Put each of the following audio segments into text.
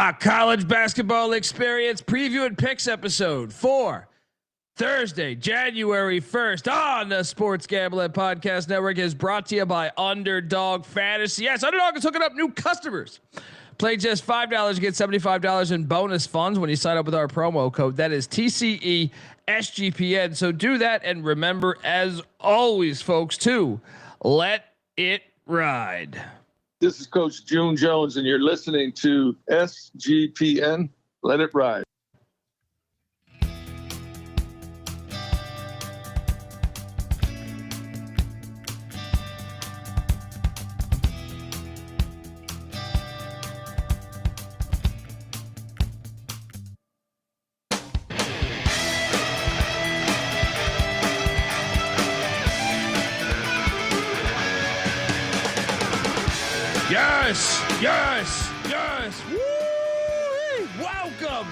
The college basketball experience preview and picks episode for Thursday, January 1st on the Sports Gambling Podcast Network is brought to you by Underdog Fantasy. Yes, Underdog is hooking up new customers. Play just $5, get $75 in bonus funds when you sign up with our promo code. That is TCE SGPN. So do that, and remember, as always, folks, to let it ride. This is Coach June Jones, and you're listening to SGPN. Let it ride. Yes. Woo! Welcome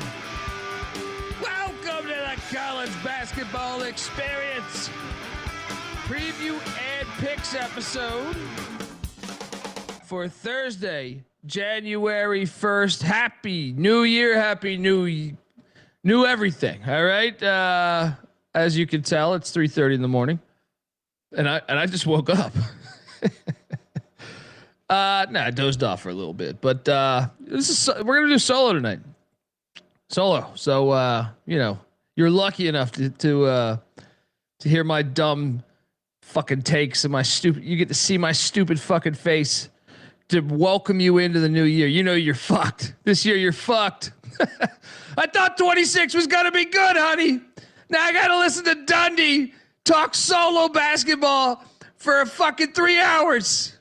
to the college basketball experience preview and picks episode for Thursday, January 1st. Happy New Year. Happy new everything. All right. As you can tell, it's 3:30 in the morning and I just woke up. I dozed off for a little bit, but we're gonna do solo tonight. Solo. So you're lucky enough to hear my dumb fucking takes and you get to see my stupid fucking face to welcome you into the new year. You know you're fucked. This year you're fucked. I thought 26 was gonna be good, honey. Now I gotta listen to Dundee talk solo basketball for a fucking 3 hours.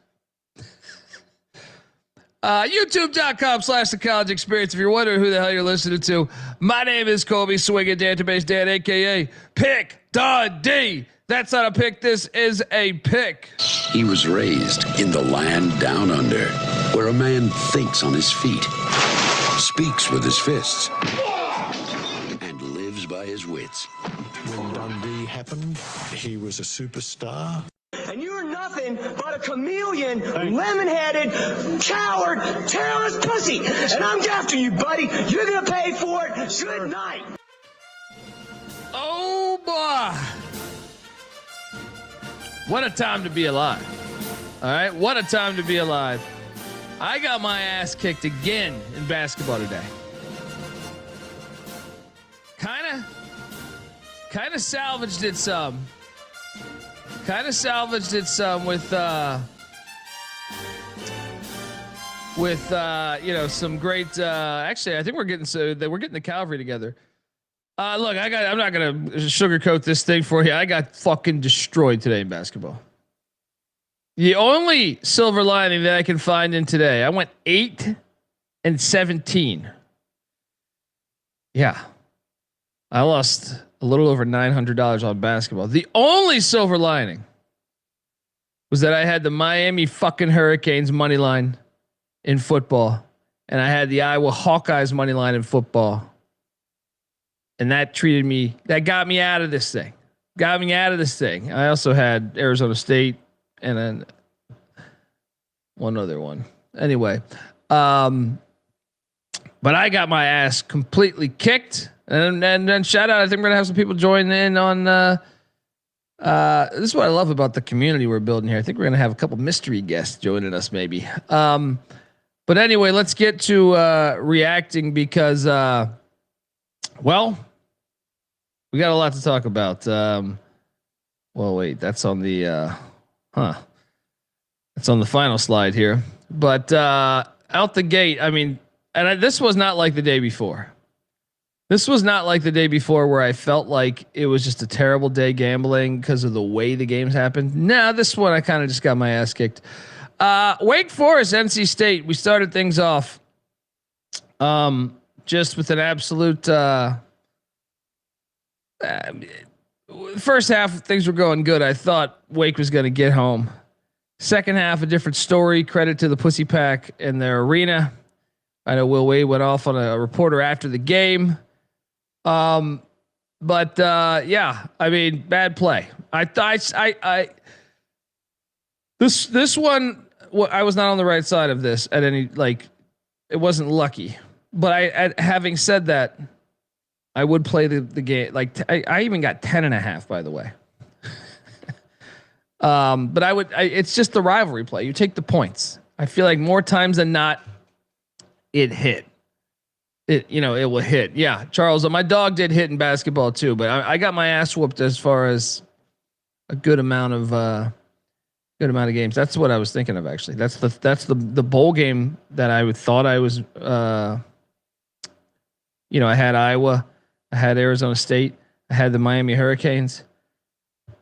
YouTube.com/the college experience. If you're wondering who the hell you're listening to, my name is Colby Swinging Database Dan, aka Pick Dundee. That's not a pick. This is a pick. He was raised in the land down under, where a man thinks on his feet, speaks with his fists, and lives by his wits. When Dundee happened, he was a superstar. And you're nothing but a chameleon, lemon-headed, coward, terrorist pussy. And I'm after you, buddy. You're going to pay for it. Good night. Oh, boy. What a time to be alive. All right. What a time to be alive. I got my ass kicked again in basketball today. Kind of salvaged it some. with some great. Actually, I think we're getting the Calvary together. Look, I'm not gonna sugarcoat this thing for you. I got fucking destroyed today in basketball. The only silver lining that I can find in today, I went 8-17. Yeah, I lost a little over $900 on basketball. The only silver lining was that I had the Miami fucking Hurricanes money line in football, and I had the Iowa Hawkeyes money line in football, and that got me out of this thing. I also had Arizona State and then one other one. Anyway, but I got my ass completely kicked. And then shout out, I think we're going to have some people join in on, this is what I love about the community we're building here. I think we're going to have a couple mystery guests joining us maybe. But anyway, let's get to reacting because, we got a lot to talk about. Wait, that's on the, that's on the final slide here. But out the gate, I mean, this was not like the day before. This was not like the day before where I felt like it was just a terrible day gambling because of the way the games happened. No, this one I kind of just got my ass kicked. Wake Forest, NC State. We started things off just with an absolute first half. Things were going good. I thought Wake was going to get home. Second half, a different story. Credit to the Pussy Pack and their arena. I know Will Wade went off on a reporter after the game. Yeah, I mean, bad play. This one, I was not on the right side of this at any, it wasn't lucky. But having said that, I would play the game. Like I even got 10.5, by the way. But it's just the rivalry play. You take the points. I feel like more times than not, it hit. It will hit. Yeah, Charles, my dog did hit in basketball too, but I got my ass whooped as far as a good amount of games. That's what I was thinking of actually. That's the bowl game that I thought I was. I had Iowa, I had Arizona State, I had the Miami Hurricanes.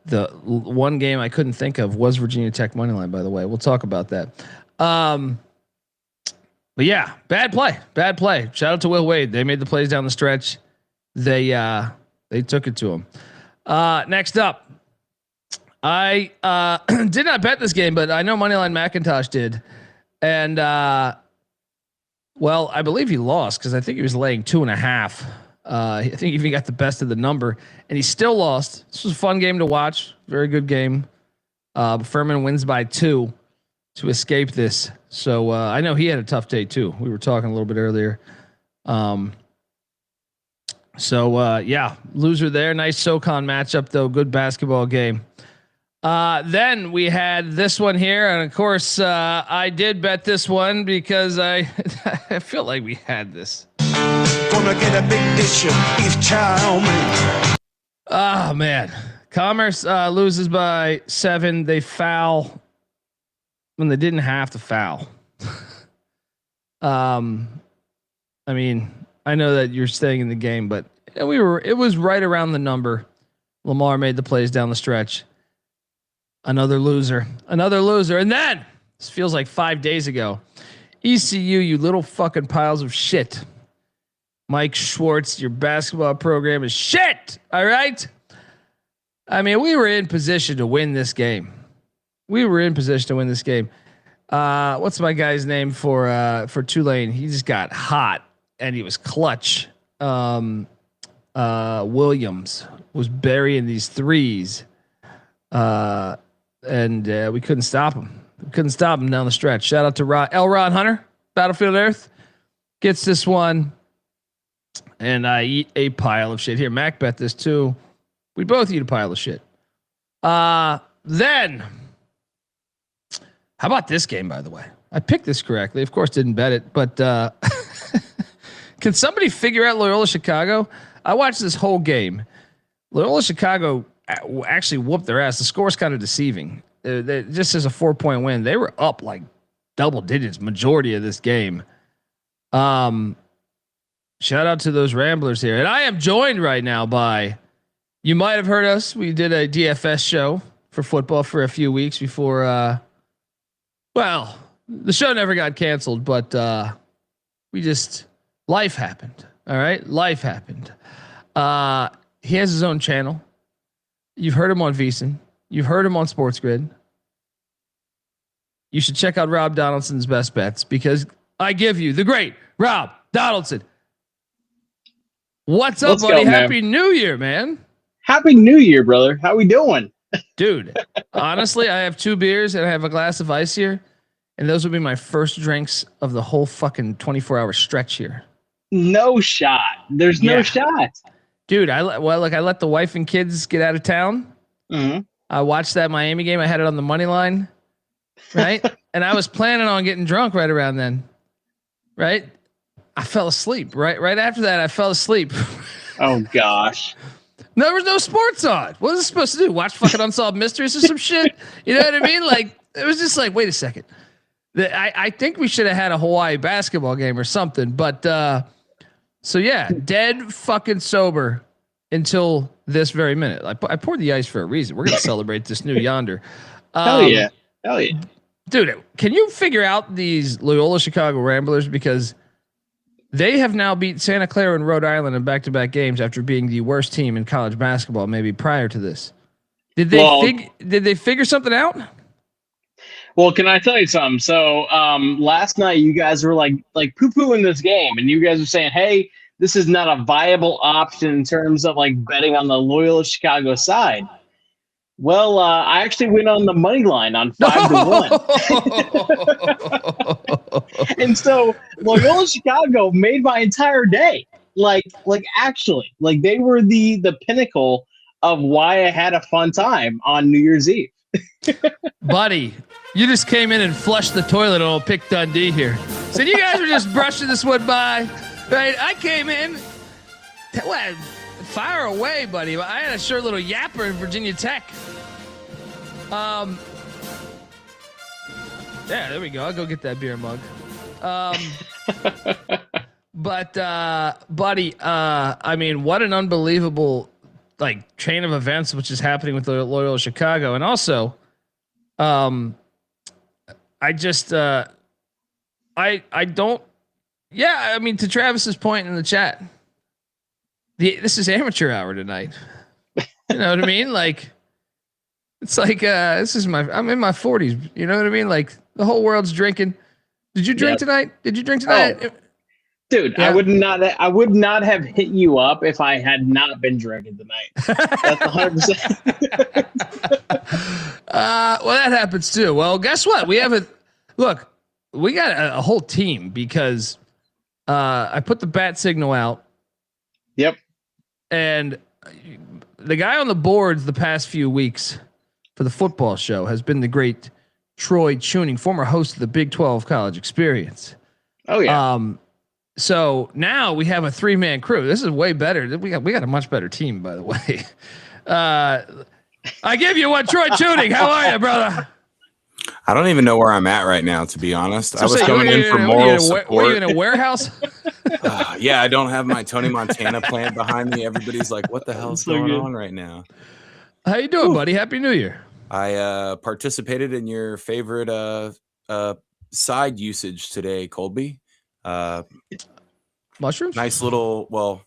The one game I couldn't think of was Virginia Tech moneyline. By the way, we'll talk about that. But yeah, bad play. Shout out to Will Wade. They made the plays down the stretch. They took it to him. Next up, I did not bet this game, but I know Moneyline McIntosh did, and I believe he lost because I think he was laying 2.5. I think he even got the best of the number, and he still lost. This was a fun game to watch. Very good game. Furman wins by 2 to escape this. So I know he had a tough day too. We were talking a little bit earlier. Loser there. Nice SoCon matchup though. Good basketball game. Then we had this one here, and of course I did bet this one because I feel like we had this. Gonna get a big dish of beef chow mein. Oh man, Commerce loses by 7. They foul when they didn't have to foul. I mean, I know that you're staying in the game, but it was right around the number. Lamar made the plays down the stretch. Another loser. And then this feels like 5 days ago. ECU, you little fucking piles of shit. Mike Schwartz, your basketball program is shit. All right. I mean, we were in position to win this game. What's my guy's name for Tulane? He just got hot and he was clutch. Williams was burying these threes. And we couldn't stop him. Down the stretch. Shout out to L. Ron Hunter, Battlefield Earth, gets this one. And I eat a pile of shit. Here, Mac bet this too. We both eat a pile of shit. Then, how about this game, by the way? I picked this correctly. Of course, didn't bet it. But can somebody figure out Loyola Chicago? I watched this whole game. Loyola Chicago actually whooped their ass. The score's kind of deceiving. Just as a 4-point win, they were up like double digits majority of this game. Shout out to those Ramblers here. And I am joined right now by, you might have heard us. We did a DFS show for football for a few weeks before, the show never got canceled, but life happened. All right. Life happened. He has his own channel. You've heard him on VSiN. You've heard him on Sports Grid. You should check out Rob Donaldson's Best Bets because I give you the great Rob Donaldson. What's up, buddy? Happy New Year, man. Happy New Year, brother. How we doing? Dude, honestly, I have 2 beers and I have a glass of ice here. And those would be my first drinks of the whole fucking 24-hour stretch here. No shot. There's no shot. Dude, I let the wife and kids get out of town. Mm-hmm. I watched that Miami game. I had it on the money line, right? And I was planning on getting drunk right around then, right? I fell asleep. Right after that, I fell asleep. Oh, gosh. There was no sports on. What was I supposed to do? Watch fucking Unsolved Mysteries or some shit? You know what I mean? Like, it was just like, wait a second. I think we should have had a Hawaii basketball game or something. But so yeah, dead fucking sober until this very minute. I poured the ice for a reason. We're gonna celebrate this new yonder. Hell yeah, dude! Can you figure out these Loyola Chicago Ramblers because they have now beat Santa Clara and Rhode Island in back-to-back games after being the worst team in college basketball maybe prior to this? Did they figure something out? Well, can I tell you something? So last night you guys were like poo-pooing this game, and you guys were saying, "Hey, this is not a viable option in terms of like betting on the Loyola Chicago side." Well, I actually went on the money line on 5-1, and so Loyola Chicago made my entire day. Like actually, like they were the pinnacle of why I had a fun time on New Year's Eve. Buddy, you just came in and flushed the toilet on Pick Dundee here. So you guys were just brushing this one by, right? I came in. Fire away, buddy. I had a short little yapper in Virginia Tech. Yeah, there we go. I'll go get that beer mug. But buddy, I mean, what an unbelievable chain of events which is happening with Loyola Chicago. And also, I just I don't. Yeah, I mean, to Travis's point in the chat, this is amateur hour tonight. You know what I mean? It's I'm in my 40s. You know what I mean? Like the whole world's drinking. Did you drink tonight? Did you drink tonight? Oh, dude, yeah. I would not have hit you up if I had not been drinking tonight. That's 100%. Well, that happens too. Well, guess what? We got a whole team because I put the bat signal out. Yep. And the guy on the boards the past few weeks for the football show has been the great Troy Chewning, former host of the Big 12 College Experience. Oh yeah. So now we have a 3-man crew. This is way better. We got a much better team, by the way. I give you one, Troy Chewning. How are you, brother? I don't even know where I'm at right now, to be honest. I was coming in for moral support. Were you in a warehouse? Yeah, I don't have my Tony Montana plant behind me. Everybody's like, what the hell's going on right now? How you doing, buddy? Happy New Year. I participated in your favorite side usage today, Colby. Mushrooms? Nice little,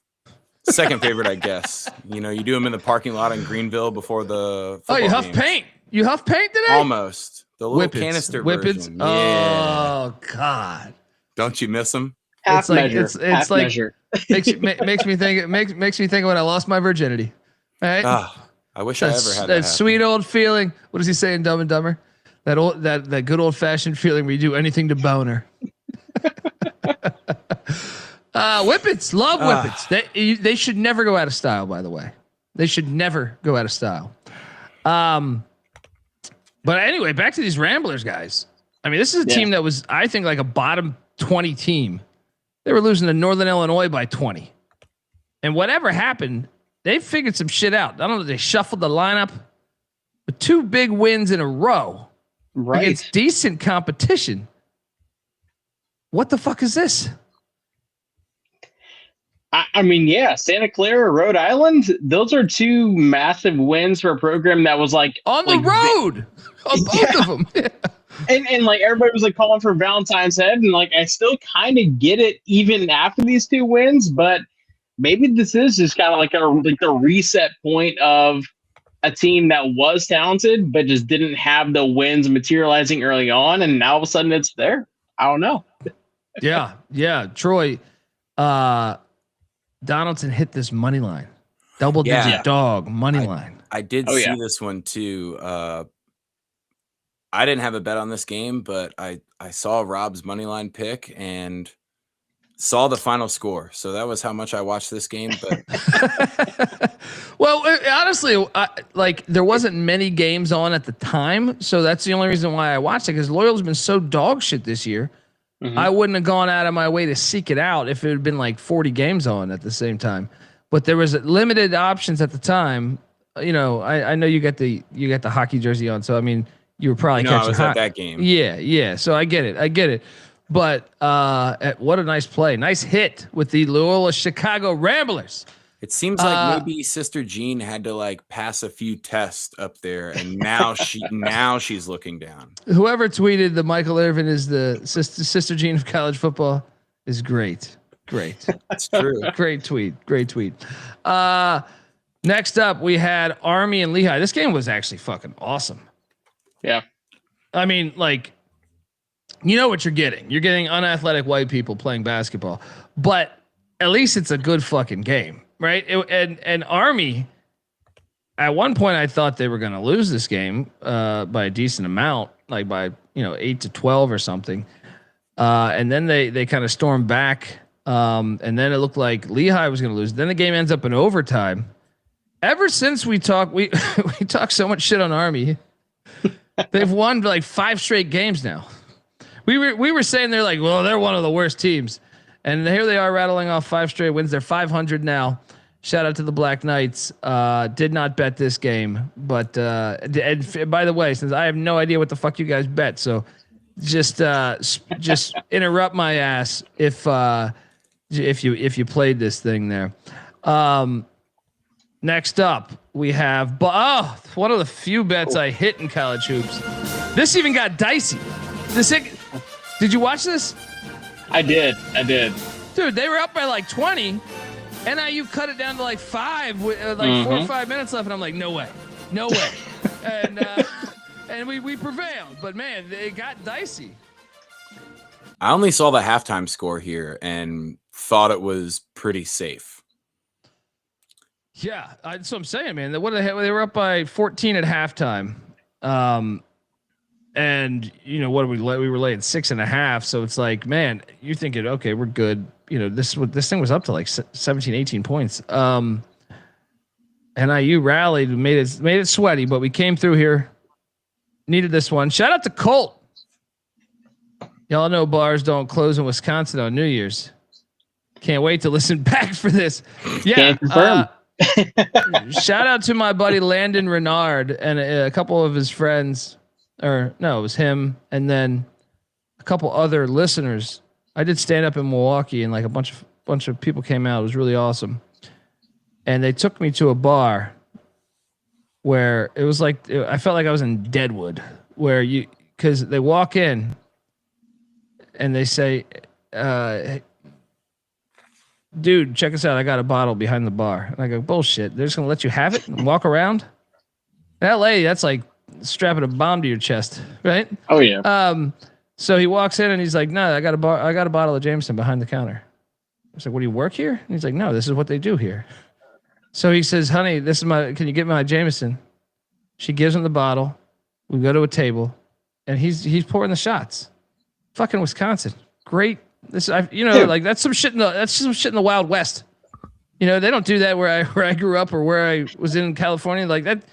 second favorite, I guess. You know, you do them in the parking lot in Greenville before the football you huff games. paint. You huff paint today? Almost. The little Whippets. canister Whippets. version. Yeah. Oh God. Don't you miss them? Half measure. It's half like measure. makes me think of when I lost my virginity. Right? I wish I ever had that sweet old feeling. What does he say in Dumb and Dumber? That good old fashioned feeling where you do anything to boner. Whippets, love whippets. They should never go out of style. By the way, they should never go out of style. But anyway, back to these Ramblers guys. I mean, this is a team that was, I think, like a bottom 20 team. They were losing to Northern Illinois by 20. And whatever happened, they figured some shit out. I don't know. They shuffled the lineup. But 2 big wins in a row against decent competition. What the fuck is this? I mean, yeah, Santa Clara, Rhode Island, those are 2 massive wins for a program that was on the road on both of them. And everybody was calling for Valentine's Head, and I still kind of get it even after these 2 wins, but maybe this is just kind of the reset point of a team that was talented but just didn't have the wins materializing early on, and now all of a sudden it's there. I don't know. Yeah. Troy, Donaldson hit this money line, double digit dog money line. I did see this one too. I didn't have a bet on this game, but I saw Rob's money line pick and saw the final score. So that was how much I watched this game. But well, honestly, there wasn't many games on at the time, so that's the only reason why I watched it, because Loyal's been so dog shit this year. Mm-hmm. I wouldn't have gone out of my way to seek it out if it had been 40 games on at the same time. But there was limited options at the time. You know, I know you got the hockey jersey on, so I mean, you were probably catching. I was at that game. Yeah. So I get it. But what a nice play, nice hit with the Loyola Chicago Ramblers. It seems like maybe Sister Jean had to pass a few tests up there, and now she's looking down. Whoever tweeted that Michael Irvin is the Sister Jean of college football is great. That's true. Great tweet. Next up, we had Army and Lehigh. This game was actually fucking awesome. Yeah. I mean, you know what you're getting. You're getting unathletic white people playing basketball, but at least it's a good fucking game. Right. And Army, at one point I thought they were going to lose this game by a decent amount, like by 8-12 or something. And then they kind of stormed back. And then it looked like Lehigh was going to lose. Then the game ends up in overtime. Ever since we talk so much shit on Army, they've won like 5 straight games now. We were saying they're like, well, they're one of the worst teams, and here they are rattling off 5 straight wins. They're 500 now. Shout out to the Black Knights. Did not bet this game, but and by the way, since I have no idea what the fuck you guys bet, so just interrupt my ass if you played this thing there. Next up, we have one of the few bets I hit in college hoops. This even got dicey. Did you watch this? I did. Dude, they were up by like 20, and now you cut it down to like 5 with 4 or 5 minutes left, and I'm like, no way. And we prevailed, but man, it got dicey. I only saw the halftime score here and thought it was pretty safe. Yeah, that's what I'm saying, man. What the hell? They were up by 14 at halftime, and what we were laying 6.5. So it's like, man, you're thinking, okay, we're good. This thing was up to like 17, 18 points. NIU rallied, made it sweaty, but we came through here. Needed this one. Shout out to Colt. Y'all know bars don't close in Wisconsin on New Year's. Can't wait to listen back for this. Yeah. Can't confirm. Shout out to my buddy Landon Renard and a couple of his friends, or no, it was him, and then a couple other listeners. I did stand up in Milwaukee, and like a bunch of people came out. It was really awesome, and they took me to a bar where it was like I felt like I was in Deadwood, because they walk in and they say, dude, check us out. I got a bottle behind the bar. And I go, bullshit. They're just going to let you have it and walk around? In LA, that's like strapping a bomb to your chest, right? Oh, yeah. So he walks in and he's like, no, I got a bottle of Jameson behind the counter. I was like, what, do you work here? And he's like, no, this is what they do here. So he says, honey, can you get me my Jameson? She gives him the bottle. We go to a table and he's pouring the shots. Fucking Wisconsin. Great. Like that's some shit in the Wild West. They don't do that where I grew up or where I was in California. Like that.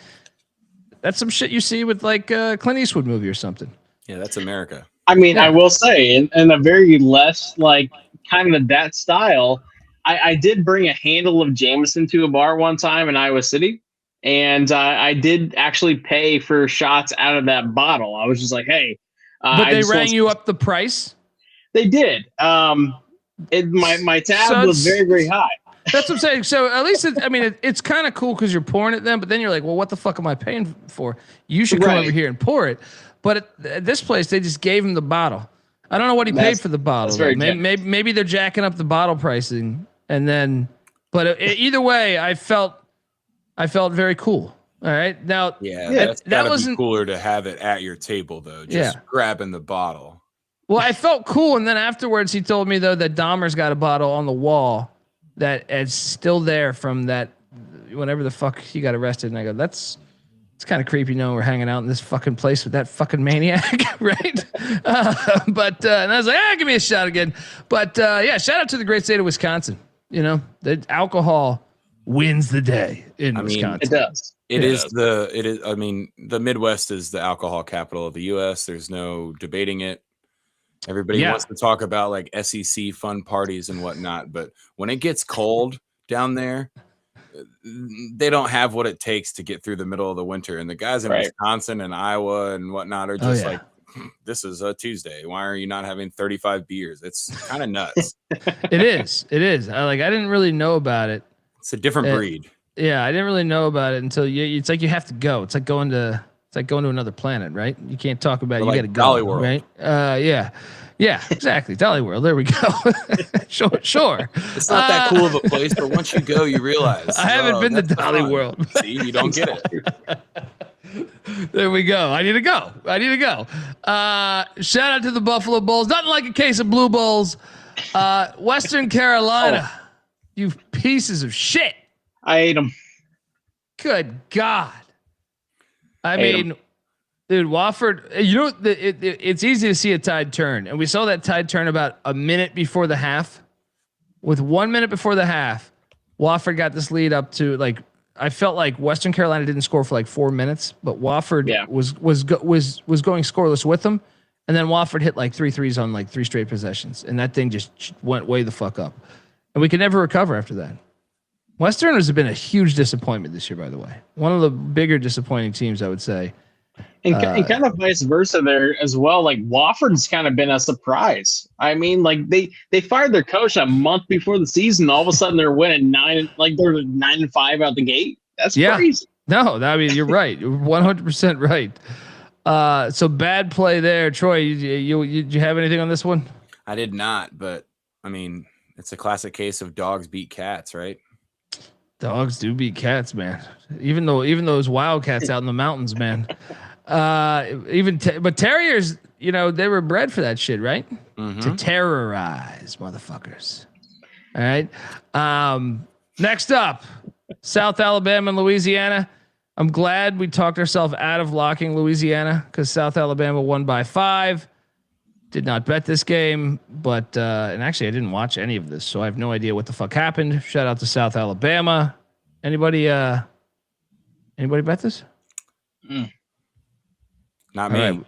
That's some shit you see with like a Clint Eastwood movie or something. Yeah, that's America. I mean, I will say, in a very less like kind of that style, I did bring a handle of Jameson to a bar one time in Iowa City, and I did actually pay for shots out of that bottle. I was just like, hey, but they rang you up the price. They did. My tab was very, very high. That's what I'm saying. So at least it's kind of cool because you're pouring it then, but then you're like, well, what the fuck am I paying for? You should come over here and pour it. But at this place, they just gave him the bottle. I don't know what he paid for the bottle. Maybe they're jacking up the bottle pricing, and then. But either way, I felt very cool. All right, now that wasn't cooler to have it at your table though. Just grabbing the bottle. Well, I felt cool, and then afterwards, he told me though that Dahmer's got a bottle on the wall that is still there from that whenever the fuck he got arrested. And I go, it's kind of creepy. We're hanging out in this fucking place with that fucking maniac, right? And I was like, give me a shot again. But shout out to the great state of Wisconsin. The alcohol wins the day in Wisconsin. It does. It is. I mean, the Midwest is the alcohol capital of the U.S. There's no debating it. Everybody wants to talk about like SEC fun parties and whatnot, but when it gets cold down there, they don't have what it takes to get through the middle of the winter. And the guys in Wisconsin and Iowa and whatnot are just like, this is a Tuesday. Why are you not having 35 beers? It's kind of nuts. It is. I didn't really know about it. It's a different breed. Yeah, I didn't really know about it until it's like you have to go. It's like going to another planet, right? You can't talk about it. You got to go, Dolly World. Right? Yeah, exactly. Dolly World. There we go. Sure. It's not that cool of a place, but once you go, you realize. I haven't been to Dolly World. See, you don't get it. There we go. I need to go. Shout out to the Buffalo Bulls. Nothing like a case of Blue Bulls. Western Carolina. You pieces of shit. I ate them. Good God. I mean, dude, Wofford, it's easy to see a tide turn. And we saw that tide turn about a minute before the half. With 1 minute before the half, Wofford got this lead up to I felt like Western Carolina didn't score for 4 minutes, but Wofford was going scoreless with them. And then Wofford hit 3 threes on 3 straight possessions. And that thing just went way the fuck up. And we could never recover after that. Westerners have been a huge disappointment this year, by the way. One of the bigger disappointing teams, I would say. And kind of vice versa there as well. Wofford's kind of been a surprise. I mean, they fired their coach a month before the season. All of a sudden, they're winning 9, they're 9-5 out the gate. That's crazy. No, I mean, you're right. You're 100% right. So bad play there, Troy. Did you have anything on this one? I did not, but I mean, it's a classic case of dogs beat cats, right? Dogs do beat cats, man. Even those wildcats out in the mountains, man. But terriers, they were bred for that shit, right? Mm-hmm. To terrorize motherfuckers. All right. Next up, South Alabama and Louisiana. I'm glad we talked ourselves out of locking Louisiana because South Alabama won by 5. Did not bet this game, but and actually I didn't watch any of this, so I have no idea what the fuck happened. Shout out to South Alabama. Anybody bet this? Not me. Right.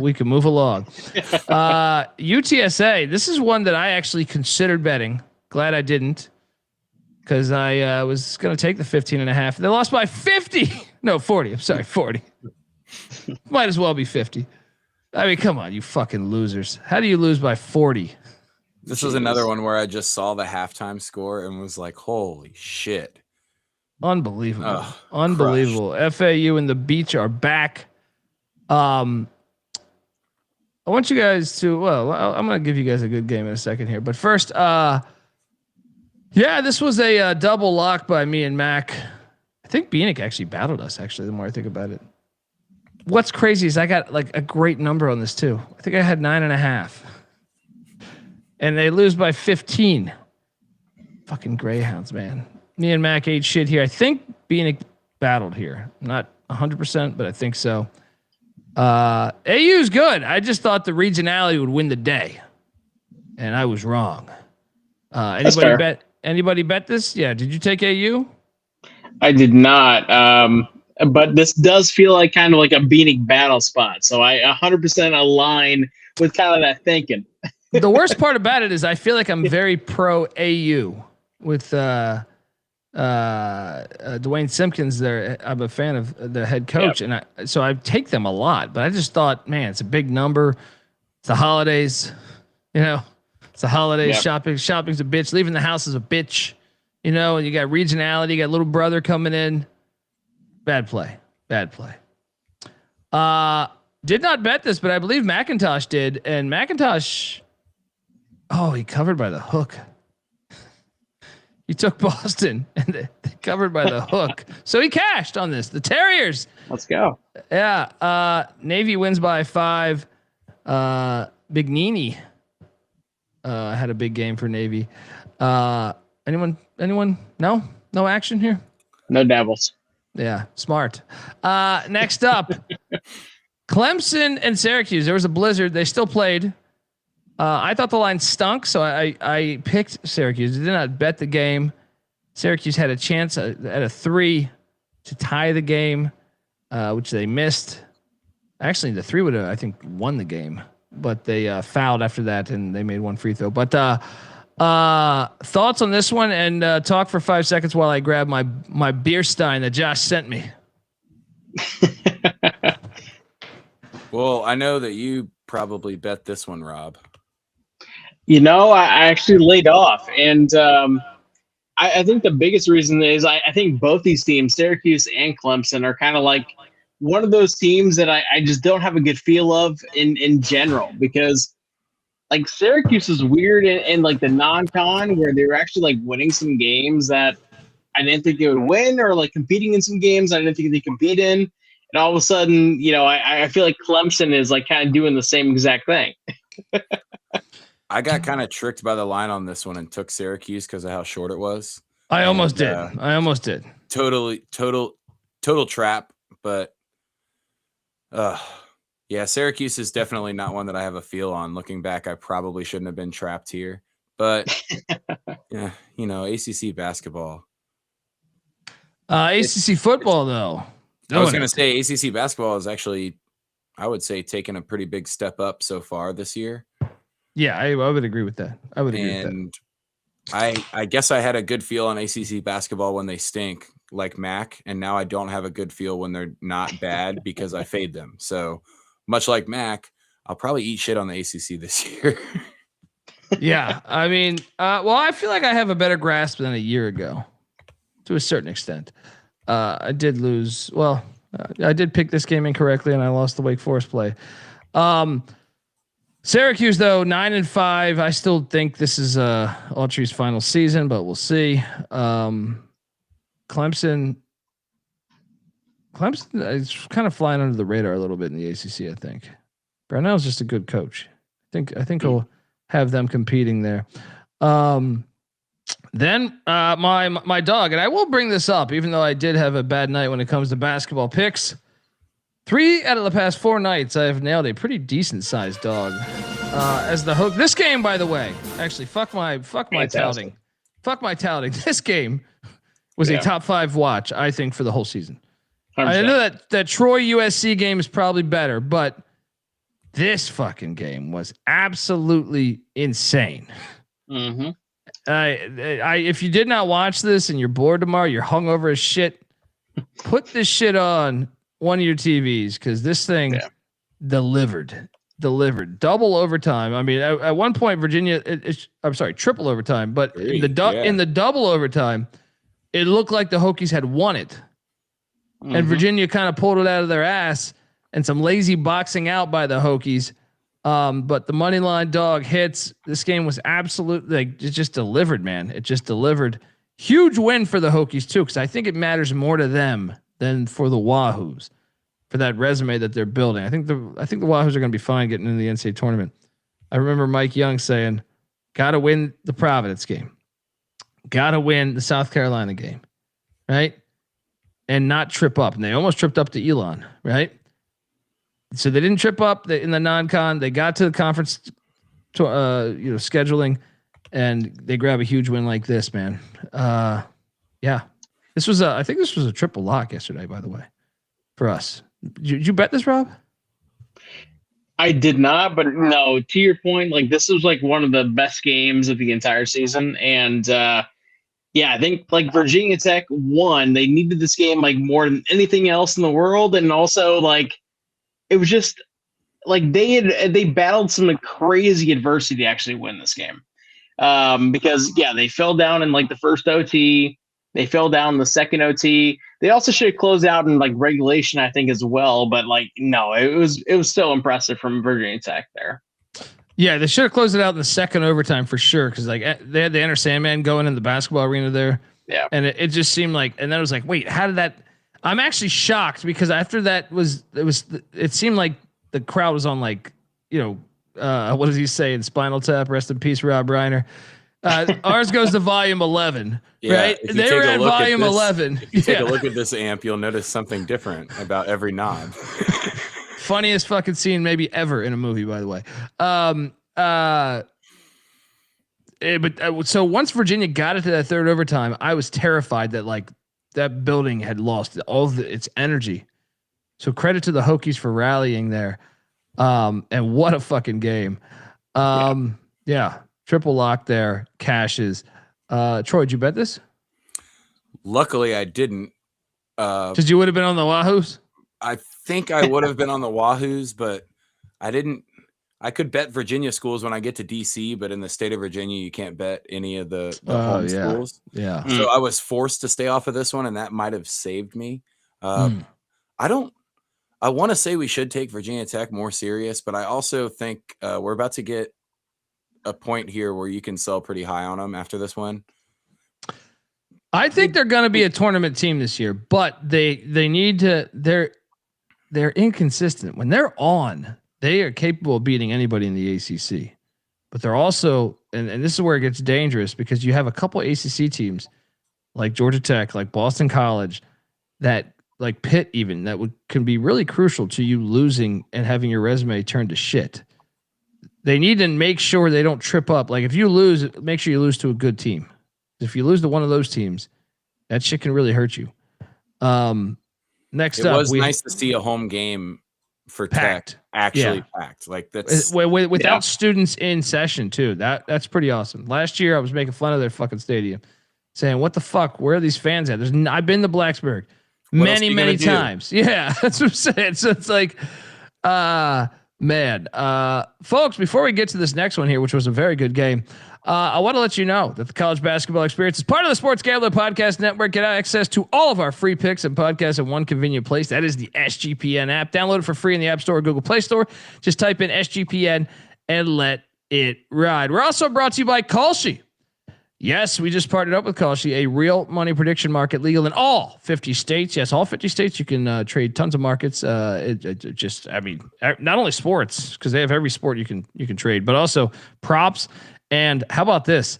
We can move along. UTSA. This is one that I actually considered betting. Glad I didn't, because I was going to take the 15.5. They lost by 50. No, 40. I'm sorry, 40. Might as well be 50. I mean, come on, you fucking losers. How do you lose by 40? This was another one where I just saw the halftime score and was like, holy shit. Unbelievable. Unbelievable. Crushed. FAU and the Beach are back. I want you guys to, I'm going to give you guys a good game in a second here. But first, this was a double lock by me and Mac. I think Beanick actually battled us, the more I think about it. What's crazy is I got a great number on this too. I think I had 9.5, and they lose by 15. Fucking Greyhounds, man. Me and Mac ate shit here. I think Beanick battled here. Not 100%, but I think so. AU's good. I just thought the regionality would win the day, and I was wrong. Anybody bet this? Yeah. Did you take AU? I did not. But this does feel like kind of like a Beanick battle spot. So I 100% align with kind of that thinking. The worst part about it is I feel like I'm very pro AU with Dwayne Simpkins there. I'm a fan of the head coach. Yep. And so I take them a lot, but I just thought, man, it's a big number. It's the holidays, it's the holidays. Yep. Shopping's a bitch. Leaving the house is a bitch, and you got regionality, you got little brother coming in. Bad play. Did not bet this, but I believe McIntosh did. And McIntosh, he covered by the hook. He took Boston and they covered by the hook. So he cashed on this. The Terriers. Let's go. Yeah. Navy wins by 5. Bignini had a big game for Navy. Anyone? No action here? No Devils. Yeah, smart. Next up, Clemson and Syracuse. There was a blizzard. They still played. I thought the line stunk, so I picked Syracuse. I did not bet the game. Syracuse had a chance at a 3 to tie the game, which they missed. Actually, the 3 would have, I think, won the game, but they fouled after that, and they made one free throw. But thoughts on this one, and talk for 5 seconds while I grab my beer stein that Josh sent me. Well, I know that you probably bet this one, Rob. I actually laid off, and I think the biggest reason is I think both these teams, Syracuse and Clemson, are kind of like one of those teams that I just don't have a good feel of in general, because Syracuse is weird in the non-con where they were actually winning some games that I didn't think they would win, or competing in some games I didn't think they compete in. And all of a sudden, I feel like Clemson is kind of doing the same exact thing. I got kind of tricked by the line on this one and took Syracuse because of how short it was. I almost did. Total trap. But yeah, Syracuse is definitely not one that I have a feel on. Looking back, I probably shouldn't have been trapped here. But yeah, ACC basketball. ACC football, though. I was going to say ACC basketball is actually, I would say, taking a pretty big step up so far this year. Yeah, I would agree with that. And I guess I had a good feel on ACC basketball when they stink, like Mac, and now I don't have a good feel when they're not bad because I fade them. So much like Mac, I'll probably eat shit on the ACC this year. Yeah, I mean, I feel like I have a better grasp than a year ago, to a certain extent. I did lose. Well, I did pick this game incorrectly, and I lost the Wake Forest play. Syracuse, though, 9-5. I still think this is Autry's final season, but we'll see. Clemson is kind of flying under the radar a little bit in the ACC. I think Brownell's just a good coach. I think he'll have them competing there. Then my dog, and I will bring this up, even though I did have a bad night when it comes to basketball picks. 3 out of the past 4 nights, I've nailed a pretty decent sized dog as the hook. This game, by the way, actually, fuck my touting. Fuck my touting. This game was a top 5 watch, I think, for the whole season. 100%. I know that Troy USC game is probably better, but this fucking game was absolutely insane. Mm-hmm. If you did not watch this and you're bored tomorrow, you're hungover as shit, put this shit on one of your TVs, because this thing delivered double overtime. I mean, at one point Virginia, triple overtime, but in the double overtime, it looked like the Hokies had won it, and Virginia kind of pulled it out of their ass, and some lazy boxing out by the Hokies. But the money line dog hits. This game was absolutely it just delivered, man. It just delivered. Huge win for the Hokies too, because I think it matters more to them than for the Wahoos, for that resume that they're building. I think the Wahoos are going to be fine getting into the NCAA tournament. I remember Mike Young saying, "Got to win the Providence game, got to win the South Carolina game, right, and not trip up." And they almost tripped up to Elon, right? So they didn't trip up in the non-con. They got to the conference, scheduling, and they grab a huge win like this, man. Yeah. This was I think this was a triple lock yesterday, by the way, for us. Did you bet this, Rob? I did not, but no, to your point, like this was like one of the best games of the entire season. And I think like Virginia Tech won. They needed this game like more than anything else in the world. And also like, it was just like they battled some crazy adversity to actually win this game. Because they fell down in like the first OT. They fell down in the second OT. They also should have closed out in like regulation, I think, as well. But like, no, it was still impressive from Virginia Tech there. Yeah, they should have closed it out in the second overtime for sure. Because like they had the Enter Sandman going in the basketball arena there. Yeah, and it just seemed like, and then it was like, wait, how did that? I'm actually shocked, because after that it seemed like the crowd was on like, what does he say in Spinal Tap? Rest in peace, Rob Reiner. Ours goes to volume 11, right? They were at volume 11. If you take a look at this amp, you'll notice something different about every knob. Funniest fucking scene maybe ever in a movie, by the way. So once Virginia got it to that third overtime, I was terrified that like that building had lost all of its energy. So credit to the Hokies for rallying there. And what a fucking game. Triple lock there. Cashes. Troy, did you bet this? Luckily I didn't. Because you would have been on the Wahoos? I think I would have been on the Wahoos, but I didn't. I could bet Virginia schools when I get to DC, but in the state of Virginia, you can't bet any of the home schools. Yeah. So I was forced to stay off of this one, and that might have saved me. I want to say we should take Virginia Tech more serious, but I also think we're about to get a point here where you can sell pretty high on them after this one. I think they're going to be a tournament team this year, but they need to. They're inconsistent when they're on. They are capable of beating anybody in the ACC, but they're also, and this is where it gets dangerous, because you have a couple ACC teams like Georgia Tech, like Boston College, that like Pitt even, that can be really crucial to you losing and having your resume turned to shit. They need to make sure they don't trip up. Like if you lose, make sure you lose to a good team. If you lose to one of those teams, that shit can really hurt you. Next up, it was nice to see a home game for packed. Tech actually packed. Like that's without students in session too. That's pretty awesome. Last year I was making fun of their fucking stadium, saying, "What the fuck? Where are these fans at?" I've been to Blacksburg many times. Yeah, that's what I'm saying. So it's like, man, folks. Before we get to this next one here, which was a very good game. I want to let you know that the College Basketball Experience is part of the Sports Gambler Podcast Network. Get access to all of our free picks and podcasts in one convenient place. That is the SGPN app. Download it for free in the App Store or Google Play Store. Just type in SGPN and let it ride. We're also brought to you by Kalshi. Yes, we just partnered up with Kalshi, a real money prediction market legal in all 50 states. Yes, all 50 states. You can trade tons of markets. I mean, not only sports, because they have every sport you can trade, but also props. And how about this?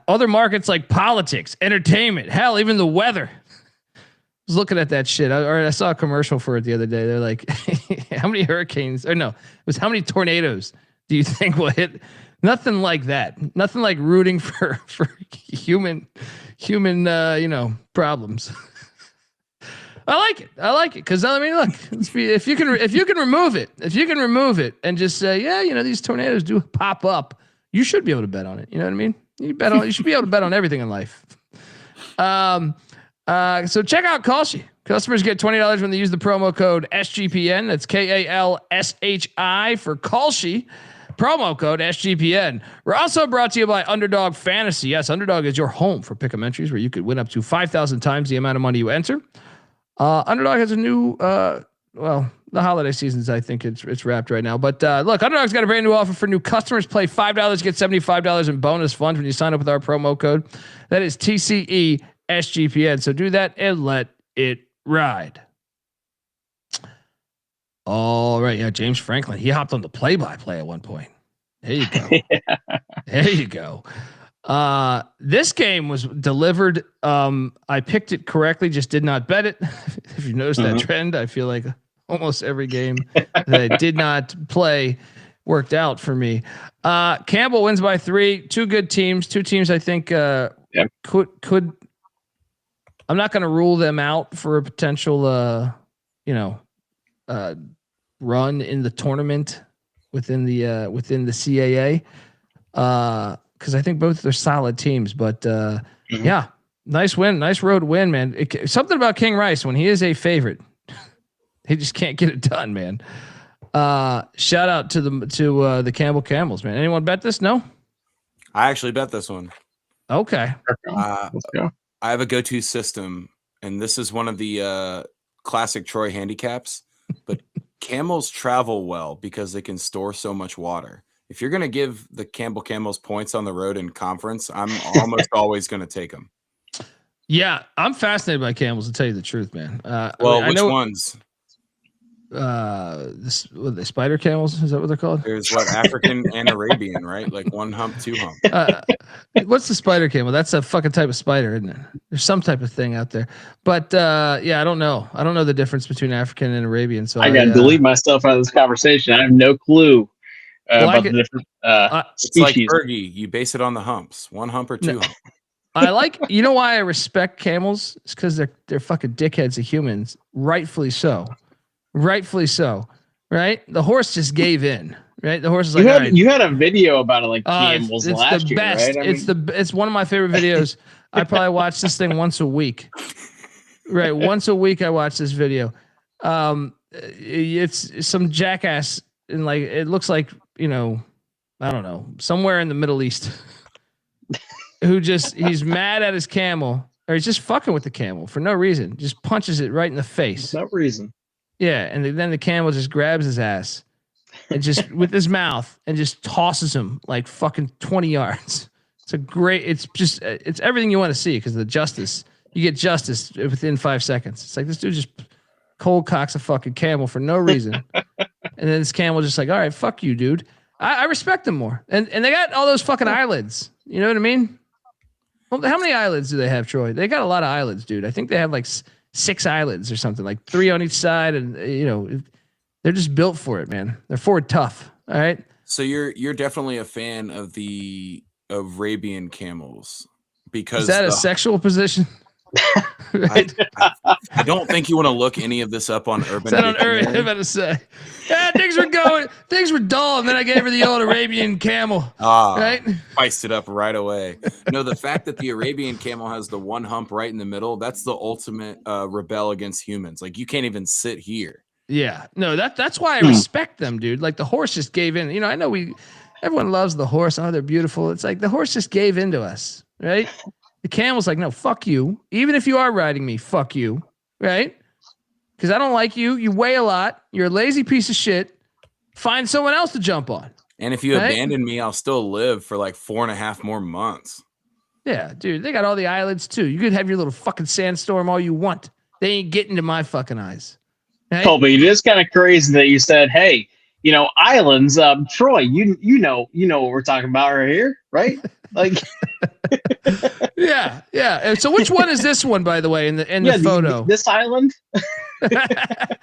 Other markets like politics, entertainment, hell, even the weather. I was looking at that shit. I saw a commercial for it the other day. They're like, how many hurricanes? Or no, it was how many tornadoes do you think will hit? Nothing like that. Nothing like rooting for human problems. I like it because I mean, look, if you can remove it and just say, these tornadoes do pop up. You should be able to bet on it. You know what I mean? You should be able to bet on everything in life. So check out Kalshi. Customers get $20 when they use the promo code SGPN. That's KALSHI for Kalshi. Promo code SGPN. We're also brought to you by Underdog Fantasy. Yes, Underdog is your home for pick'em entries where you could win up to 5,000 times the amount of money you enter. Underdog has a new, the holiday seasons, I think it's wrapped right now. But look, Underdog's got a brand new offer for new customers. Play $5, get $75 in bonus funds when you sign up with our promo code. That is TCE SGPN. So do that and let it ride. All right. Yeah. James Franklin, he hopped on the play-by-play at one point. There you go. There you go. This game was delivered. I picked it correctly, just did not bet it. If you notice that trend, I feel like almost every game that I did not play worked out for me. Campbell wins by 3. Two good teams. Two teams I think could. I'm not going to rule them out for a potential, run in the tournament within the CAA. Because I think both are solid teams. But yeah, nice win, nice road win, man. Something about King Rice when he is a favorite. He just can't get it done, man. Shout out to the Campbell Camels, man. Anyone bet this? No? I actually bet this one. Okay. Let's go. I have a go-to system, and this is one of the classic Troy handicaps, but camels travel well because they can store so much water. If you're going to give the Campbell Camels points on the road in conference, I'm almost always going to take them. Yeah, I'm fascinated by camels, to tell you the truth, man. Which ones? The spider camels, is that what they're called? There's African and Arabian, right? Like 1 hump, 2 hump. What's the spider camel? That's a fucking type of spider, isn't it? There's some type of thing out there. But I don't know. I don't know the difference between African and Arabian. So I gotta delete myself out of this conversation. I have no clue about the different it's like Fergie. You base it on the humps. 1 hump or 2 hump. I like, you know why I respect camels? It's because they're fucking dickheads of humans. Rightfully so. Right? The horse just gave in. Right? The horse is like, you had a video about it, like camels it's last the year, best. right? It's one of my favorite videos. I probably watch this thing once a week. Right? Once a week I watch this video. It's some jackass and like it looks like, I don't know, somewhere in the Middle East who he's mad at his camel, or he's just fucking with the camel for no reason. Just punches it right in the face. No reason. Yeah, and then the camel just grabs his ass and just with his mouth and just tosses him like fucking 20 yards. It's everything you want to see because of the justice. You get justice within 5 seconds. It's like this dude just cold cocks a fucking camel for no reason. And then this camel just like, all right, fuck you, dude. I respect them more. And they got all those fucking eyelids. You know what I mean? Well, how many islands do they have, Troy? They got a lot of islands, dude. I think they have like 6 islands or something, like 3 on each side, and they're just built for it, man. They're forward tough. All right. So you're definitely a fan of the Arabian camels because is that a sexual position? Right? I don't think you want to look any of this up on Urban. Is that on Urban? I'm about to say, yeah, things were dull, and then I gave her the old Arabian camel. Right? Spiced it up right away. No, the fact that the Arabian camel has the one hump right in the middle, that's the ultimate rebel against humans. Like you can't even sit here. Yeah, no, that's why I respect them, dude. Like the horse just gave in. I know everyone loves the horse. Oh, they're beautiful. It's like the horse just gave in to us, right? The camel's like, no, fuck you. Even if you are riding me, fuck you, right? Because I don't like you. You weigh a lot. You're a lazy piece of shit. Find someone else to jump on. And if you abandon me, I'll still live for like 4.5 more months. Yeah, dude, they got all the islands too. You could have your little fucking sandstorm all you want. They ain't getting to my fucking eyes. Right? Colby, it is kind of crazy that you said, hey, islands, Troy, you know what we're talking about right here, right? Like yeah. And so which one is this one, by the way, in the photo? This island?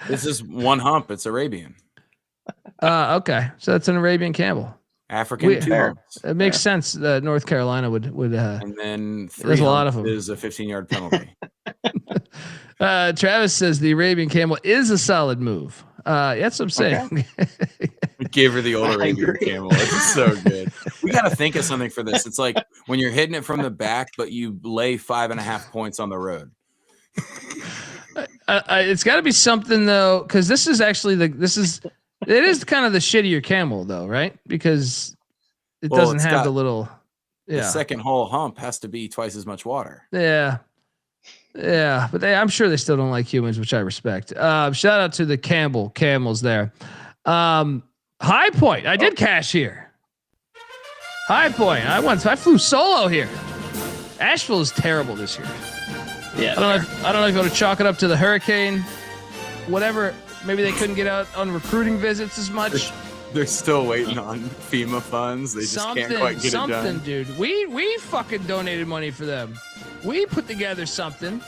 This is one hump. It's Arabian. Okay. So that's an Arabian camel. African two humps. It makes sense that North Carolina would and then there's a lot of them. Is a 15-yard penalty. Travis says the Arabian camel is a solid move. That's what I'm saying. Okay. We gave her the old Arabian camel. It's so good. We got to think of something for this. It's like when you're hitting it from the back, but you lay 5.5 points on the road. It's got to be something though, because this is actually it is kind of the shittier camel though, right? Because it doesn't have the little. Yeah. The second whole hump has to be twice as much water. Yeah. Yeah, but I'm sure they still don't like humans, which I respect. Shout out to the camels there. High Point, I did cash here. High Point, I flew solo here. Asheville is terrible this year. Yeah, I don't know if you want to chalk it up to the hurricane, whatever. Maybe they couldn't get out on recruiting visits as much. They're still waiting on FEMA funds. They just can't quite get it done. Dude. We fucking donated money for them. We put together something,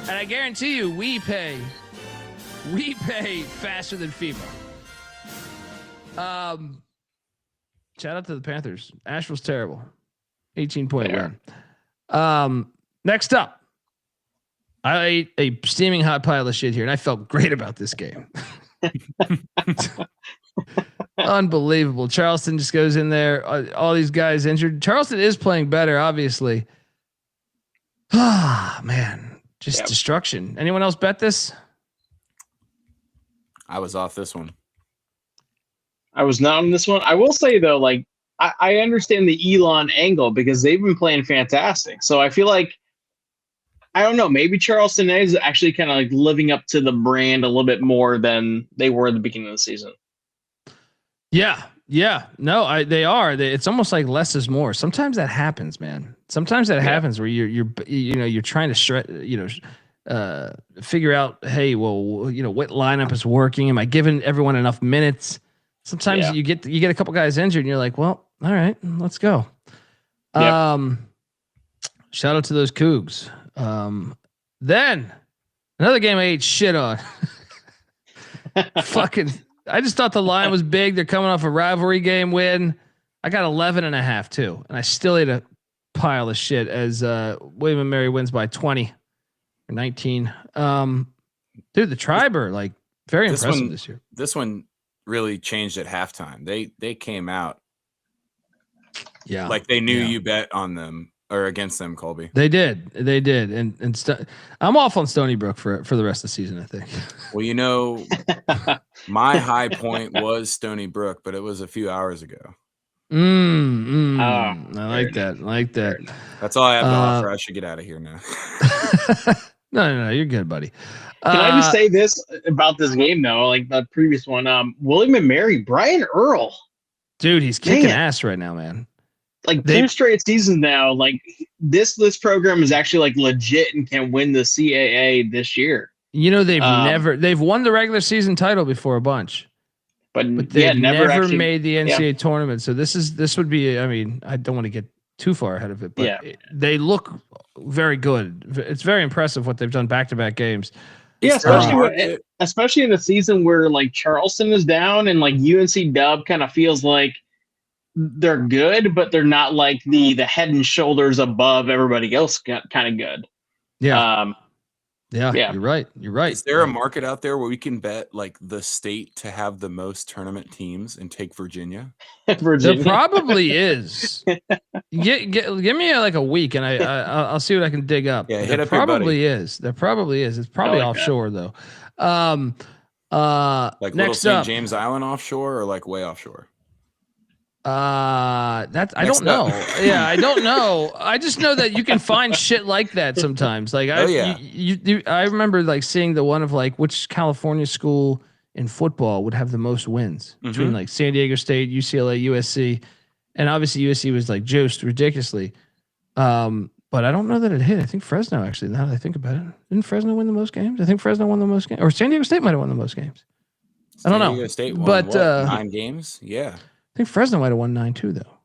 and I guarantee you, we pay faster than FEMA. Shout out to the Panthers. Asheville's terrible. 18-point win. Next up, I ate a steaming hot pile of shit here, and I felt great about this game. Unbelievable. Charleston just goes in there. All these guys injured. Charleston is playing better, obviously. Ah, man, just destruction. Anyone else bet this? I was off this one. I was not on this one. I will say though, like I understand the Elon angle because they've been playing fantastic. So I feel like I don't know. Maybe Charleston is actually kind of like living up to the brand a little bit more than they were at the beginning of the season. Yeah. No, they are. It's almost like less is more. Sometimes that happens, man. Sometimes that happens where you're trying to figure out, hey, well, what lineup is working? Am I giving everyone enough minutes? Sometimes you get a couple guys injured and you're like, well, all right, let's go. Shout out to those Cougs. Then another game I ate shit on. I just thought the line was big. They're coming off a rivalry game win. I got 11.5 too, and I still ate a pile of shit as William and Mary wins by 20 or 19. Dude, the Tribe are like very impressive this year. This one really changed at halftime. They came out like they knew you bet on them or against them, Colby. They did, and I'm off on Stony Brook for the rest of the season, I think. Well, my high point was Stony Brook, but it was a few hours ago. I like that. That's all I have to offer. I should get out of here now. No, you're good, buddy. Can I just say this about this game though? Like the previous one, William and Mary, Brian Earl, dude, he's kicking ass right now, man. Like 2 straight seasons now. Like this program is actually like legit and can win the CAA this year. They've won the regular season title before a bunch, but they've never made the NCAA tournament. So this would be. I mean, I don't want to get too far ahead of it, but they look very good. It's very impressive what they've done back-to-back games. Yeah, especially in a season where like Charleston is down and like UNC Dub kind of feels like they're good, but they're not like the head and shoulders above everybody else kind of good. Yeah. You're right. Is there a market out there where we can bet like the state to have the most tournament teams and take Virginia? There probably is. Give me like a week and I'll see what I can dig up. Yeah, there probably is. There probably is. It's probably offshore though. Like little next St. James Island offshore or like way offshore? I don't know. Yeah, I don't know. I just know that you can find shit like that sometimes. Like I remember like seeing the one of like which California school in football would have the most wins between like San Diego State, UCLA, USC, and obviously USC was like juiced ridiculously. But I don't know that it hit. I think Fresno actually. Now that I think about it, didn't Fresno win the most games? I think Fresno won the most games, or San Diego State might have won the most games. I don't know. San Diego State won, but 9 games. Yeah. I think Fresno might have won 9 too, though.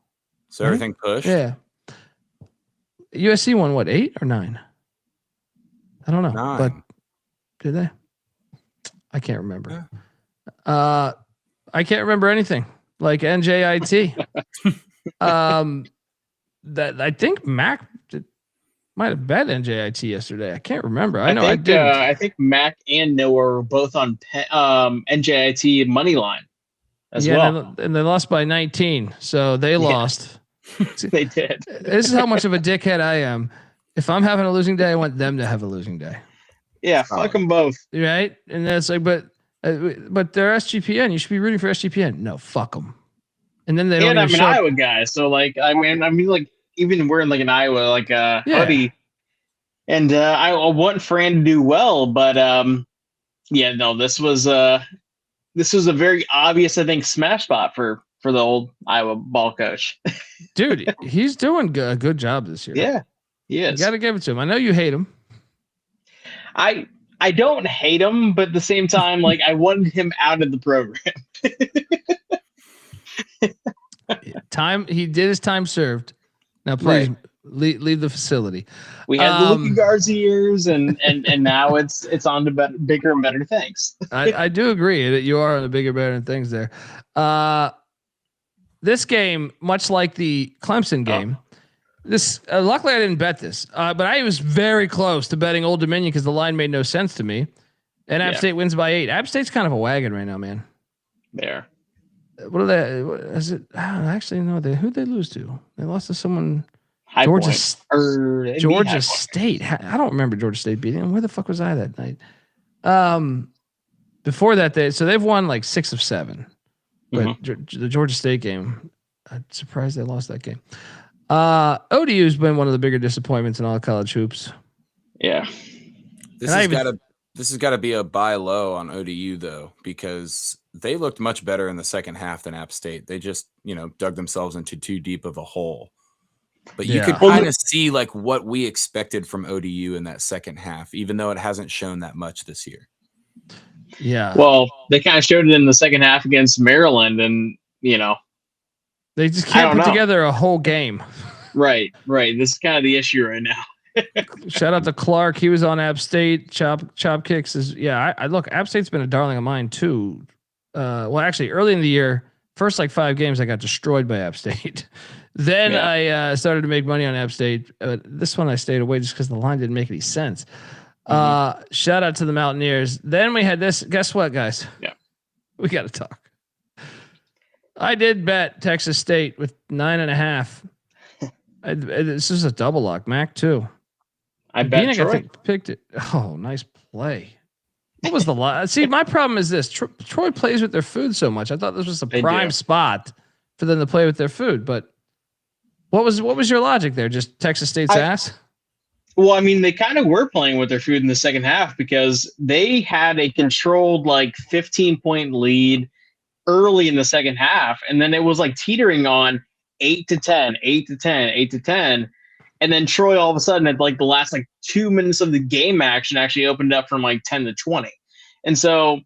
So everything pushed. Yeah. USC won what, 8 or 9? I don't know. 9. But did they? I can't remember. Yeah. I can't remember anything. Like NJIT. That I think Mac might have bet NJIT yesterday. I can't remember. I think Mac and Noah were both on NJIT money line. And they lost by 19, so they lost. They did. This is how much of a dickhead I am. If I'm having a losing day, I want them to have a losing day. Yeah, fuck them both. Right? And that's like, but they're SGPN. You should be rooting for SGPN. No, fuck them. And then they don't. And I'm an Iowa guy, so like, I mean, like even wearing like an Iowa like hoodie, and I want Fran to do well, but this was a very obvious, I think, smash spot for the old Iowa ball coach. Dude, he's doing a good job this year. Yeah, he is. You got to give it to him. I know you hate him. I don't hate him, but at the same time, like I wanted him out of the program. He did his time served. Now please leave the facility. We had the Luka Garza years, and now it's on to bigger and better things. I do agree that you are on the bigger, better things there. This game, much like the Clemson game, this luckily I didn't bet this, but I was very close to betting Old Dominion because the line made no sense to me. And App State wins by 8. App State's kind of a wagon right now, man. There. What are they? Is it? Actually, no. Who'd they lose to? They lost to someone. Georgia State. I don't remember Georgia State beating them. Where the fuck was I that night? Before that, they've won like 6 of 7. But the Georgia State game, I'm surprised they lost that game. ODU's been one of the bigger disappointments in all college hoops. Yeah. This has got to be a buy low on ODU though, because they looked much better in the second half than App State. They just, dug themselves into too deep of a hole. But you could kind of see like what we expected from ODU in that second half, even though it hasn't shown that much this year. Yeah. Well, they kind of showed it in the second half against Maryland, and they just can't put together a whole game. Right. This is kind of the issue right now. Shout out to Clark. He was on App State. Chop Kicks I look, App State's been a darling of mine too. Well, actually, early in the year, first like 5 games, I got destroyed by App State. Then I started to make money on App State. This one I stayed away just because the line didn't make any sense. Shout out to the Mountaineers. Then we had this. Guess what, guys? Yeah, we got to talk. I did bet Texas State with 9.5. This is a double lock. Mac too. I bet Troy. I think picked it. Oh, nice play. What was the line? See, my problem is this: Troy plays with their food so much. I thought this was a prime spot for them to play with their food. But what was your logic there? Just Texas State's ass? Well, I mean, they kind of were playing with their food in the second half because they had a controlled 15-point lead early in the second half, and then it was like teetering on 8 to 10, 8 to 10, 8 to 10. And then Troy all of a sudden at the last 2 minutes of the game action actually opened up from 10 to 20. And so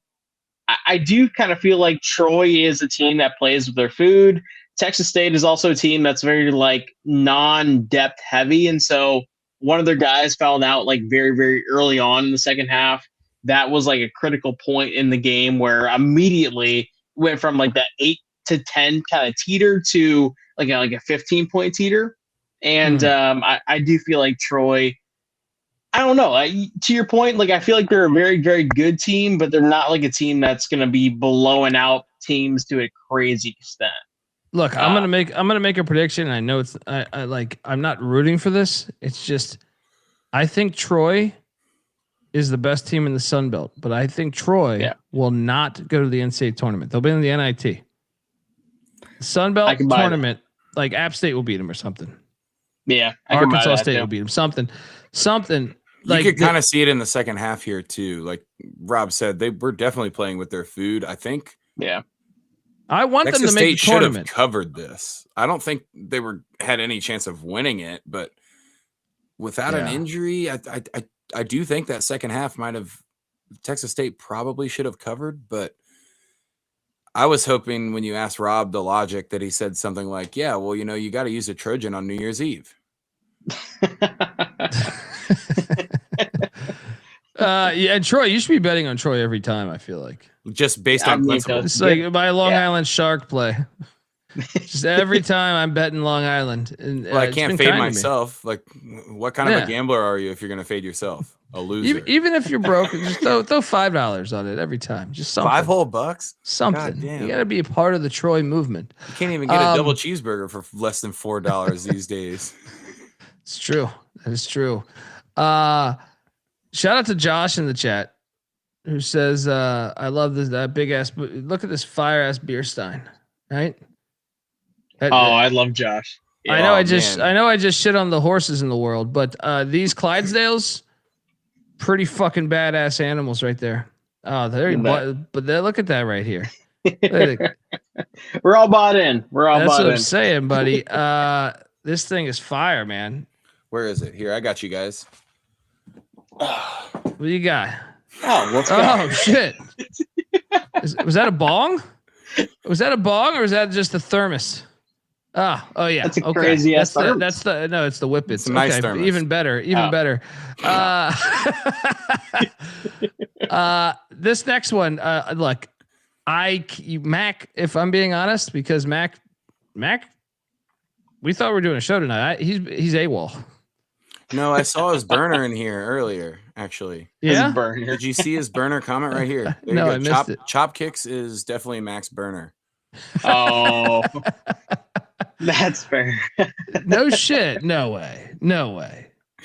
I do kind of feel like Troy is a team that plays with their food. Texas State is also a team that's very like non-depth heavy, and so one of their guys fouled out like very, very early on in the second half. That was like a critical point in the game where immediately went from like that 8 to 10 kind of teeter to like a 15-point teeter. And I do feel like Troy, I don't know. To your point, like I feel like they're a very, very good team, but they're not like a team that's going to be blowing out teams to a crazy extent. Look, I'm gonna make a prediction. I know it's I'm not rooting for this. It's just I think Troy is the best team in the Sun Belt, but I think Troy will not go to the NCAA tournament. They'll be in the NIT. Sun Belt tournament, like App State will beat them or something. Yeah, Arkansas State will beat them. Something. Like you could kind of see it in the second half here too. Like Rob said, they were definitely playing with their food. I think. Yeah. I want Texas them to make State the tournament. should have covered this. I don't think they had any chance of winning it, but without an injury, I do think that second half might have Texas State probably should have covered, but I was hoping when you asked Rob the logic that he said something like, yeah, well, you got to use a Trojan on New Year's Eve. And Troy, you should be betting on Troy every time. I feel like just based on principle. It's like my Long Island Shark play. Just every time I'm betting Long Island. And, well, I can't fade myself. Like, what kind of a gambler are you if you're going to fade yourself? A loser. Even if you're broke, just throw $5 on it every time. Just something. 5 whole bucks. Something. You got to be a part of the Troy movement. You can't even get a double cheeseburger for less than $4 these days. It's true. That is true. Shout out to Josh in the chat who says, I love that big ass. Look at this fire ass beer stein, right? I love Josh. Yeah. I know I just shit on the horses in the world, but these Clydesdales, pretty fucking badass animals right there. Oh, but look at that right here. We're all bought in. That's what I'm saying, buddy. This thing is fire, man. Where is it? Here, I got you guys. What do you got? Let's go. Oh shit! Was that a bong? Was that a bong or was that just a thermos? Oh yeah. That's a crazy ass thermos. It's the Whippets. It's a nice thermos. Even better. Better. This next one. Look, Mac. If I'm being honest, because Mac, we thought we were doing a show tonight. He's AWOL. No, I saw his burner in here earlier, actually. Yeah. Did you see his burner comment right here? There no, you go. I missed it. Chop Kicks is definitely Mac's burner. Oh, that's fair. No shit. No way.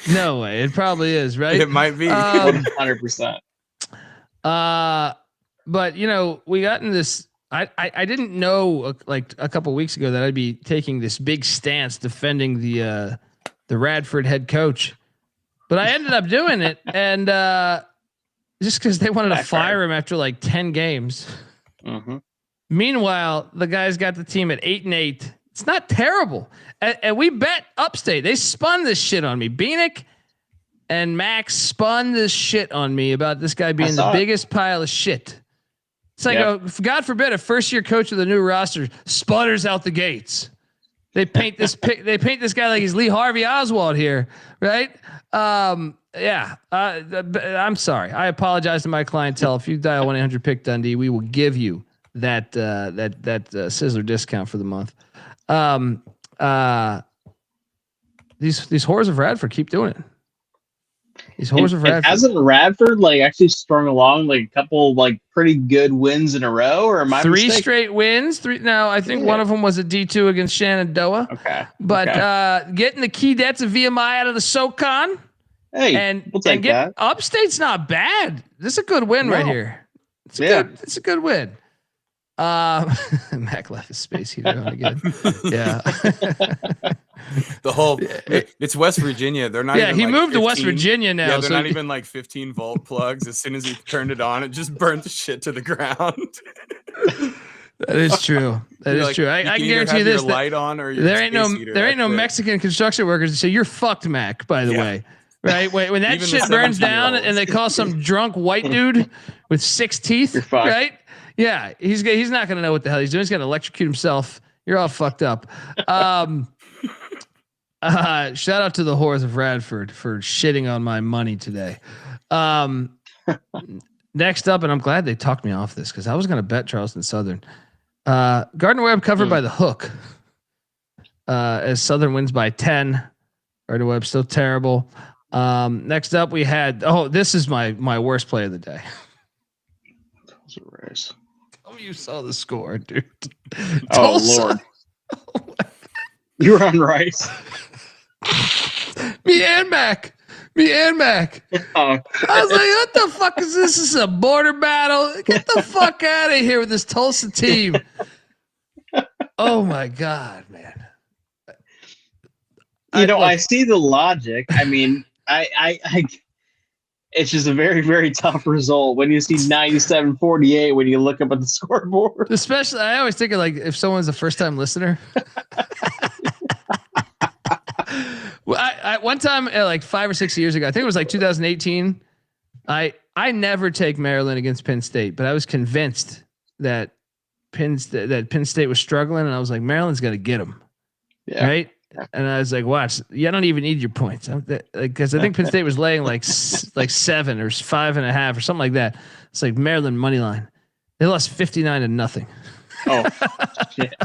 It probably is, right? It might be 100%. But we got in this. I didn't know like a couple of weeks ago that I'd be taking this big stance defending the Radford head coach, but I ended up doing it, and just because they wanted to fire him after like 10 games. Mm-hmm. Meanwhile, the guy's got the team at 8-8. It's not terrible, and we bet Upstate. They spun this shit on me. Beanick and Max spun this shit on me about this guy being the biggest pile of shit. It's like, God forbid, a first-year coach with a new roster sputters out the gates. They paint this guy like he's Lee Harvey Oswald here, right? I'm sorry. I apologize to my clientele. If you dial 1-800-PICK-DUNDEE, we will give you that Sizzler discount for the month. These whores of Radford keep doing it. These whores of Radford. Hasn't Radford like actually strung along like a couple like pretty good wins in a row, or am I 3 mistaken? straight wins? No, I think one of them was a D2 against Shenandoah. Okay. But getting the Keydets of VMI out of the SoCon. Hey, and we'll take that. Upstate's not bad. This is a good win right here. It's a good win. Mac left his space heater on again. Yeah. The whole it's West Virginia. They're not. Yeah, he moved to West Virginia now. Yeah, they're not even like 15 volt plugs. As soon as he turned it on, it just burned the shit to the ground. That is true. That is true. I can guarantee you this. Light on or there ain't no Mexican construction workers. So you're fucked, Mac. By the way, right? When that shit burns down and they call some drunk white dude with 6 teeth, right? Yeah, he's not going to know what the hell he's doing. He's going to electrocute himself You're all fucked up. Shout out to the whores of Radford for shitting on my money today. Next up, and I'm glad they talked me off this because I was going to bet Charleston Southern. Gardner Webb covered by the hook. As Southern wins by 10. Gardner Webb still terrible. Next up, we had this is my worst play of the day. Oh, you saw the score, dude. Oh Lord, you were on Rice. Me and Mac. Oh. I was like, what the fuck is this? This is a border battle. Get the fuck out of here with this Tulsa team. Oh my God, man. I see the logic. I mean, I it's just a very, very tough result when you see 97-48 when you look up at the scoreboard. Especially, I always think of like if someone's a first time listener. Well, I one time like 5 or 6 years ago, I think it was like 2018. I never take Maryland against Penn State, but I was convinced that Penn State was struggling, and I was like, Maryland's gonna get them, right? And I was like, watch, you don't even need your points, because I think Penn State was laying like 7 or 5.5 or something like that. It's like Maryland money line. They lost 59-0. Oh shit!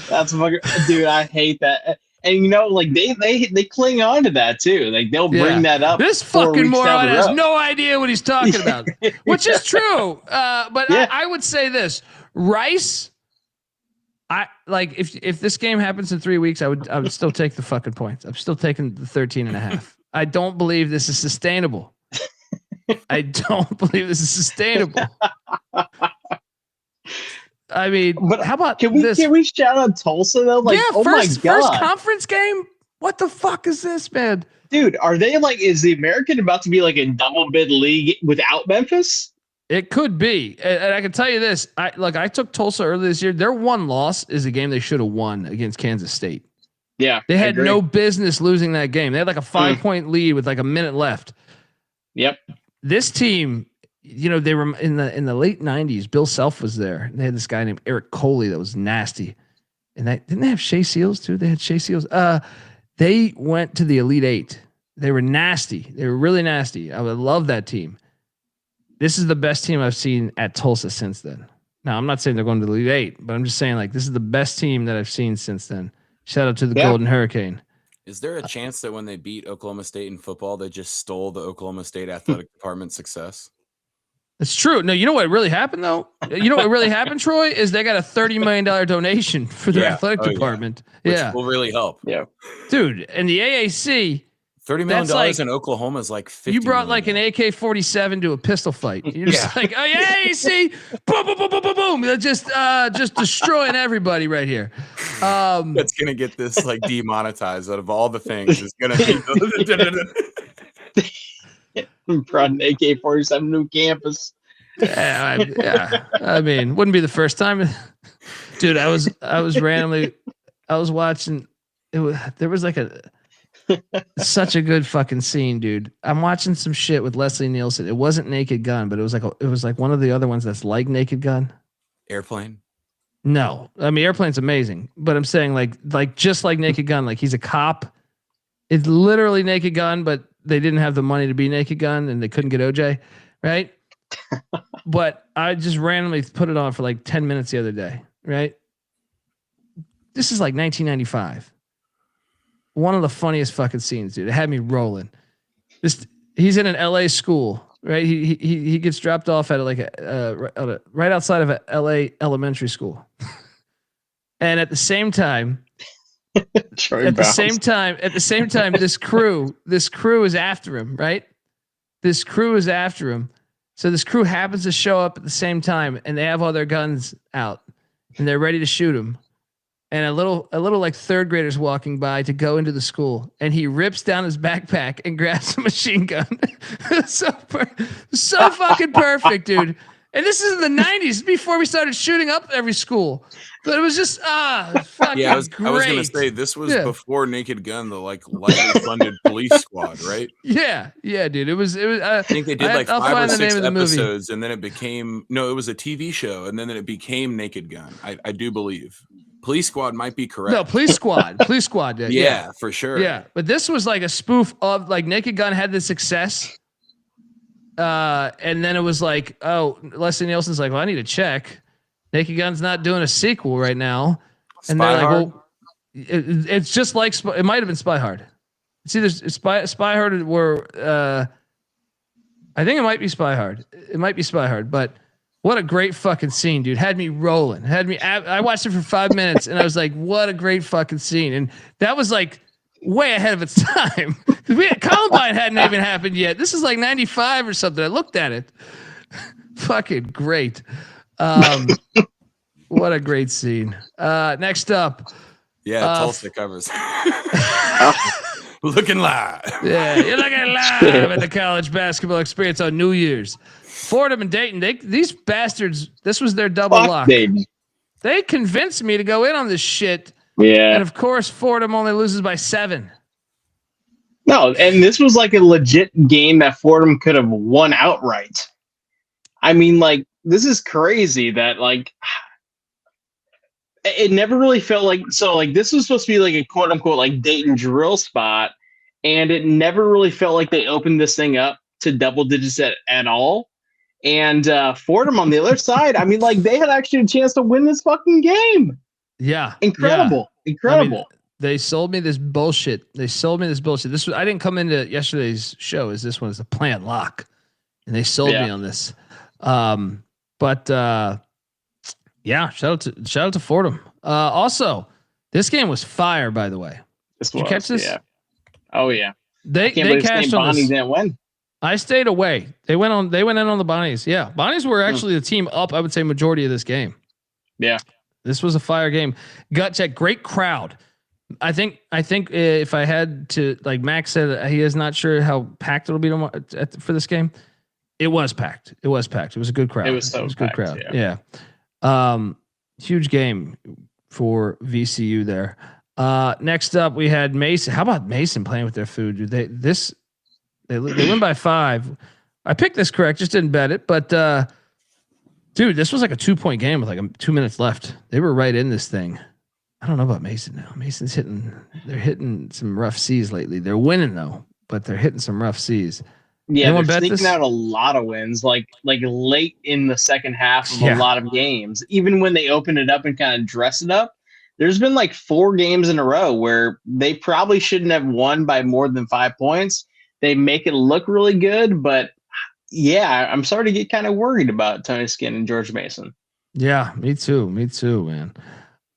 That's fucking, dude. I hate that. And like they cling on to that too. Like they'll bring that up. This fucking moron has no idea what he's talking about, which is true. But I would say this: Rice. I like if this game happens in 3 weeks, I would still take the fucking points. I'm still taking the 13.5. I don't believe this is sustainable. I mean, but how about can we shout out Tulsa though? Like, first conference game. What the fuck is this, man? Dude, are they like? Is the American about to be like a double bid league without Memphis? It could be, and I can tell you this: I took Tulsa earlier this year. Their one loss is a game they should have won against Kansas State. Yeah, they had no business losing that game. They had like a 5-point lead with like a minute left. Yep. This team, they were in the late 90s. Bill Self was there. They had this guy named Eric Coley that was nasty, and didn't they have Shea Seals too? They had Shea Seals. They went to the Elite Eight. They were nasty. They were really nasty. I would love that team. This is the best team I've seen at Tulsa since then. Now, I'm not saying they're going to the Elite Eight, but I'm just saying like this is the best team that I've seen since then. Shout out to the Golden Hurricane. Is there a chance that when they beat Oklahoma State in football, they just stole the Oklahoma State athletic department's success? It's true. No, you know what really happened though? You know what really happened, Troy, is they got a $30 million donation for their athletic department. Which will really help. Yeah. Dude, and the AAC, $30 million in Oklahoma is like $50 You brought million. like an AK-47 to a pistol fight. You're just like, oh yeah, AAC, boom, boom, boom, boom, boom, boom. They're just destroying everybody right here. That's gonna get this like demonetized out of all the things. It's gonna be brought an AK-47 to campus. I mean, wouldn't be the first time. Dude, I was watching. There was like such a good fucking scene, dude. I'm watching some shit with Leslie Nielsen. It wasn't Naked Gun, but it was like one of the other ones that's like Naked Gun. Airplane. No, I mean Airplane's amazing, but I'm saying like just like Naked Gun, like he's a cop. It's literally Naked Gun, but they didn't have the money to be Naked Gun, and they couldn't get OJ, right? But I just randomly put it on for like 10 minutes the other day, right? This is like 1995. One of the funniest fucking scenes, dude. It had me rolling. He's in an LA school, right? He gets dropped off at right outside of a LA elementary school. And at the same time, this crew is after him, right? This crew is after him. So this crew happens to show up at the same time, and they have all their guns out, and they're ready to shoot him. And a little like third graders walking by to go into the school, and he rips down his backpack and grabs a machine gun. so fucking perfect, dude. And this is in the 90s, before we started shooting up every school. But it was just fucking Yeah, I was great. gonna say this was before Naked Gun, the like lightly funded police squad, right? Yeah, dude. It was. I think they did like 5 or 6 episodes, and then it became it was a TV show, and then it became Naked Gun. I do believe Police Squad might be correct. No, Police Squad. Police Squad. Yeah, for sure. Yeah, but this was like a spoof of like Naked Gun had the success, and then it was like, oh, Leslie Nielsen's like, well, I need to check. Naked Gun's not doing a sequel right now, and they're like, well, it's just like it might have been Spy Hard. It's either Spy Hard or I think it might be Spy Hard. It might be Spy Hard, but what a great fucking scene, dude! Had me rolling. I watched it for 5 minutes, and I was like, what a great fucking scene, and that was like way ahead of its time. Columbine hadn't even happened yet. This is like 95 or something. I looked at it. Fucking great. What a great scene. Next up. Yeah, Tulsa covers. Looking live. Yeah, you're looking live at the college basketball experience on New Year's. Fordham and Dayton, these bastards, this was their double lock. Dayton. They convinced me to go in on this shit. Yeah. And of course, Fordham only loses by 7. No, and this was like a legit game that Fordham could have won outright. I mean, like, this is crazy that like it never really felt like this was supposed to be like a quote unquote like Dayton drill spot, and it never really felt like they opened this thing up to double digits at all. And Fordham on the other side, I mean, like they had actually a chance to win this fucking game. Yeah, incredible. I mean, they sold me this bullshit. This was I didn't come into yesterday's show as this one is a plant lock, and they sold me on this. But shout out to Fordham. Also, this game was fire, by the way. Did you catch this? Yeah. Oh yeah. They cashed on Bonnie didn't win. I stayed away. They went in on the Bonnies. Yeah. Bonnies were actually the team up, I would say, majority of this game. Yeah. This was a fire game. Gut check, great crowd. I think if I had to, like Max said, he is not sure how packed it'll be for this game. It was packed. It was a good crowd. It was a good crowd. Yeah. Huge game for VCU there. Next up, we had Mason. How about Mason playing with their food? Dude, they win by 5. I picked this correct, just didn't bet it. But dude, this was like a 2-point game with like 2 minutes left. They were right in this thing. I don't know about Mason now. Mason's they're hitting some rough seas lately. They're winning though, but they're hitting some rough seas. Yeah, they're sneaking out a lot of wins, like late in the second half of a lot of games. Even when they open it up and kind of dress it up, there's been like 4 games in a row where they probably shouldn't have won by more than 5 points. They make it look really good, but yeah, I'm starting to get kind of worried about Tony Skinn and George Mason. Yeah, me too, man.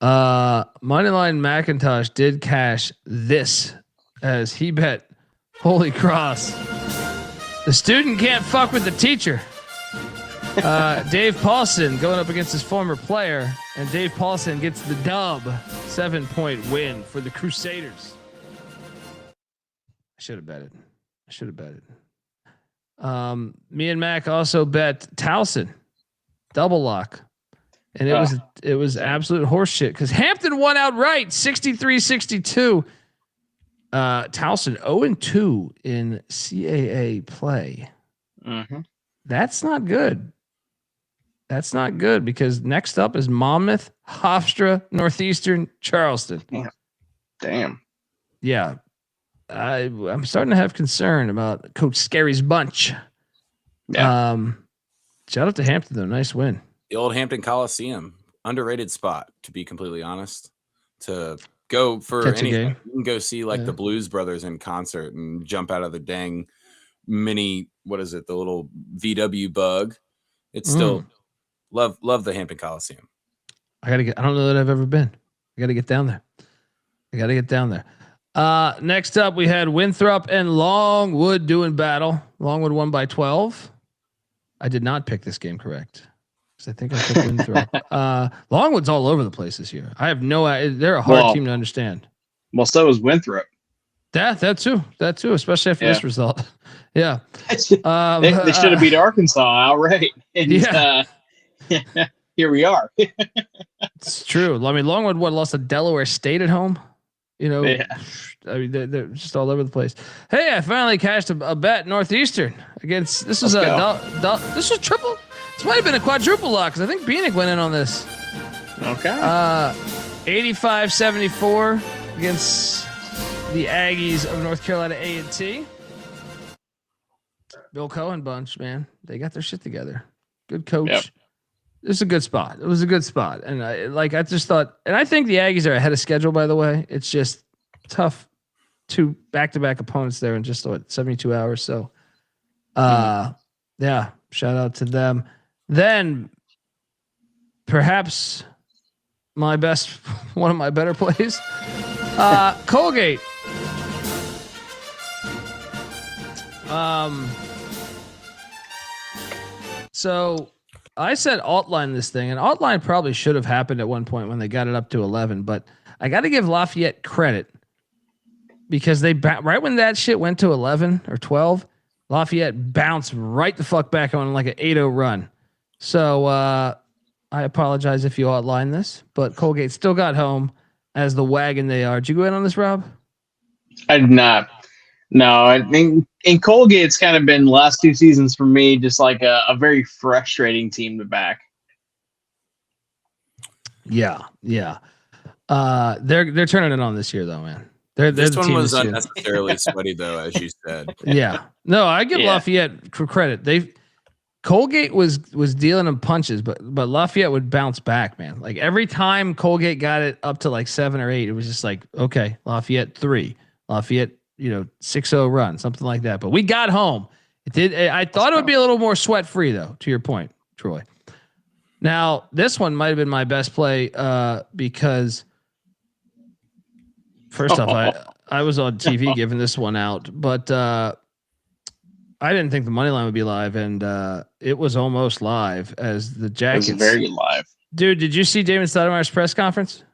Moneyline McIntosh did cash this as he bet Holy Cross. The student can't fuck with the teacher. Dave Paulson going up against his former player, and Dave Paulson gets the dub. 7-point win for the Crusaders. I should have betted. Me and Mac also bet Towson double lock, and it was absolute horseshit because Hampton won outright 63-62. Towson 0-2 in CAA play. Mm-hmm. That's not good. Because next up is Monmouth, Hofstra, Northeastern, Charleston. Damn. Yeah. I'm starting to have concern about Coach Scary's bunch. Yeah. Shout out to Hampton though. Nice win. The old Hampton Coliseum, underrated spot, to be completely honest. To go for anything, you can go see like the Blues Brothers in concert and jump out of the dang mini. What is it? The little VW Bug. It's still love the Hampton Coliseum. I don't know that I've ever been. I got to get down there. Next up, we had Winthrop and Longwood doing battle. Longwood won by 12. I did not pick this game correct because I think I took Winthrop. Longwood's all over the place this year. I have no idea. They're a hard team to understand. Well, so is Winthrop. That too, especially after this result. Yeah. They should have beat Arkansas outright. And, here we are. It's true. I mean, Longwood lost to Delaware State at home. You know, Yeah. I mean, they're just all over the place. Hey, I finally cashed a bet Northeastern against. This was this was triple. This might have been a quadruple lock because I think Beanick went in on this. Okay. 85-74 against the Aggies of North Carolina A&T. Bill Cohen bunch, man, they got their shit together. Good coach. Yep. It's a good spot. It was a good spot. And I just thought, and I think the Aggies are ahead of schedule, by the way. It's just tough. 2 back-to-back opponents there in just 72 hours. So, yeah, shout out to them. Then perhaps one of my better plays, Colgate. So I said Altline this thing, and Altline probably should have happened at one point when they got it up to 11, but I got to give Lafayette credit because they right when that shit went to 11 or 12, Lafayette bounced right the fuck back on like an 8-0 run. So I apologize if you outlined this, but Colgate still got home as the wagon they are. Did you go in on this, Rob? I did not. No, I think in Colgate's kind of been the last 2 seasons for me, just like a very frustrating team to back. Yeah. They're turning it on this year though, man. This one was unnecessarily sweaty though, as you said. Yeah. No, I give Lafayette credit. Colgate was dealing them punches, but Lafayette would bounce back, man. Like every time Colgate got it up to like 7 or 8, it was just like, okay, Lafayette 3, Lafayette, 6-0 run, something like that. But we got home. It did. I thought it would be a little more sweat free though, to your point, Troy. Now this one might've been my best play, because first off, I was on TV giving this one out, but, I didn't think the money line would be live, and it was almost live as the Jackets. It was very live. Dude, did you see Damon Stoudemire's press conference?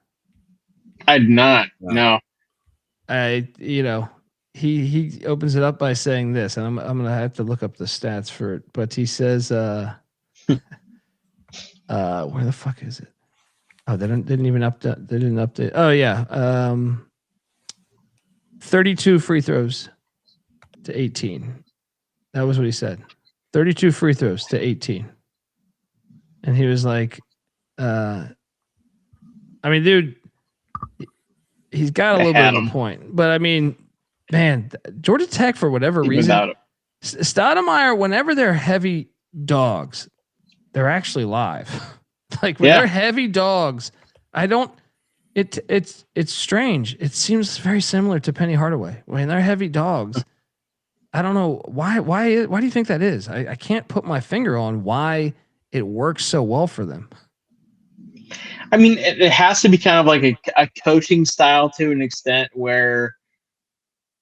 I did not. No. He opens it up by saying this, and I'm gonna have to look up the stats for it. But he says, where the fuck is it? Oh, they didn't even update. They didn't update. Oh yeah, 32 free throws to 18. That was what he said. 32 free throws to 18. And he was like, I mean, dude, he's got a little bit of a point. But I mean, man, Georgia Tech, for whatever reason, Stoudemire, whenever they're heavy dogs, they're actually live. Like when they're heavy dogs, it's strange. It seems very similar to Penny Hardaway. When they're heavy dogs, I don't know why do you think that is? I can't put my finger on why it works so well for them. I mean, it has to be kind of like a coaching style to an extent where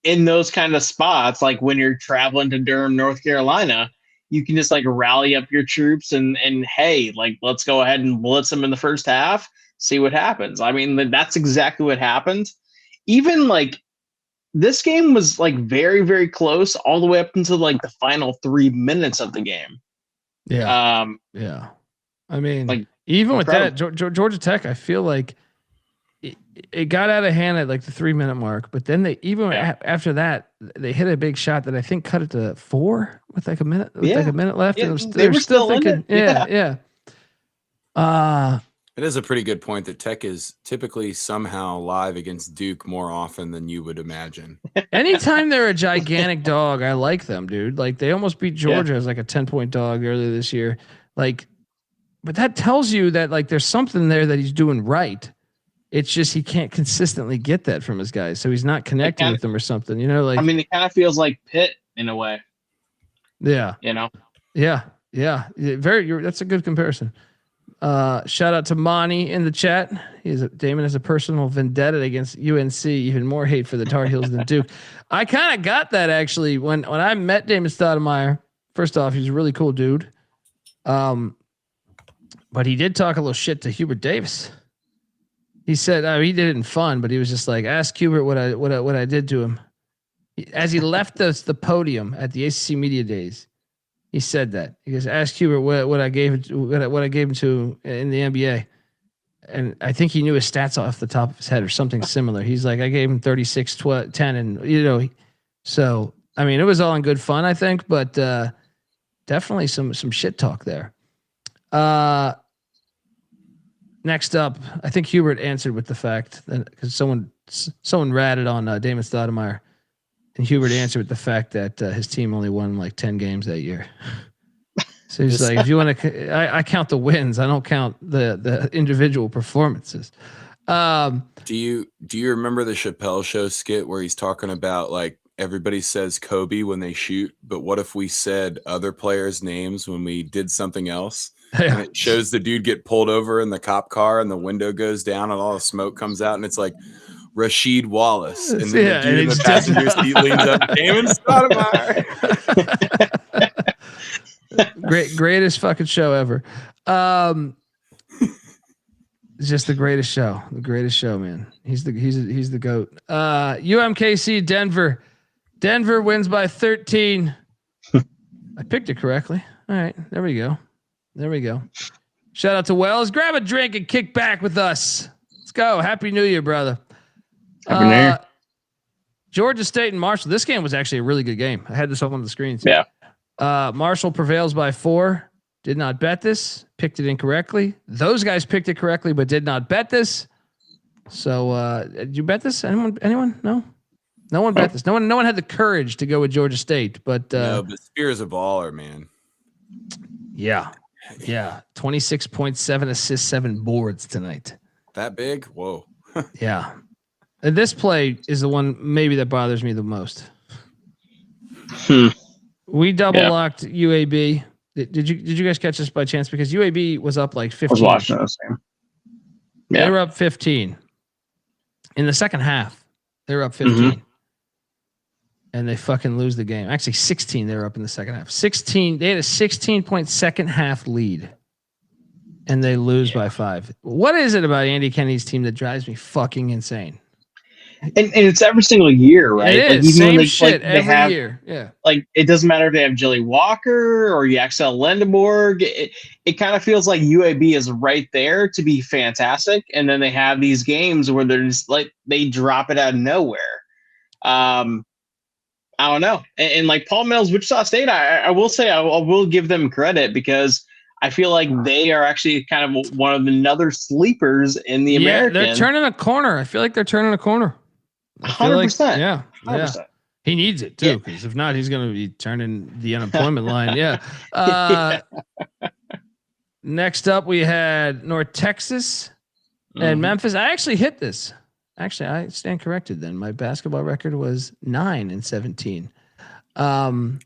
in those kind of spots, like when you're traveling to Durham, North Carolina, you can just like rally up your troops and hey, like, let's go ahead and blitz them in the first half, see what happens. I mean, that's exactly what happened. Even like, this game was like very, very close all the way up until like the final 3 minutes of the game. Yeah. Yeah. I mean, like even with that, Georgia Tech, I feel like it got out of hand at like the 3 minute mark, but then after that, they hit a big shot that I think cut it to 4 with like a minute left. Yeah, and they were still thinking, yeah. It is a pretty good point that Tech is typically somehow live against Duke more often than you would imagine. Anytime they're a gigantic dog, I like them, dude. Like they almost beat Georgia as like a 10-point dog earlier this year. Like, but that tells you that like there's something there that he's doing right. It's just he can't consistently get that from his guys, so he's not connecting with them or something. Like I mean, it kind of feels like Pitt in a way. Yeah. Yeah. That's a good comparison. Shout out to Monty in the chat. Damon has a personal vendetta against UNC, even more hate for the Tar Heels than Duke. I kind of got that actually when I met Damon Stoudemire. First off, he's a really cool dude. But he did talk a little shit to Hubert Davis. He said he did it in fun, but he was just like, ask Hubert what I did to him. As he left the podium at the ACC Media Days, He said that. He goes, ask Hubert what I gave him to in the NBA. And I think he knew his stats off the top of his head or something similar. He's like, I gave him 36, 12, 10. And, so, I mean, it was all in good fun, I think, but definitely some shit talk there. Next up, I think Hubert answered with the fact that because someone ratted on Damon Stoudemire, and Hubert answered with the fact that his team only won like 10 games that year. So he's like, if you want to, I count the wins. I don't count the individual performances. Do you remember the Chappelle Show skit where he's talking about like everybody says Kobe when they shoot, but what if we said other players' names when we did something else? Yeah. And it shows the dude get pulled over in the cop car and the window goes down and all the smoke comes out and it's like Rasheed Wallace. And then the dude in the passenger seat leans up, Damon Stoudemire. Greatest fucking show ever. It's just the greatest show. The greatest show, man. He's the GOAT. UMKC Denver. Denver wins by 13. I picked it correctly. All right, there we go. Shout out to Wells. Grab a drink and kick back with us. Let's go. Happy New Year, brother. Happy New Year. Georgia State and Marshall. This game was actually a really good game. I had this up on the screen too. Yeah. Marshall prevails by 4. Did not bet this. Picked it incorrectly. Those guys picked it correctly, but did not bet this. So did you bet this? Anyone? No. No one bet this. No one had the courage to go with Georgia State. But no, but Spear's a baller, man. Yeah. 26.7 assists, 7 boards tonight. That big? Whoa. Yeah. And this play is the one maybe that bothers me the most. We double locked UAB. Did you guys catch this by chance? Because UAB was up like 15. I was watching this game. Yeah. They were up 15. In the second half, they were up 15. Mm-hmm. And they fucking lose the game. Actually, 16 they were up in the second half. 16, they had a 16-point second half lead. And they lose by 5. What is it about Andy Kennedy's team that drives me fucking insane? And it's every single year, right? It is. Like, same shit every year. Yeah. Like, it doesn't matter if they have Jilly Walker or Yaxel Lendeborg. It kind of feels like UAB is right there to be fantastic. And then they have these games where they're just like, they drop it out of nowhere. I don't know. And like Paul Mills, Wichita State, I will say I will give them credit because I feel like they are actually kind of one of another sleepers in the American. They're turning a corner. I feel like they're turning a corner. 100%. Yeah. 100%. Yeah. He needs it too, because if not, he's going to be turning the unemployment line. Yeah. Next up, we had North Texas and Memphis. I actually hit this. Actually, I stand corrected then. My basketball record was 9-17.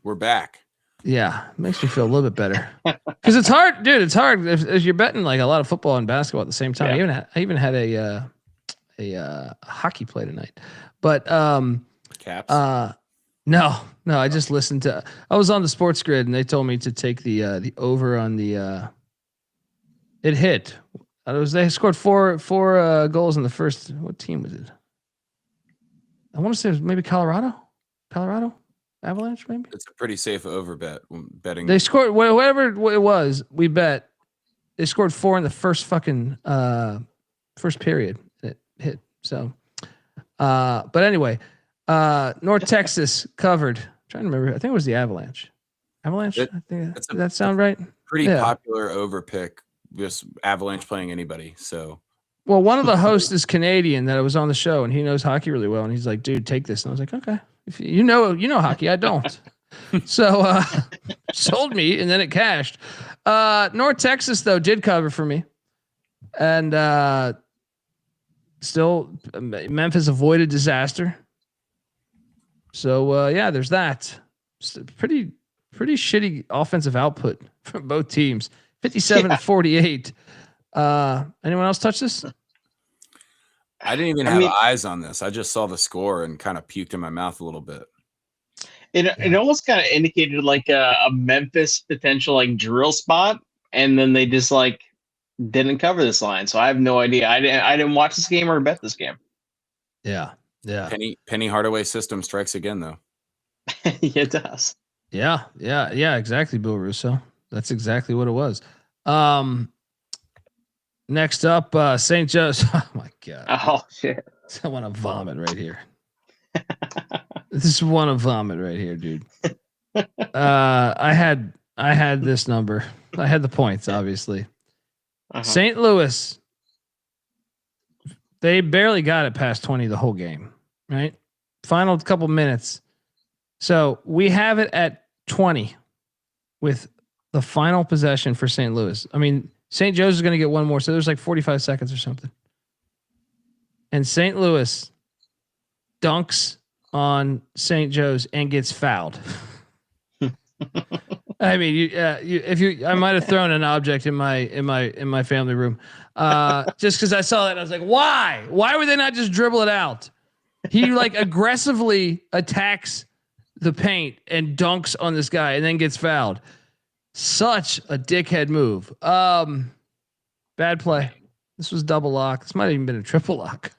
We're back. Yeah, makes me feel a little bit better. Because it's hard, dude. It's hard if you're betting like a lot of football and basketball at the same time. Yeah. I even had a hockey play tonight. But Caps. No, I just listened to. I was on the Sports Grid and they told me to take the over on the. It hit. They scored four goals in the first. What team was it? I want to say it was maybe Colorado Avalanche. Maybe it's a pretty safe over bet. Betting they scored whatever it was. We bet they scored 4 in the first fucking first period. It hit. So, but anyway, North Texas covered. I'm trying to remember. I think it was the Avalanche. I think does that sound right? Pretty popular over pick. Just Avalanche playing anybody. So, well, one of the hosts is Canadian that was on the show, and he knows hockey really well. And he's like, "Dude, take this." And I was like, "Okay, if you know hockey, I don't." So, sold me, and then it cashed. North Texas though did cover for me, and still Memphis avoided disaster. So there's that. Pretty shitty offensive output from both teams. 57-48. Anyone else touch this? I didn't even have eyes on this. I just saw the score and kind of puked in my mouth a little bit. It almost kind of indicated like a Memphis potential like drill spot, and then they just like didn't cover this line. So I have no idea. I didn't watch this game or bet this game. Yeah. Penny Hardaway system strikes again though. Yeah, it does. Yeah. Exactly, Bill Russo. That's exactly what it was. Next up, St. Joe's. Oh my God. Oh shit. I want to vomit right here. This want to vomit right here, dude. I had this number. I had the points, obviously. St. Louis. They barely got it past 20 the whole game, right? Final couple minutes. So we have it at 20 with the final possession for St. Louis. I mean, St. Joe's is going to get one more. So there's like 45 seconds or something. And St. Louis dunks on St. Joe's and gets fouled. I mean, I might have thrown an object in my family room, just because I saw that and I was like, why would they not just dribble it out? He like aggressively attacks the paint and dunks on this guy and then gets fouled. Such a dickhead move. Bad play. This was double lock. This might have even been a triple lock.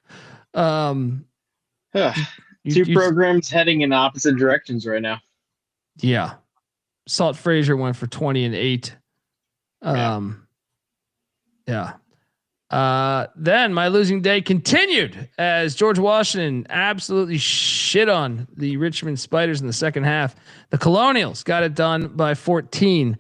Two programs heading in opposite directions right now. Yeah. Salt Frazier went for 20 and 8. Then my losing day continued as George Washington absolutely shit on the Richmond Spiders in the second half. The Colonials got it done by 14.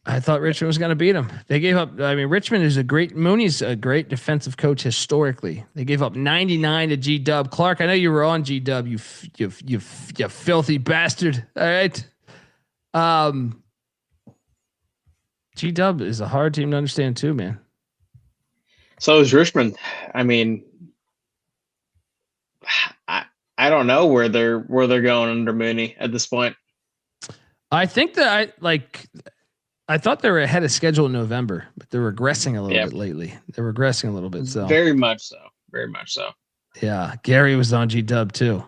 I thought Richmond was going to beat them. They gave up. I mean, Richmond is Mooney's a great defensive coach historically. They gave up 99 to G-Dub. Clark, I know you were on G-Dub, you filthy bastard. All right. G-Dub is a hard team to understand too, man. So is Richmond. I mean, I don't know where they're going under Mooney at this point. I think that I thought they were ahead of schedule in November, but they're regressing a little bit lately. They're regressing a little bit. So very much so. Very much so. Yeah. Gary was on G-Dub too.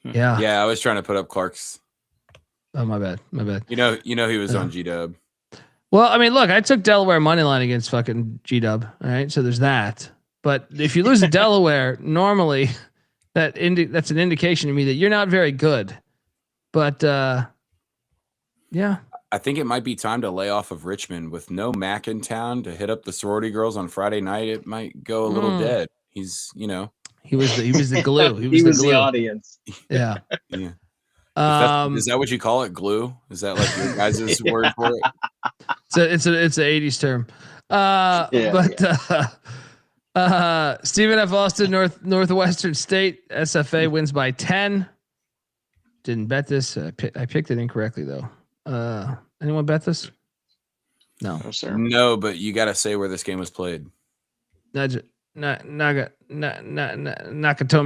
Yeah. Yeah. I was trying to put up Clark's. Oh, my bad. You know, he was on G-Dub. Well, I mean, look, I took Delaware money line against fucking G-Dub. All right. So there's that. But if you lose to Delaware, normally that's an indication to me that you're not very good. But yeah. I think it might be time to lay off of Richmond with no Mac in town to hit up the sorority girls on Friday night. It might go a little dead. He's, he was the glue. He was the audience. Yeah. Yeah. Is that what you call it? Glue? Is that like your guys' word for it? It's an 80s term. Stephen F. Austin, Northwestern State, SFA wins by 10. Didn't bet this. I picked it incorrectly though. Anyone bet this? No, sir. No, but you got to say where this game was played. Nakatomi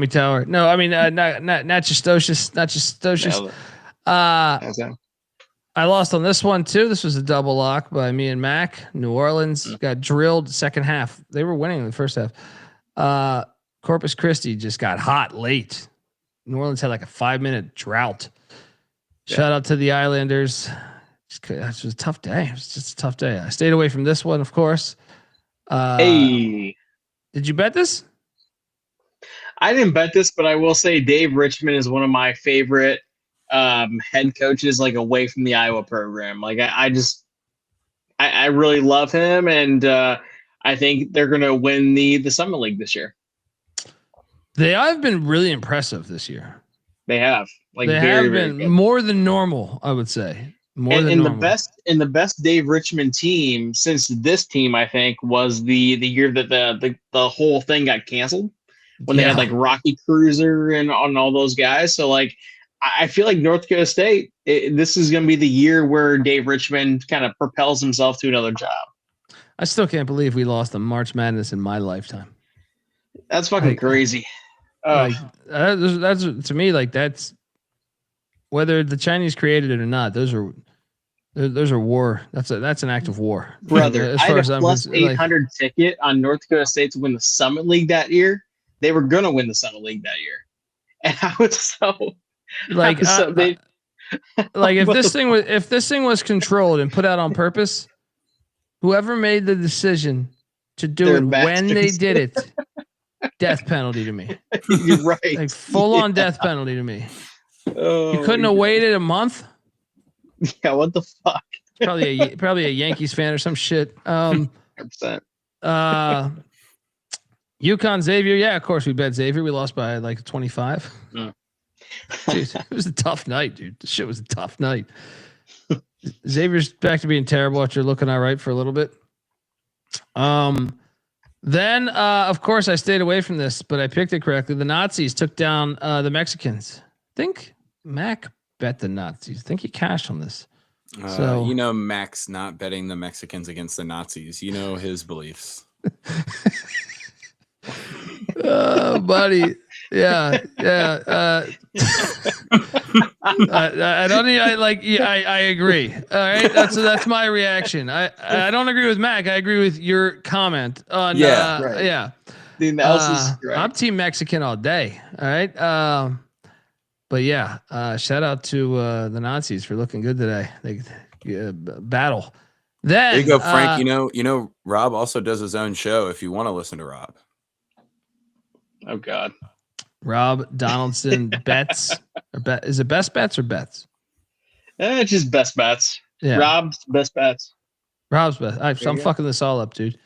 Tower. No, I mean Natchitoches. I lost on this one too. This was a double lock by me and Mac. New Orleans got drilled second half. They were winning in the first half. Corpus Christi just got hot late. New Orleans had like a 5-minute drought. Shout out to the Islanders. It was a tough day. It was just a tough day. I stayed away from this one, of course. Hey. Did you bet this? I didn't bet this, but I will say Dave Richmond is one of my favorite head coaches, like away from the Iowa program. Like I really love him, and I think they're going to win the Summit League this year. They have been really impressive this year. They have, very been more than normal, I would say. The best Dave Richmond team since this team, I think, was the year that the whole thing got canceled when they had like Rocky Cruiser and on all those guys. So like, I feel like North Dakota State, this is going to be the year where Dave Richmond kind of propels himself to another job. I still can't believe we lost the March Madness in my lifetime. That's fucking crazy. That's to me, like, that's whether the Chinese created it or not. Those are war. That's an act of war, brother. I had a plus 800 ticket on North Dakota State to win the Summit League that year. They were gonna win the Summit League that year, and I was so like, if this thing was controlled and put out on purpose, whoever made the decision to do it when they did it, death penalty to me. You're right. Like full on death penalty to me. You couldn't have waited a month. Yeah, what the fuck? Probably a Yankees fan or some shit. 100%. UConn Xavier. Yeah, of course we bet Xavier. We lost by like 25. Dude, it was a tough night, dude. The shit was a tough night. Xavier's back to being terrible after looking all right for a little bit. Then of course I stayed away from this, but I picked it correctly. The Nazis took down the Mexicans. I think Mac bet the Nazis. I think he cashed on this. So Mac's not betting the Mexicans against the Nazis. You know his beliefs. Oh, buddy. Yeah. I don't need. I agree. All right. That's my reaction. I don't agree with Mac. I agree with your comment on. Right. Yeah. The analysis is right. I'm team Mexican all day. All right. But yeah, shout out to the Nazis for looking good today. Battle. Then there you go, Frank. You know, Rob also does his own show. If you want to listen to Rob. Oh God. Rob Donaldson bets. Is it best bets or bets? It's just best bets. Yeah. Rob's best bets. Rob's best. I'm fucking this all up, dude.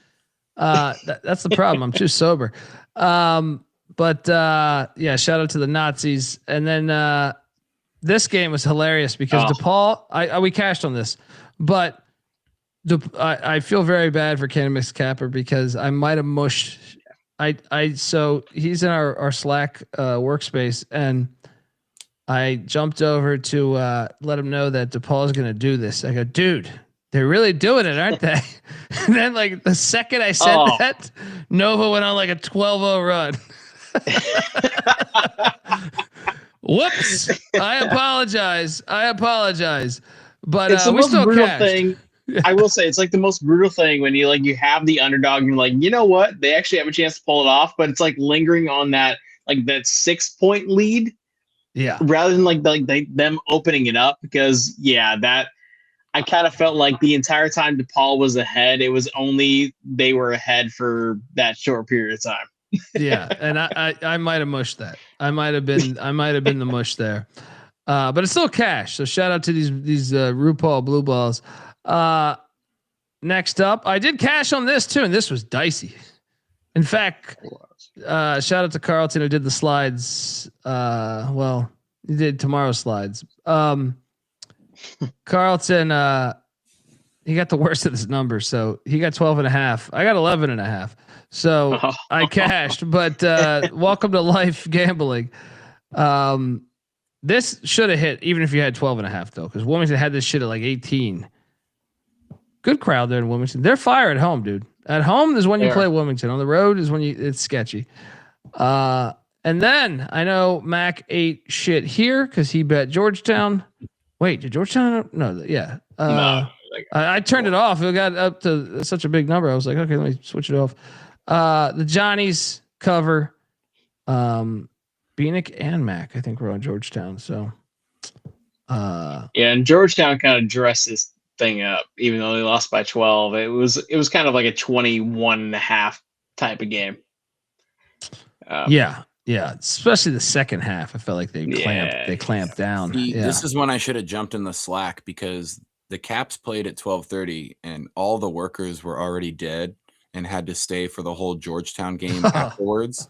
That's the problem. I'm too sober. But yeah, shout out to the Nazis. And then this game was hilarious because DePaul, we cashed on this, but I feel very bad for Cannabis Capper because I might have mushed. So he's in our Slack workspace, and I jumped over to let him know that DePaul is going to do this. I go, dude, they're really doing it, aren't they? And then like the second I said that, Nova went on like a 12-0 run. Whoops! I apologize. But it's the we most still brutal cashed. thing. I will say it's like the most brutal thing when you have the underdog and you're like, you know what? They actually have a chance to pull it off, but it's like lingering on that 6-point lead. Yeah. Rather than them opening it up because that I kind of felt like the entire time DePaul was ahead, it was only they were ahead for that short period of time. Yeah, and I might have mushed that. I might have been the mush there. But it's still cash. So shout out to these RuPaul blue balls. Next up, I did cash on this too, and this was dicey. In fact, shout out to Carlton who did the slides. Well, he did tomorrow's slides. Carlton, he got the worst of this number, so he got 12.5. I got 11.5. So I cashed, but welcome to life gambling. This should have hit even if you had 12.5 though, because Wilmington had this shit at like 18. Good crowd there in Wilmington. They're fire at home, dude. At home is when you play Wilmington. On the road is when it's sketchy. And then I know Mac ate shit here because he bet Georgetown. Wait, did Georgetown? No, yeah. No. I turned it off. It got up to such a big number. I was like, okay, let me switch it off. The Johnnies cover. Beanick and Mac, I think, were on Georgetown. So, and Georgetown kind of dressed this thing up, even though they lost by 12. It was kind of like a 21.5 type of game. Yeah, especially the second half. I felt like they clamped down. This is when I should have jumped in the Slack because the Caps played at 12:30 and all the workers were already dead and had to stay for the whole Georgetown game afterwards.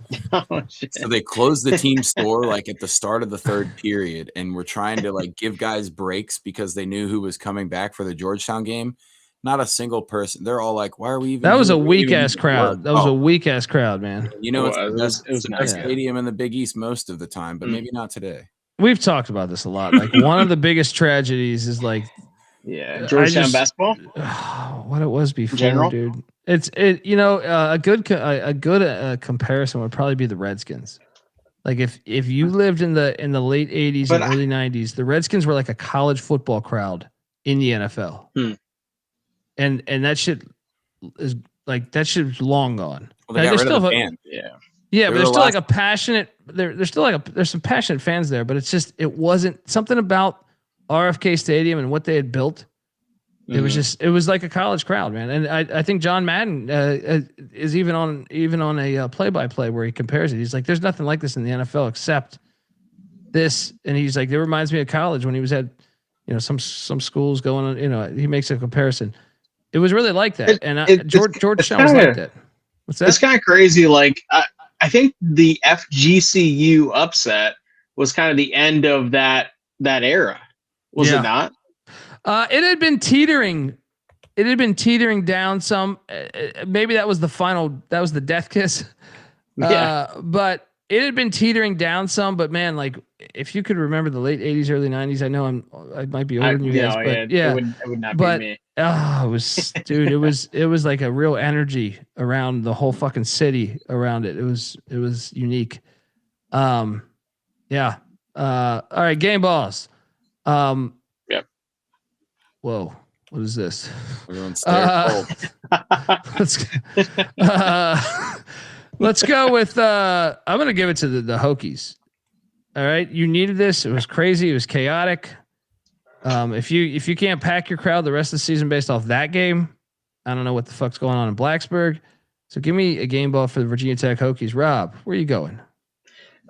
So they closed the team store like at the start of the third period and were trying to like give guys breaks because they knew who was coming back for the Georgetown game. Not a single person. They're all like, why are we even? That was a weak ass crowd. That was a weak ass crowd, man. You know, it's the best stadium in the Big East most of the time, but maybe not today. We've talked about this a lot. Like one of the biggest tragedies is like, Georgetown basketball. What it was before, dude. A good comparison would probably be the Redskins. Like if you lived in the late 80s and early 90s, the Redskins were like a college football crowd in the NFL. And that shit is like that shit's long gone. Well, they got rid of the band. Yeah, but there's still like a passionate. There's still like there's some passionate fans there, but it wasn't something about RFK Stadium and what they had built. It was like a college crowd, man. And I think John Madden is even on a play-by-play where he compares it. He's like, there's nothing like this in the NFL except this, and he's like, it reminds me of college when he was at, some schools going on. He makes a comparison. It was really like that, Georgetown was like that. What's that? It's kind of crazy. Like I think the FGCU upset was kind of the end of that era. Was it not? It had been teetering. It had been teetering down some. Maybe that was the final. That was the death kiss. But it had been teetering down some. But man, like if you could remember the late '80s, early '90s, I know I might be older than you guys, but it would not be me. Oh, it was, dude. It was like a real energy around the whole fucking city around it. It was unique. Yeah. All right, game balls. Yep. Whoa, what is this? Everyone's let's go with. I'm gonna give it to the Hokies. All right, you needed this. It was crazy. It was chaotic. If you can't pack your crowd the rest of the season based off that game, I don't know what the fuck's going on in Blacksburg. So give me a game ball for the Virginia Tech Hokies. Rob, where are you going?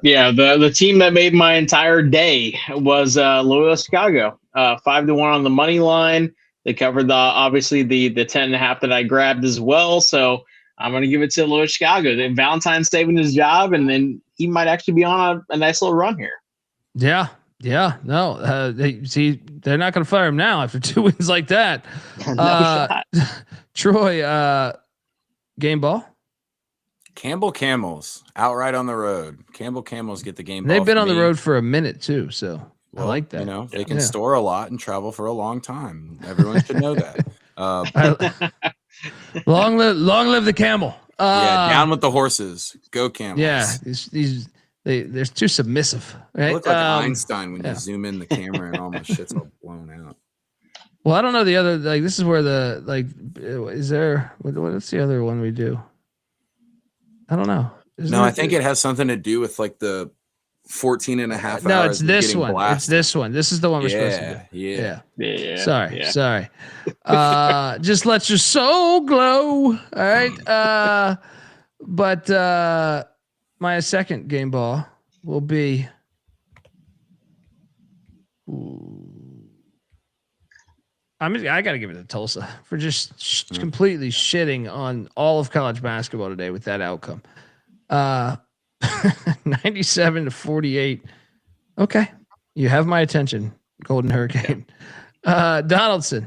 Yeah, the team that made my entire day was Loyola Chicago. 5-1 on the money line. They covered obviously the 10.5 that I grabbed as well. So I'm going to give it to Loyola Chicago. Then Valentine's saving his job, and then he might actually be on a nice little run here. Yeah. No, they're not going to fire him now after 2 wins like that. Shot. Troy, game ball. Campbell Camels outright on the road. Campbell Camels get the game ball. They've been on the road for a minute too, so I like that. They can store a lot and travel for a long time. Everyone should know that. Long live the camel. Down with the horses. Go Camels. Yeah, they're too submissive. Right? They look like Einstein when you zoom in the camera and all my shit's all blown out. Well, I don't know the other. Like this is where is there? What's the other one we do? I don't know. I think it has something to do with like the 14.5 hours. No, it's this one. Blasted. It's this one. This is the one we're supposed to do. Yeah. Sorry. Just let your soul glow. All right. But my second game ball will be. I got to give it to Tulsa for just completely shitting on all of college basketball today with that outcome. 97-48. Okay. You have my attention, Golden Hurricane. Donaldson,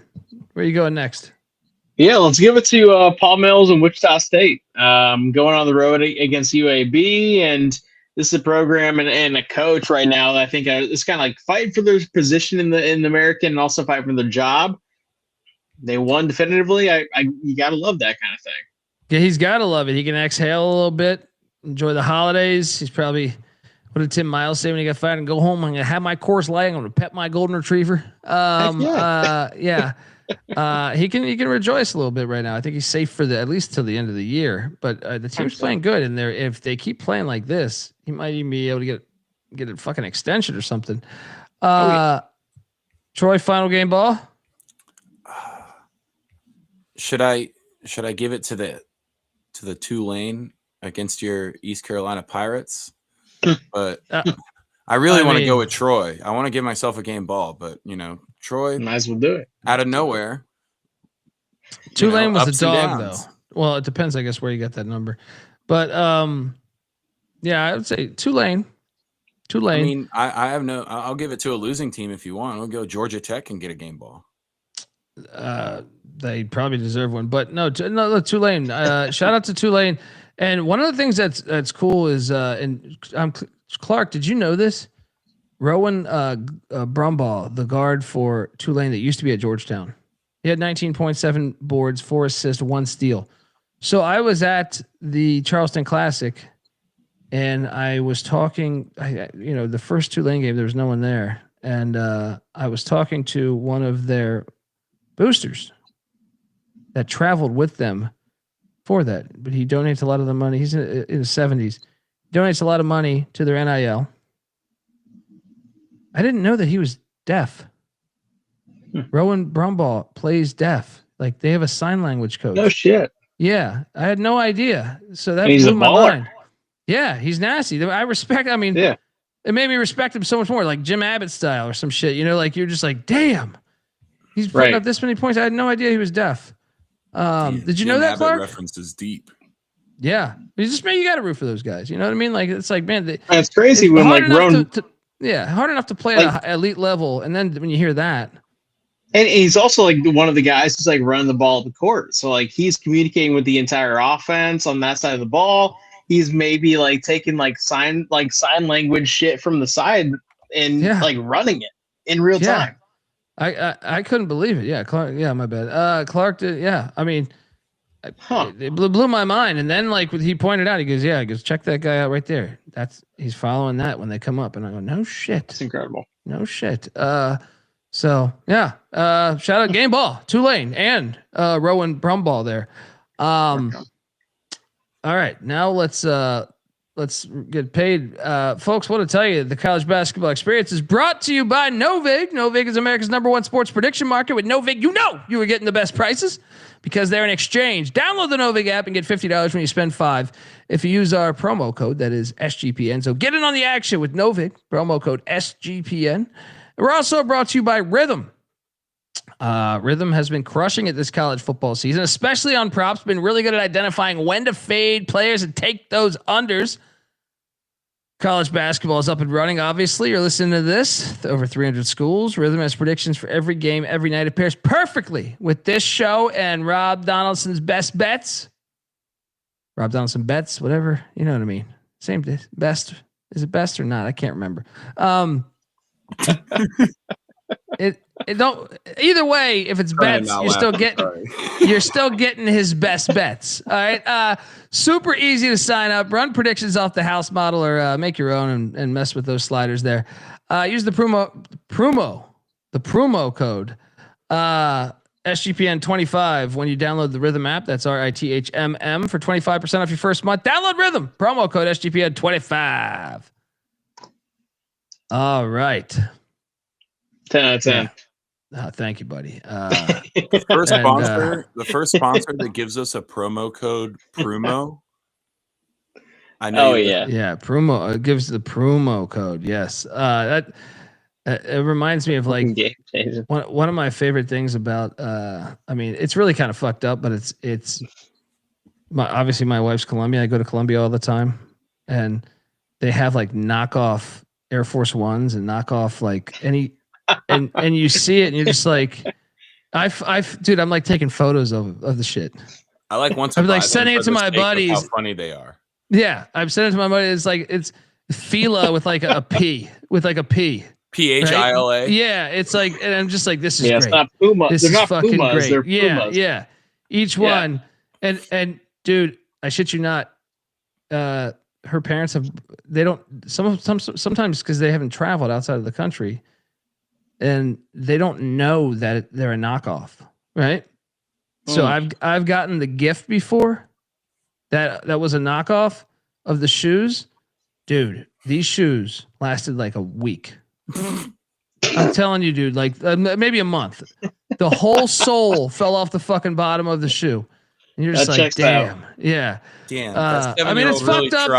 where are you going next? Yeah, let's give it to Paul Mills and Wichita State. Going on the road against UAB, and this is a program and a coach right now that I think is kind of like fighting for their position in the American and also fighting for their job. They won definitively. You gotta love that kind of thing. Yeah, he's gotta love it. He can exhale a little bit, enjoy the holidays. He's probably, what did Tim Miles say when he got fired? And go home. I'm gonna have my course lighting. I'm gonna pet my golden retriever. Yeah. He can rejoice a little bit right now. I think he's safe for at least till the end of the year. But the team's playing good, and if they keep playing like this, he might even be able to get a fucking extension or something. Troy, final game ball. Should I give it to the Tulane against your East Carolina Pirates? But I really want to go with Troy. I want to give myself a game ball, but Troy might as well do it out of nowhere. Tulane was a dog, though. Well, it depends, I guess, where you got that number. But yeah, I would say Tulane. I mean, I'll give it to a losing team if you want. I'll go Georgia Tech and get a game ball. They probably deserve one, but no, Tulane. Shout out to Tulane. And one of the things that's cool is, and Clark, did you know this? Rowan Brumbaugh, the guard for Tulane that used to be at Georgetown, he had 19.7 boards, 4 assists, 1 steal. So I was at the Charleston Classic, and I was talking. The first Tulane game, there was no one there, and I was talking to one of their boosters that traveled with them for that, but he donates a lot of the money. He's in his 70s. Donates a lot of money to their NIL. I didn't know that he was deaf. Rowan Brumbaugh plays deaf. Like they have a sign language coach. No shit. Yeah, I had no idea. So that blew my baller. mind. Yeah, he's nasty. I respect. I mean, it made me respect him so much more, like Jim Abbott style or some shit. You know, like you're just like, damn, he's putting up this many points. I had no idea he was deaf. Did you know that, Clark? Reference is deep. Yeah, you got to root for those guys. You know what I mean? Like it's like, man, it's crazy when like Roan. Hard enough to play at an elite level, and then when you hear that, and he's also like one of the guys who's like running the ball at the court. So like he's communicating with the entire offense on that side of the ball. He's maybe like taking like sign language shit from the side and like running it in real time. I couldn't believe it. Yeah, Clark. Yeah, my bad. Clark did. Yeah, I mean. It blew my mind. And then like he pointed out, he goes, check that guy out right there. He's following that when they come up. And I go, no shit. It's incredible. No shit. So yeah. Shout out Game Ball, Tulane, and Rowan Brumball there. All right. Now let's get paid. Folks, want to tell you the college basketball experience is brought to you by Novig. Novig is America's #1 sports prediction market. With Novig, you are getting the best prices because they're an exchange. Download the Novig app and get $50 when you spend $5 if you use our promo code, that is SGPN. So get in on the action with Novig, promo code SGPN. We're also brought to you by Rhythm. Rhythm has been crushing it this college football season, especially on props. Been really good at identifying when to fade players and take those unders. College basketball is up and running. Obviously, you're listening to this. Over 300 schools. Rhythm has predictions for every game, every night. It pairs perfectly with this show and Rob Donaldson's best bets. Rob Donaldson bets, whatever. You know what I mean. Same best. Is it best or not? I can't remember. It don't either way. If it's bets, you're still getting his best bets. All right. Super easy to sign up. Run predictions off the house model or make your own and mess with those sliders there. Use the promo code SGPN25 when you download the Rhythm app. That's RITHMM for 25% off your first month. Download Rhythm. Promo code SGPN25. All right. 10 out of 10. Thank you, buddy. The first sponsor that gives us a promo code Prumo. I know. Yeah. Prumo gives the promo code. Yes. That it reminds me of like one of my favorite things about. I mean, it's really kind of fucked up, but it's obviously my wife's Columbia. I go to Columbia all the time, and they have like knockoff Air Force Ones and knockoff like any. And you see it and you're just like, dude, I'm like taking photos of the shit. I like once I'm like sending it to my buddies. How funny they are. Yeah, I'm sending it to my buddies. It's Fila with like a P, PHILA. Right? Yeah, it's like, and I'm just like, this is great. It's not Puma. This is fucking Pumas, great. Yeah. Each one, and dude, I shit you not. Her parents sometimes because they haven't traveled outside of the country. And they don't know that they're a knockoff, right? So I've gotten the gift before that was a knockoff of the shoes. Dude, these shoes lasted like a week. I'm telling you, dude, like maybe a month. The whole sole fell off the fucking bottom of the shoe. And you're just like, damn. Yeah. Damn. I mean, it's fucked up.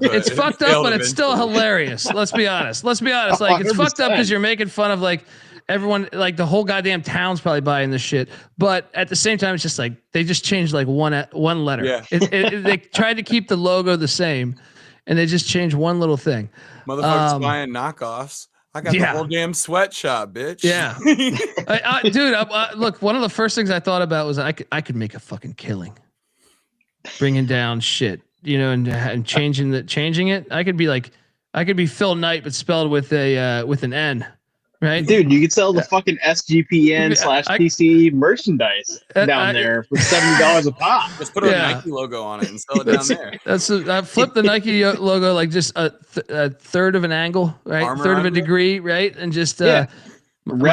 It's fucked up, but it's still hilarious. Let's be honest. Like, it's fucked up because you're making fun of like everyone, like the whole goddamn town's probably buying this shit. But at the same time, it's just like they just changed like one letter. Yeah. They tried to keep the logo the same, and they just changed one little thing. Motherfuckers buying knockoffs. I got the whole damn sweatshop, bitch. Yeah. Dude, look, one of the first things I thought about was I could make a fucking killing bringing down shit, you know, and changing it. I could be Phil Knight, but spelled with an N, right? Dude, you could sell the fucking SGPN/PC merchandise down there for $70 a pop. Just put a Nike logo on it and sell it down there. I flipped the Nike logo like just a third of an angle, right? Armor third of a degree, right? And just my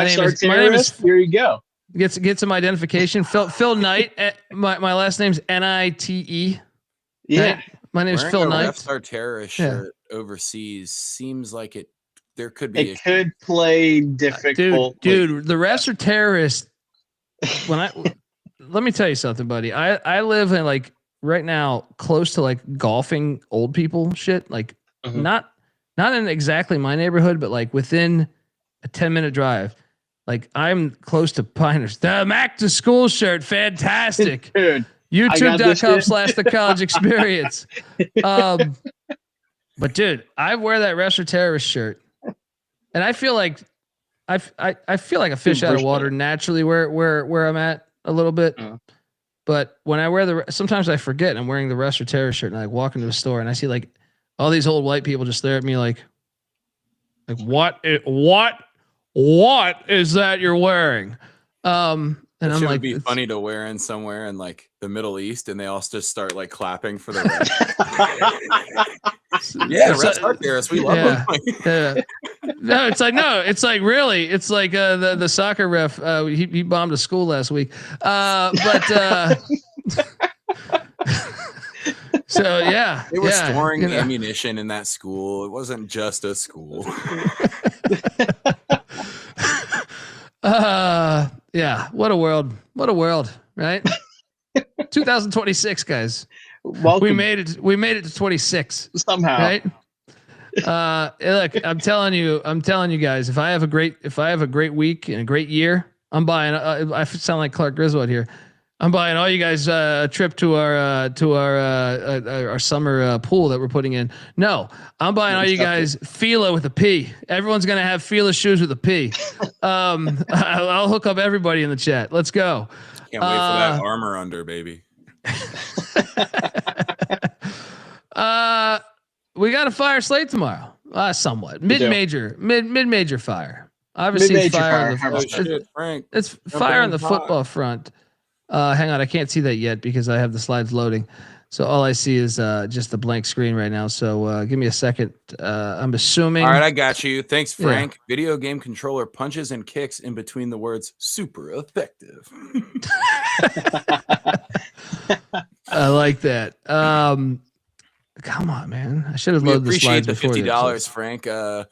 name is here you go. Get some identification. Phil Knight. My last name's Nite. Yeah, right? My name is Phil Knight. Refs Are Terrorist shirt overseas seems like it. There could be. It could play difficult. Dude, the refs are terrorists. Let me tell you something, buddy. I live in like right now close to like golfing old people shit. Like not not in exactly my neighborhood, but like within a 10-minute drive. Like I'm close to Pinehurst. The Mac to School shirt, fantastic. Dude, YouTube.com/the college experience. But dude, I wear that Wrestler Terrorist shirt, and I feel like I feel like a fish out of water naturally where I'm at a little bit. But when I wear sometimes I forget I'm wearing the Wrestler Terrorist shirt, and I walk into a store and I see like all these old white people just stare at me like what is that you're wearing? And I'm like, it'd be funny to wear in somewhere in like the Middle East, and they all just start like clapping for the rest. Yeah, Wrestler Terrorists, we love them. Yeah. No, it's like really, it's like the soccer ref. He bombed a school last week, so yeah, they were storing ammunition in that school. It wasn't just a school. Yeah, what a world, right? 2026, guys. Welcome. We made it to 26 somehow, right? Look, I'm telling you guys, if I have a great week and a great year, I'm buying. I sound like Clark Griswold here. I'm buying all you guys a trip to our summer pool that we're putting in. No, I'm buying all you guys Fila with a P. Everyone's gonna have Fila shoes with a P. I'll hook up everybody in the chat. Let's go. Can't wait for that armor under, baby. We got a fire slate tomorrow. Somewhat mid-major fire. Obviously, it's fire. It's fire on the football front. Hang on, I can't see that yet because I have the slides loading. So all I see is just the blank screen right now. So give me a second. I'm assuming. All right, I got you. Thanks, Frank. Yeah. Video game controller punches and kicks in between the words super effective. I like that. Come on, man. I should have loaded the slides before. Appreciate the $50, Frank. Can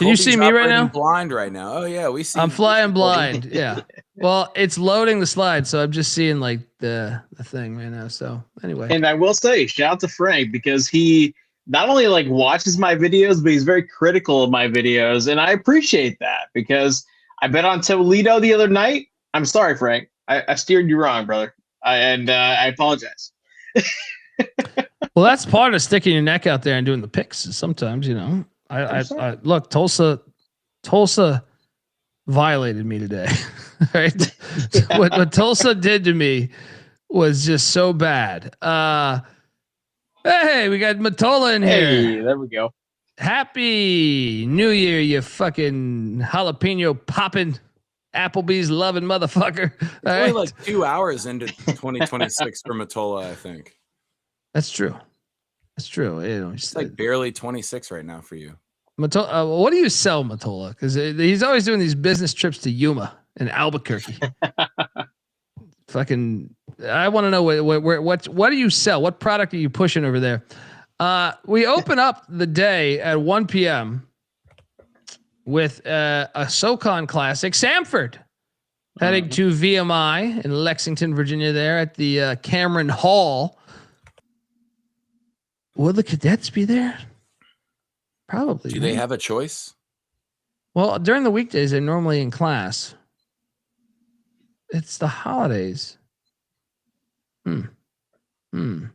you see me right now? Blind right now. Oh yeah, we see. I'm flying blind. Yeah. Well, it's loading the slide, so I'm just seeing like the thing right now. So anyway. And I will say, shout out to Frank because he not only like watches my videos, but he's very critical of my videos, and I appreciate that because I bet on Toledo the other night. I'm sorry, Frank. I steered you wrong, brother. I apologize. Well, that's part of sticking your neck out there and doing the picks. Sometimes, I look, Tulsa violated me today. Right? what Tulsa did to me was just so bad. Hey, we got Matola in here. Hey, there we go. Happy New Year, you fucking jalapeno popping, Applebee's loving motherfucker. Only like 2 hours into 2026 for Matola, I think. That's true. It's like barely 26 right now for you. Matola, what do you sell, Matola? Because he's always doing these business trips to Yuma and Albuquerque. Fucking, I want to know what do you sell? What product are you pushing over there? We open up the day at 1 p.m. with a SoCon classic, Samford, heading to VMI in Lexington, Virginia. There at the Cameron Hall. Will the cadets be there? Probably. Do they have a choice? Well, during the weekdays, they're normally in class. It's the holidays. Sanford's laying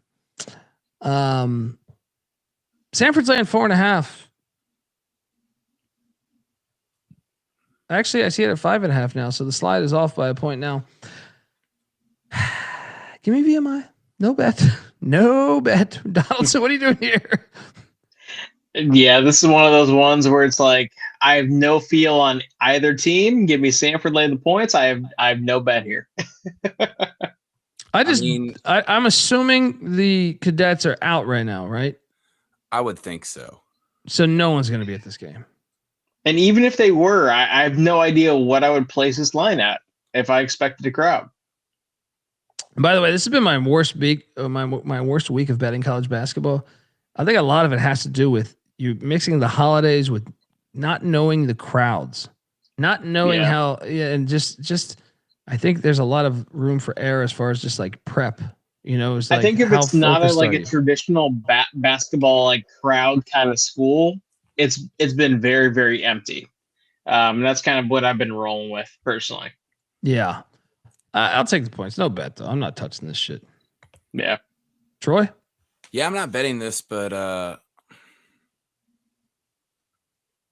4.5. Actually, I see it at 5.5 now, so the slide is off by a point now. Give me VMI. No bet. Donaldson, what are you doing here? Yeah, this is one of those ones where it's like I have no feel on either team. Give me Samford laying the points. I have no bet here. I'm assuming the cadets are out right now, right? I would think so. So no one's going to be at this game. And even if they were, I have no idea what I would place this line at if I expected a crowd. And by the way, this has been my worst week, my worst week of betting college basketball. I think a lot of it has to do with you mixing the holidays with not knowing the crowds, not knowing how, and just I think there's a lot of room for error as far as just like prep. I think if it's not a traditional basketball like crowd kind of school, it's been very, very empty. And that's kind of what I've been rolling with personally. Yeah. I'll take the points. No bet, though. I'm not touching this shit. Yeah. Troy? Yeah, I'm not betting this, but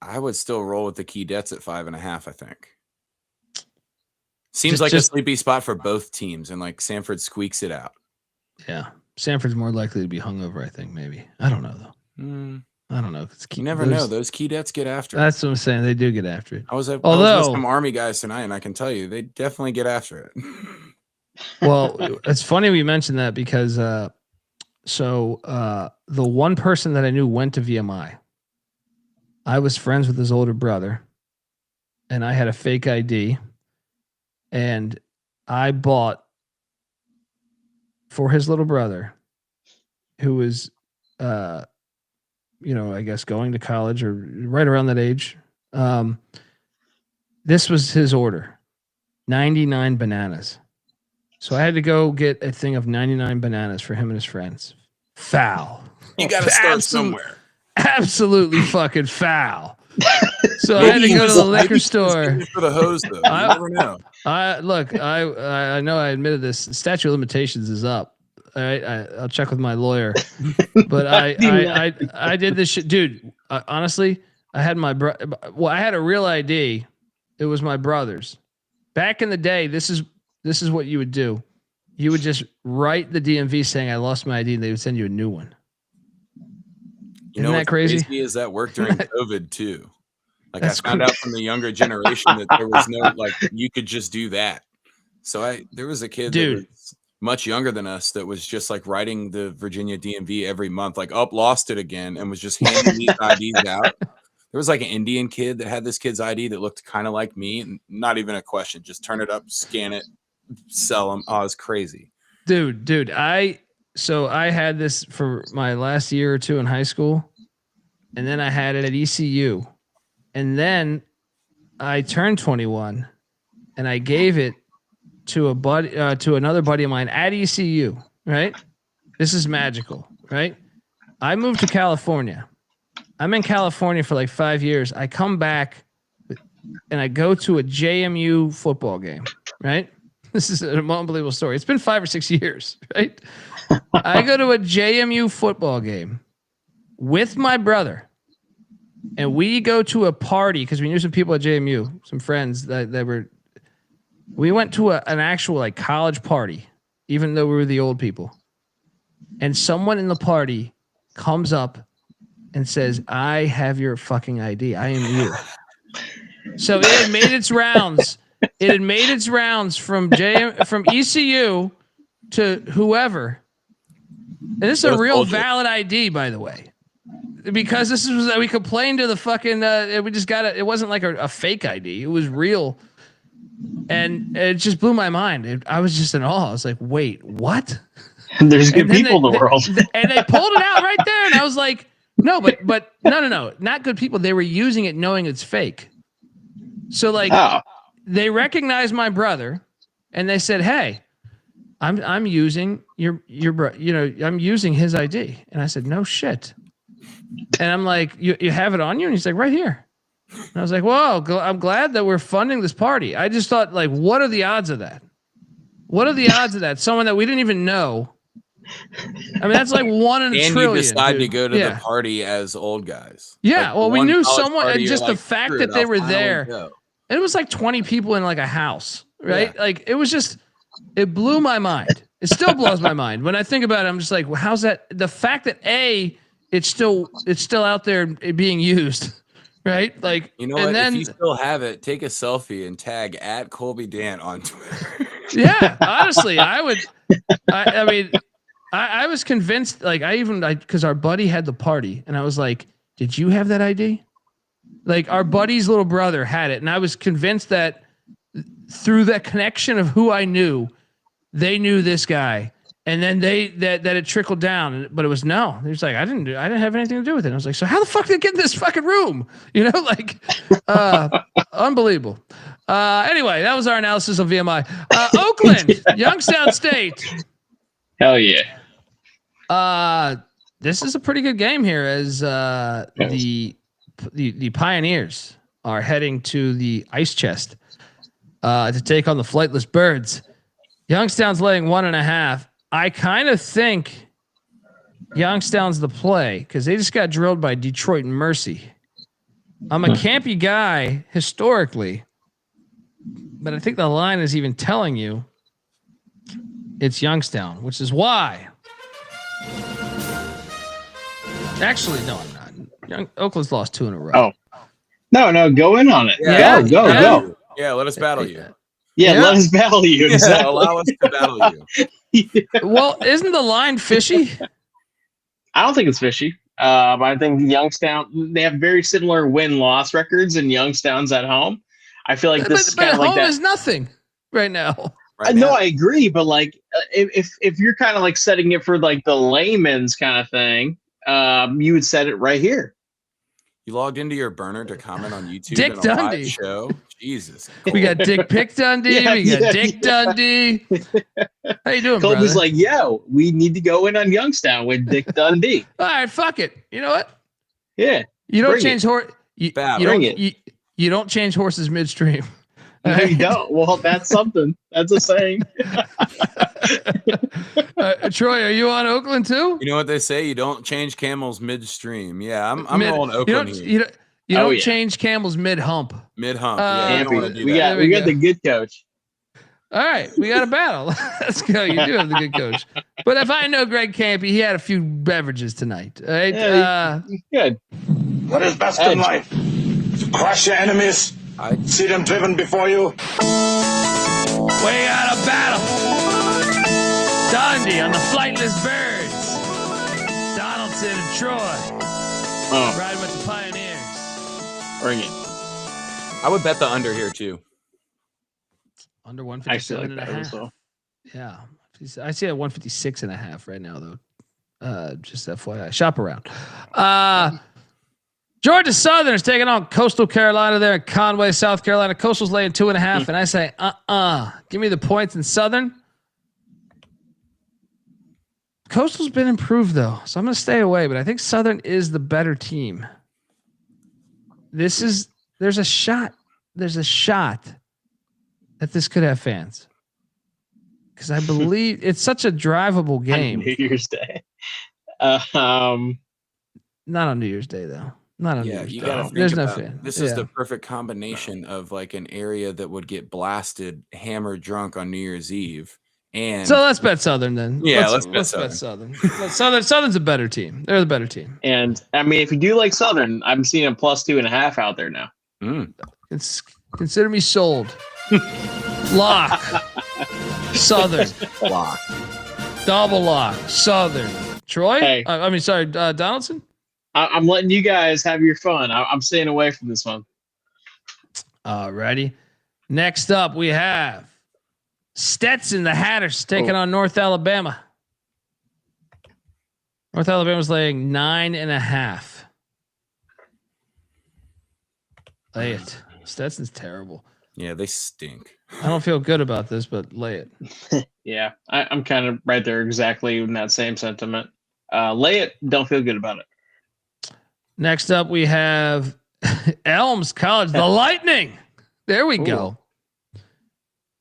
I would still roll with the key debts at 5.5, I think. Seems like a sleepy spot for both teams, and like Sanford squeaks it out. Yeah. Sanford's more likely to be hungover, I think, maybe. I don't know, though. I don't know. You never know. Those key debts get after it. That's what I'm saying. They do get after it. I was with some Army guys tonight, and I can tell you, they definitely get after it. Well, it's funny we mentioned that because the one person that I knew went to VMI. I was friends with his older brother, and I had a fake ID, and I bought for his little brother, who was, I guess going to college or right around that age. This was his order, 99 bananas. So I had to go get a thing of 99 bananas for him and his friends. Foul. You got to start somewhere. Absolutely fucking foul. So I had to go to the liquor store. For the hose, though. You never know. I know I admitted this. Statute of limitations is up. All right, I'll check with my lawyer. But I did this shit, dude. Honestly, I had I had a real ID. It was my brother's. Back in the day, this is what you would do. You would just write the DMV saying I lost my ID, and they would send you a new one. Isn't that crazy? Is that worked during COVID too? Like I found out from the younger generation that there was no you could just do that. So there was a kid that was much younger than us that was just like writing the Virginia DMV every month, like lost it again, and was just handing these IDs out. There was like an Indian kid that had this kid's ID that looked kind of like me, and not even a question, just turn it up, scan it, sell them. Oh, it's crazy, dude. So I had this for my last year or two in high school, and then I had it at ECU, and then I turned 21, and I gave it to another buddy of mine at ECU. Right, this is magical. Right, I moved to California. I'm in California for like 5 years. I come back, and I go to a JMU football game. Right, this is an unbelievable story. It's been 5 or 6 years. Right. I go to a JMU football game with my brother, and we go to a party because we knew some people at JMU, some friends we went to an actual like college party, even though we were the old people. And someone in the party comes up and says, I have your fucking ID. I am you. So it had made its rounds. It had made its rounds from ECU to whoever. And this is a real valid ID, by the way, because this is we complained to the fucking. We just got it. It wasn't like a fake ID. It was real, and it just blew my mind. I was just in awe. I was like, "Wait, what?" There's good people in the world, and they pulled it out right there, and I was like, "No, but no, not good people. They were using it knowing it's fake." So they recognized my brother, and they said, "Hey, I'm using your I'm using his ID." And I said, "No shit." And I'm like, you have it on you? And he's like, "Right here." And I was like, "Whoa, I'm glad that we're funding this party." I just thought, like, what are the odds of that? What are the odds of that? Someone that we didn't even know. I mean, that's like 1 in a trillion. And you decide to go to the party as old guys. Yeah, like well, we knew someone, and just the fact screw that it, they I'll were finally there. go. It was like 20 people in like a house, right? Yeah. Like it was just, it blew my mind. It still blows my mind. When I think about it, I'm just like, well, how's that? The fact that it's still out there being used, right? Like, you know, and what? If you still have it, take a selfie and tag at Colby Dan on Twitter. Yeah, honestly, I would. I mean, I was convinced. Like, because our buddy had the party, and I was like, "Did you have that ID?" Like, our buddy's little brother had it, and I was convinced that through that connection of who I knew, they knew this guy, and then that it trickled down. But it was no. He was like, I didn't have anything to do with it. And I was like, so how the fuck did it get in this fucking room? You know, like, unbelievable. Anyway, that was our analysis of VMI. Oakland, Youngstown State. Hell yeah. This is a pretty good game here as the the Pioneers are heading to the ice chest to take on the Flightless Birds. Youngstown's laying 1.5. I kind of think Youngstown's the play because they just got drilled by Detroit and Mercy. I'm a campy guy historically, but I think the line is even telling you it's Youngstown, which is why. Actually, no, I'm not. Oakland's lost 2 in a row. Oh, no, go in on it. Yeah, Go. Yeah, let us battle you. Yeah, let us battle you. Exactly. Yeah, allow us to battle you. Well, isn't the line fishy? I don't think it's fishy. I think Youngstown, they have very similar win-loss records, and Youngstown's at home. I feel like this is kind of like that. Home is nothing right now. No, I agree, but like if you're kind of like setting it for like the layman's kind of thing, you would set it right here. You logged into your burner to comment on YouTube Dick and Dundee. live show. Jesus. We got Dick Pick Dundee. We got Dick Dundee. How you doing, Colby's brother? like, yo, we need to go in on Youngstown with Dick Dundee. All right, fuck it. You know what? Yeah. You don't change horse. You don't change horses midstream. No, you don't. Well, that's something. That's a saying. Troy, are you on Oakland too? You know what they say? You don't change camels midstream. Yeah, I'm rolling Oakland here. You don't change camels mid hump. Mid hump. We got the good coach. All right, we got a battle. Let's go. You do have the good coach. But if I know Greg Campy, he had a few beverages tonight. All right. Yeah, good. What is best in life? To crush your enemies, see them driven before you. We got a battle. Dundee on the Flightless Birds. Donaldson and Troy. Riding with the Pioneers. Bring it. I would bet the under here too. Under 157 like and a half. well. Yeah. I see at 156 and a half right now though. Just FYI. Shop around. Georgia Southern is taking on Coastal Carolina there in Conway, South Carolina. Coastal's laying 2.5, and I say, give me the points in Southern. Coastal's been improved though, so I'm going to stay away. But I think Southern is the better team. There's a shot that this could have fans because I believe it's such a drivable game. On New Year's Day. Not on New Year's Day though. Not on New Year's you Day. gotta think There's no about fan. This is the perfect combination of like an area that would get blasted, hammered drunk on New Year's Eve. And so let's bet Southern then. Yeah, let's bet Southern. Southern's a better team. They're the better team. And I mean, if you do like Southern, I'm seeing a +2.5 out there now. Consider me sold. Lock. Southern. Lock. Double lock. Southern. Troy? Hey. Donaldson? I'm letting you guys have your fun. I'm staying away from this one. Alrighty. Next up, we have Stetson, the Hatters, taking on North Alabama. North Alabama's laying 9.5. Lay it. Stetson's terrible. Yeah, they stink. I don't feel good about this, but lay it. Yeah, I'm kind of right there exactly in that same sentiment. Lay it. Don't feel good about it. Next up, we have Elms College, the Lightning. There we go.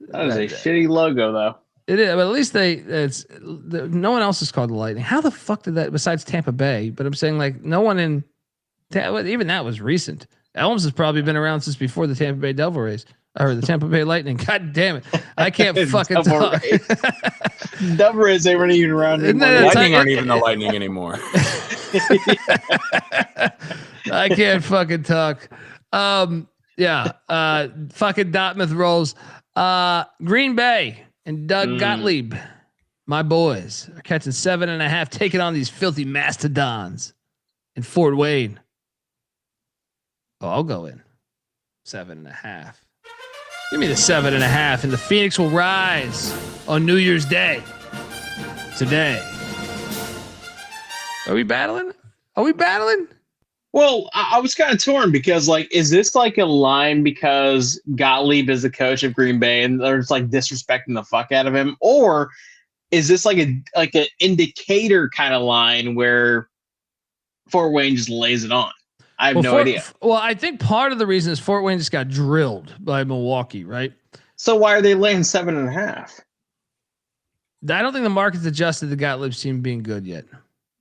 That is a shitty logo, though. It is, but at least no one else is called the Lightning. How the fuck did that, besides Tampa Bay? But I'm saying like no one in, even that was recent. Elms has probably been around since before the Tampa Bay Devil Rays or the Tampa Bay Lightning. God damn it. I can't fucking talk. Devil Rays, they weren't even around anymore. Lightning aren't even the Lightning anymore. I can't fucking talk. Fucking Dartmouth rolls. Green Bay and Doug Gottlieb, my boys, are catching 7.5, taking on these filthy mastodons in Fort Wayne. Oh, I'll go in 7.5. Give me the 7.5, and the Phoenix will rise on New Year's Day. Today. Are we battling? Well, I was kind of torn because, like, is this like a line because Gottlieb is the coach of Green Bay and they're just like disrespecting the fuck out of him, or is this like an indicator kind of line where Fort Wayne just lays it on? I have no idea. Well, I think part of the reason is Fort Wayne just got drilled by Milwaukee, right? So why are they laying 7.5? I don't think the market's adjusted to Gottlieb's team being good yet.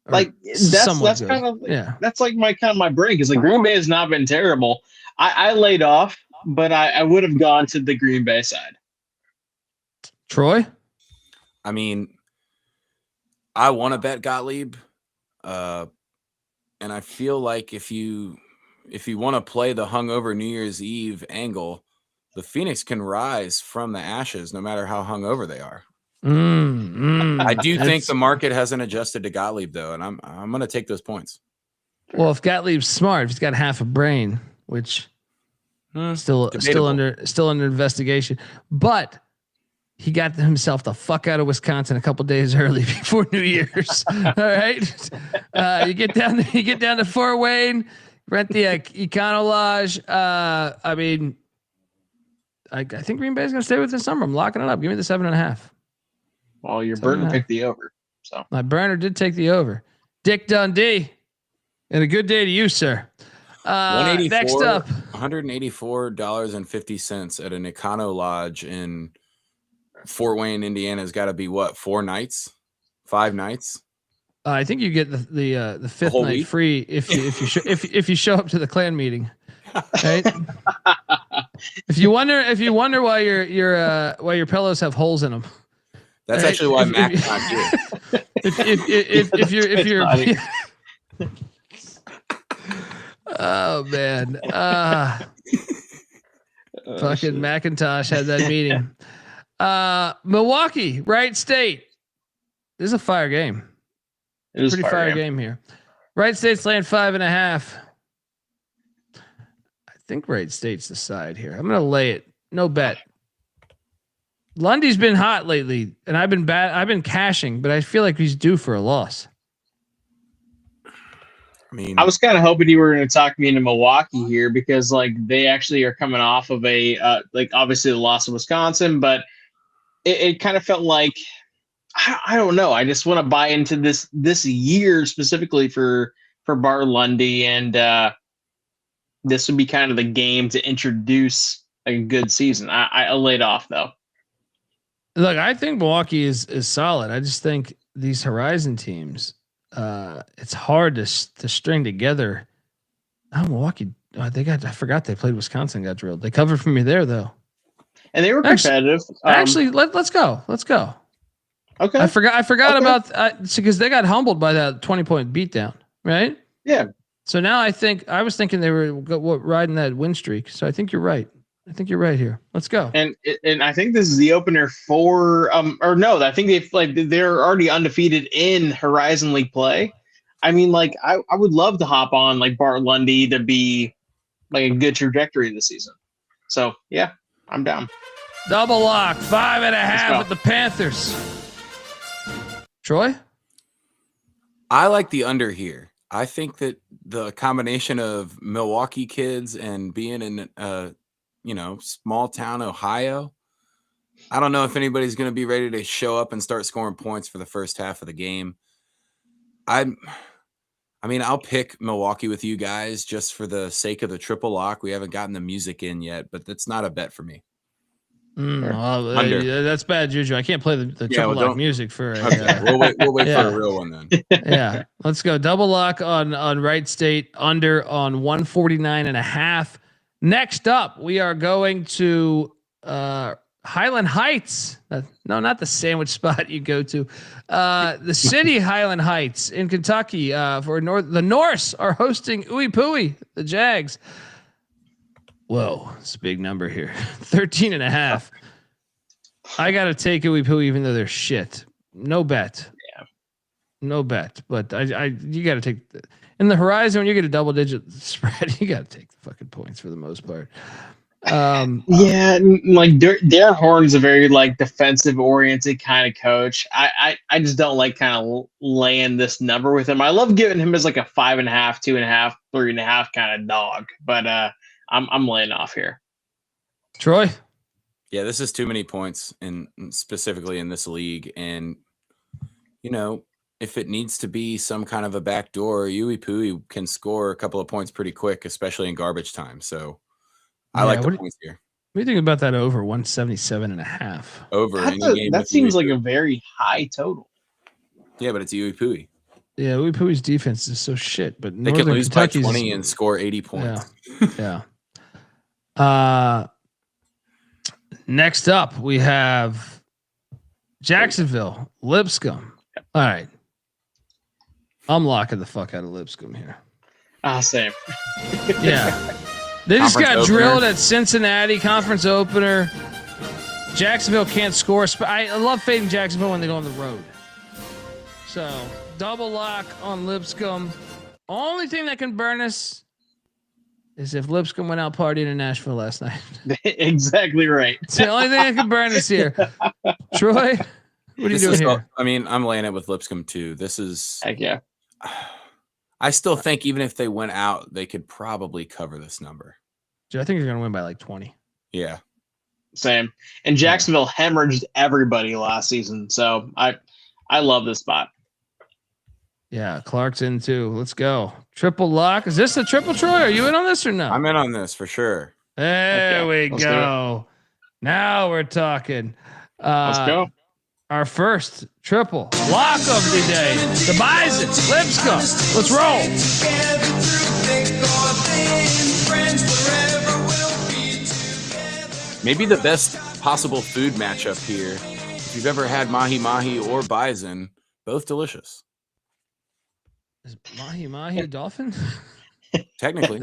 Like that's good. kind of that's like my brain, because like Green Bay has not been terrible. I laid off, but I would have gone to the Green Bay side. Troy? I mean, I want to bet Gottlieb, and I feel like if you want to play the hungover New Year's Eve angle, the Phoenix can rise from the ashes no matter how hungover they are. I do think the market hasn't adjusted to Gottlieb though, and I'm going to take those points. Well, if Gottlieb's smart, if he's got half a brain, which still under investigation, but he got himself the fuck out of Wisconsin a couple days early before New Year's. All right, you get down to Fort Wayne, rent the Econo Lodge. I mean, I think Green Bay's going to stay with this number. I'm locking it up. Give me the 7.5. Well, your burner picked the over. So my burner did take the over. Dick Dundee, and a good day to you, sir. Next up, $184.50 at an Econo Lodge in Fort Wayne, Indiana has got to be what, 4 nights, 5 nights? I think you get the fifth night week? Free if you show up to the clan meeting. Right? if you wonder why your pillows have holes in them. That's right? Actually why Mac's not here. If you're oh man, fucking Macintosh had that meeting. Milwaukee, Wright State. This is a fire game. It is pretty fire game here. Wright State's laying 5.5. I think Wright State's the side here. I'm gonna lay it. No bet. Lundy's been hot lately, and I've been cashing, but I feel like he's due for a loss. I mean, I was kind of hoping you were going to talk me into Milwaukee here, because like they actually are coming off of a like obviously the loss of Wisconsin, but it kind of felt like I don't know. I just want to buy into this year specifically for Bart Lundy, and this would be kind of the game to introduce a good season. I laid off though. Look, I think Milwaukee is solid. I just think these Horizon teams, it's hard to string together. Oh, Milwaukee, I forgot they played Wisconsin, got drilled. They covered for me there though, and they were competitive. Actually, let's go. Okay. I forgot about because they got humbled by that 20-point beatdown, right? Yeah. So now I was thinking they were riding that win streak. So I think you're right. I think you're right here. Let's go. And I think this is the opener for or no, I think they're already undefeated in Horizon League play. I mean, like I would love to hop on like Bart Lundy to be like a good trajectory this season. So yeah, I'm down. Double lock 5.5 with the Panthers. Troy? I like the under here. I think that the combination of Milwaukee kids and being in small town Ohio, I don't know if anybody's going to be ready to show up and start scoring points for the first half of the game. I'll pick Milwaukee with you guys just for the sake of the triple lock. We haven't gotten the music in yet, but that's not a bet for me. That's bad juju. I can't play the triple lock music for. We'll wait for a real one then. Yeah, let's go double lock on Wright State under on 149.5. Next up, we are going to Highland Heights. No, not the sandwich spot you go to. The city Highland Heights in Kentucky for the Norse are hosting Ooey Pooey, the Jags. Whoa, it's a big number here. 13.5. I got to take Ooey Pooey even though they're shit. No bet. Yeah. No bet. But you got to take in the Horizon when you get a double digit spread, you got to take the fucking points for the most part. Yeah, like Darren Horn's a very like defensive oriented kind of coach. I just don't like kind of laying this number with him. I love giving him as like a 5.5, 2.5, 3.5 kind of dog, but I'm laying off here. Troy? Yeah, this is too many points, and specifically in this league. And if it needs to be some kind of a backdoor, Yui Pui can score a couple of points pretty quick, especially in garbage time. So I like the points here. What do you think about that over 177.5? Over that seems like a very high total. Yeah, but it's Yui Pui. Yeah, Yui Pui's defense is so shit, but they can lose by 20 and score 80 points. Yeah. Next up, we have Jacksonville, Lipscomb. All right. I'm locking the fuck out of Lipscomb here. Same. Yeah. They just got drilled at Cincinnati, conference opener. Jacksonville can't score. I love fading Jacksonville when they go on the road. So, double lock on Lipscomb. Only thing that can burn us is if Lipscomb went out partying in Nashville last night. Exactly right. It's the only thing that can burn us here. Troy, what are you doing here? I mean, I'm laying it with Lipscomb too. This is... Heck yeah. I still think even if they went out, they could probably cover this number. Dude, I think you're going to win by like 20. Yeah. Same. And Jacksonville hemorrhaged everybody last season. So I love this spot. Yeah, Clark's in too. Let's go. Triple lock. Is this a triple, Troy? Are you in on this or no? I'm in on this for sure. There we go. Now we're talking. Let's go. Our first triple lock of the day. The Bison, Lipscomb. Let's roll. Maybe the best possible food matchup here. If you've ever had mahi-mahi or bison, both delicious. Is mahi-mahi dolphin? Technically.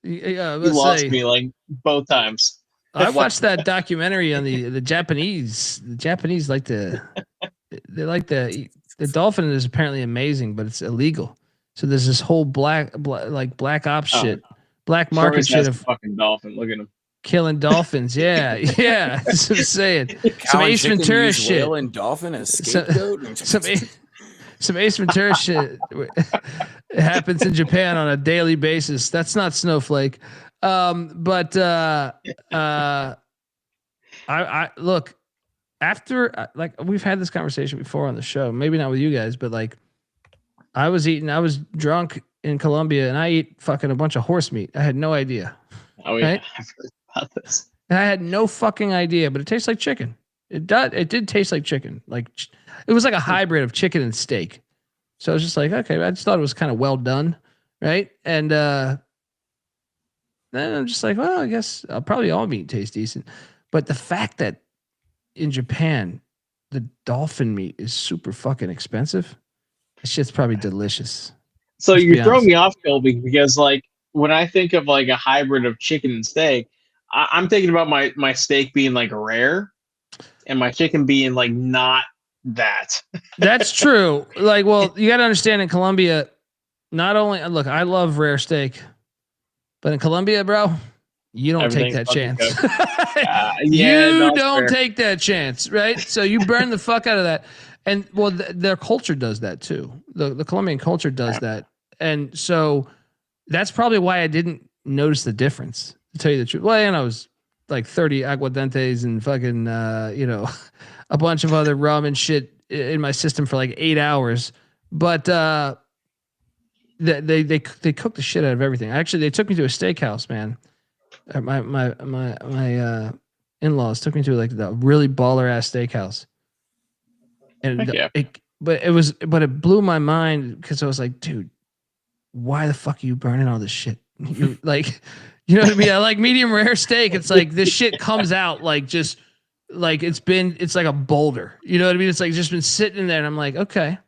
Yeah, you lost me like both times. I watched that documentary on the Japanese. The Japanese like to, they like the dolphin is apparently amazing, but it's illegal. So there's this whole black ops shit, black market shit of fucking dolphin. Look at him killing dolphins. Yeah, yeah. That's what I'm saying. Some Ace Ventura shit. Whale and dolphin as scapegoat. Some Ace Ventura shit it happens in Japan on a daily basis. That's not Snowflake. But I look after like we've had this conversation before on the show, maybe not with you guys, but like I was drunk in Colombia and I eat fucking a bunch of horse meat. I had no idea. Oh yeah, right? I've heard about this. And I had no fucking idea, but it tastes like chicken. It did taste like chicken. Like it was like a hybrid of chicken and steak. So I was just like, okay, I just thought it was kind of well done. Right. And, then I'm just like, well, I guess probably all meat tastes decent. But the fact that in Japan, the dolphin meat is super fucking expensive, that shit's probably delicious. So you're throwing me off, Colby, because like when I think of like a hybrid of chicken and steak, I'm thinking about my steak being like rare and my chicken being like not that. That's true. Like, well, you got to understand in Colombia, not only, look, I love rare steak. But in Colombia, bro, you don't take that chance. You don't take that chance, right? So you burn the fuck out of that. And well, their culture does that too. The Colombian culture does that. And so that's probably why I didn't notice the difference, to tell you the truth. Well, and I was like 30 aguardientes and fucking, a bunch of other rum and shit in my system for like 8 hours. But, they cook the shit out of everything. Actually, they took me to a steakhouse, man. My in-laws took me to like the really baller ass steakhouse, and it blew my mind because I was like, dude, why the fuck are you burning all this shit? Like, you know what I mean? I like medium rare steak. It's like this shit comes out like just like it's like a boulder. You know what I mean? It's like just been sitting in there, and I'm like, okay.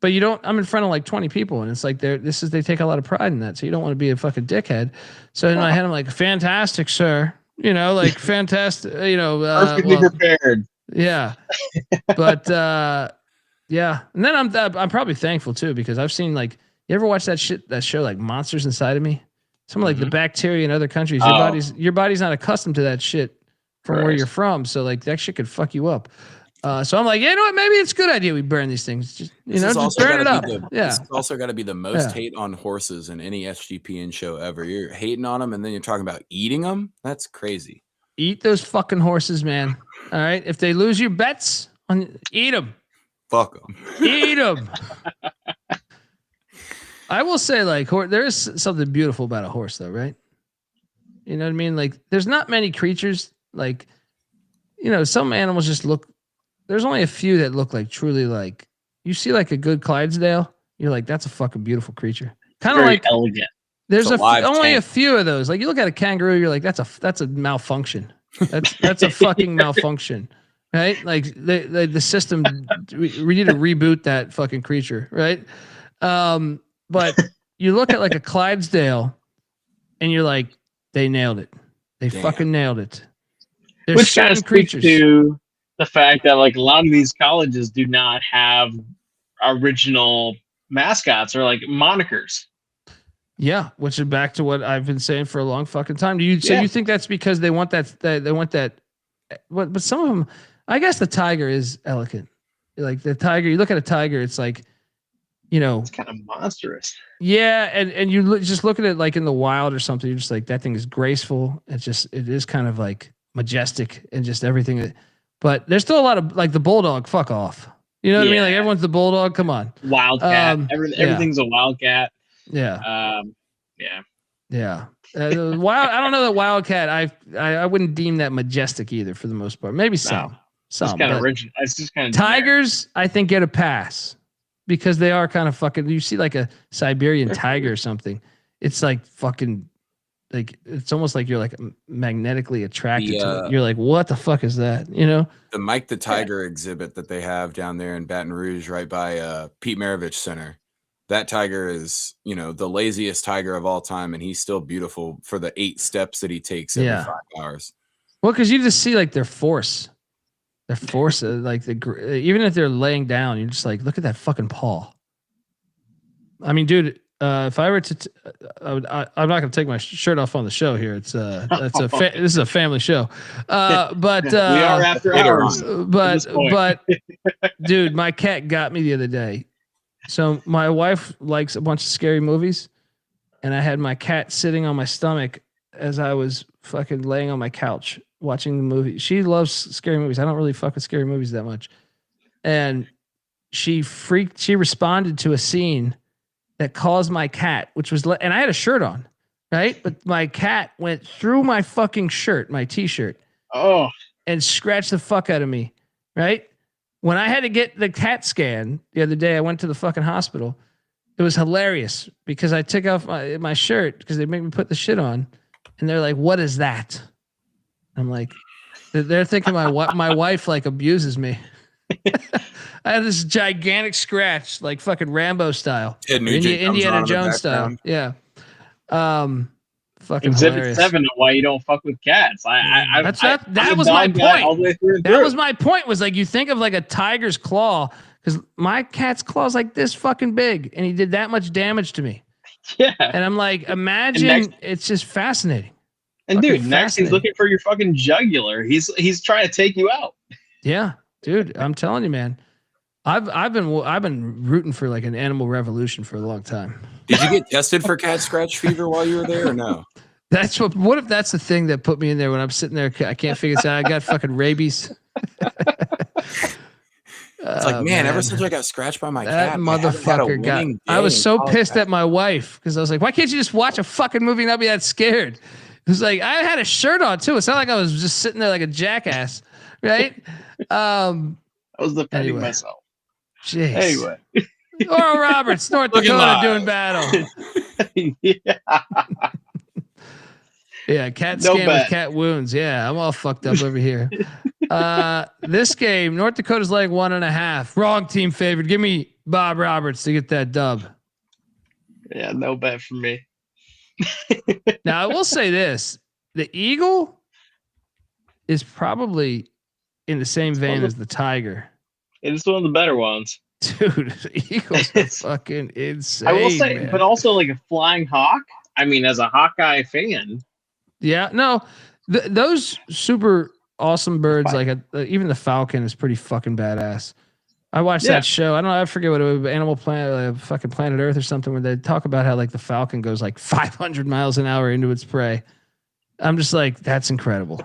But you don't, I'm in front of like 20 people and it's like they take a lot of pride in that. So you don't want to be a fucking dickhead. So in my head, I'm like, fantastic, sir. Like fantastic, perfectly prepared. Yeah. But, yeah. And then I'm probably thankful too, because I've seen like, you ever watch that show, like Monsters Inside of Me? Some of like the bacteria in other countries, your body's not accustomed to that shit from where you're from. So like that shit could fuck you up. So I'm like, you know what? Maybe it's a good idea we burn these things. Just burn it up. This has also got to be the most hate on horses in any SGPN show ever. You're hating on them, and then you're talking about eating them. That's crazy. Eat those fucking horses, man. All right. If they lose your bets, eat them. Fuck them. Eat them. I will say, like, there is something beautiful about a horse, though, right? You know what I mean? Like, there's not many creatures, like, you know, some animals just look, there's only a few that look like truly like, you see like a good Clydesdale, you're like, that's a fucking beautiful creature. Kind of like elegant. There's only a few of those. Like you look at a kangaroo, you're like, that's a malfunction. That's a fucking malfunction, right? Like the system, we need to reboot that fucking creature, right? But you look at like a Clydesdale, and you're like, they nailed it. They fucking nailed it. There's which kind of speaks to the fact that like a lot of these colleges do not have original mascots or like monikers. Yeah, which is back to what I've been saying for a long fucking time. Do you you think that's because they want that they want that? But some of them, I guess the tiger is elegant. Like the tiger, you look at a tiger, it's like, you know, it's kind of monstrous. Yeah, and you just look at it like in the wild or something. You're just like, that thing is graceful. It is kind of like majestic and just everything. But there's still a lot of like the bulldog. Fuck off. You know what I mean? Like everyone's the bulldog. Come on, wildcat. Everything's a wildcat. Yeah. Yeah. Wild. I don't know that wildcat. I wouldn't deem that majestic either for the most part. Maybe some. It's kind of original. It's just kind of tigers. I think get a pass because they are kind of fucking. You see like a Siberian tiger or something. It's like fucking. Like it's almost like you're like magnetically attracted to it. You're like, what the fuck is that? You know, the Mike the Tiger exhibit that they have down there in Baton Rouge, right by Pete Maravich Center. That tiger is, you know, the laziest tiger of all time, and he's still beautiful for the 8 steps that he takes every 5 hours. Well, because you just see like their force, like even if they're laying down, you're just like, look at that fucking paw. I mean, dude. If I were to, I'm not going to take my shirt off on the show here. It's this is a family show, but we are after hours. But dude, my cat got me the other day. So my wife likes a bunch of scary movies, and I had my cat sitting on my stomach as I was fucking laying on my couch watching the movie. She loves scary movies. I don't really fuck with scary movies that much, and she responded to a scene that caused my cat, which was, and I had a shirt on, right? But my cat went through my fucking shirt, my t-shirt, and scratched the fuck out of me, right? When I had to get the CAT scan the other day, I went to the fucking hospital. It was hilarious because I took off my shirt because they make me put the shit on, and they're like, "What is that?" I'm like, they're thinking my wife like abuses me. I had this gigantic scratch, like fucking Rambo style, Indiana Jones style. Yeah. Fucking Exhibit hilarious. 7 of why you don't fuck with cats. That was my point. That was my point. Was like, you think of like a tiger's claw, because my cat's claw is like this fucking big, and he did that much damage to me. Yeah. And I'm like, imagine, it's just fascinating. And dude, next he's looking for your fucking jugular. He's trying to take you out. Yeah, dude, I'm telling you, man. I've been rooting for like an animal revolution for a long time. Did you get tested for cat scratch fever while you were there or no? That's what if that's the thing that put me in there when I'm sitting there, I can't figure it out. I got fucking rabies. It's like, man, ever since I got scratched by my cat, motherfucker got. I was so pissed at my wife because I was like, why can't you just watch a fucking movie and not be that scared? It was like, I had a shirt on too. It's not like I was just sitting there like a jackass, right? I was defending myself. Jeez. Anyway. Oral Roberts, North Dakota, doing battle. Yeah, cat scan with cat wounds. Yeah, I'm all fucked up over here. This game, North Dakota's laying 1.5. Wrong team favored. Give me Bob Roberts to get that dub. Yeah, no bet for me. Now, I will say this. The Eagle is probably in the same vein as the Tiger. It's one of the better ones. Dude, the Eagles are fucking insane. I will say, man. But also like a flying hawk. I mean, as a Hawkeye fan. Yeah, no, those super awesome birds, like even the falcon is pretty fucking badass. I watched that show. I don't know. I forget what it was, Animal Planet, fucking Planet Earth or something, where they talk about how like the falcon goes like 500 miles an hour into its prey. I'm just like, that's incredible.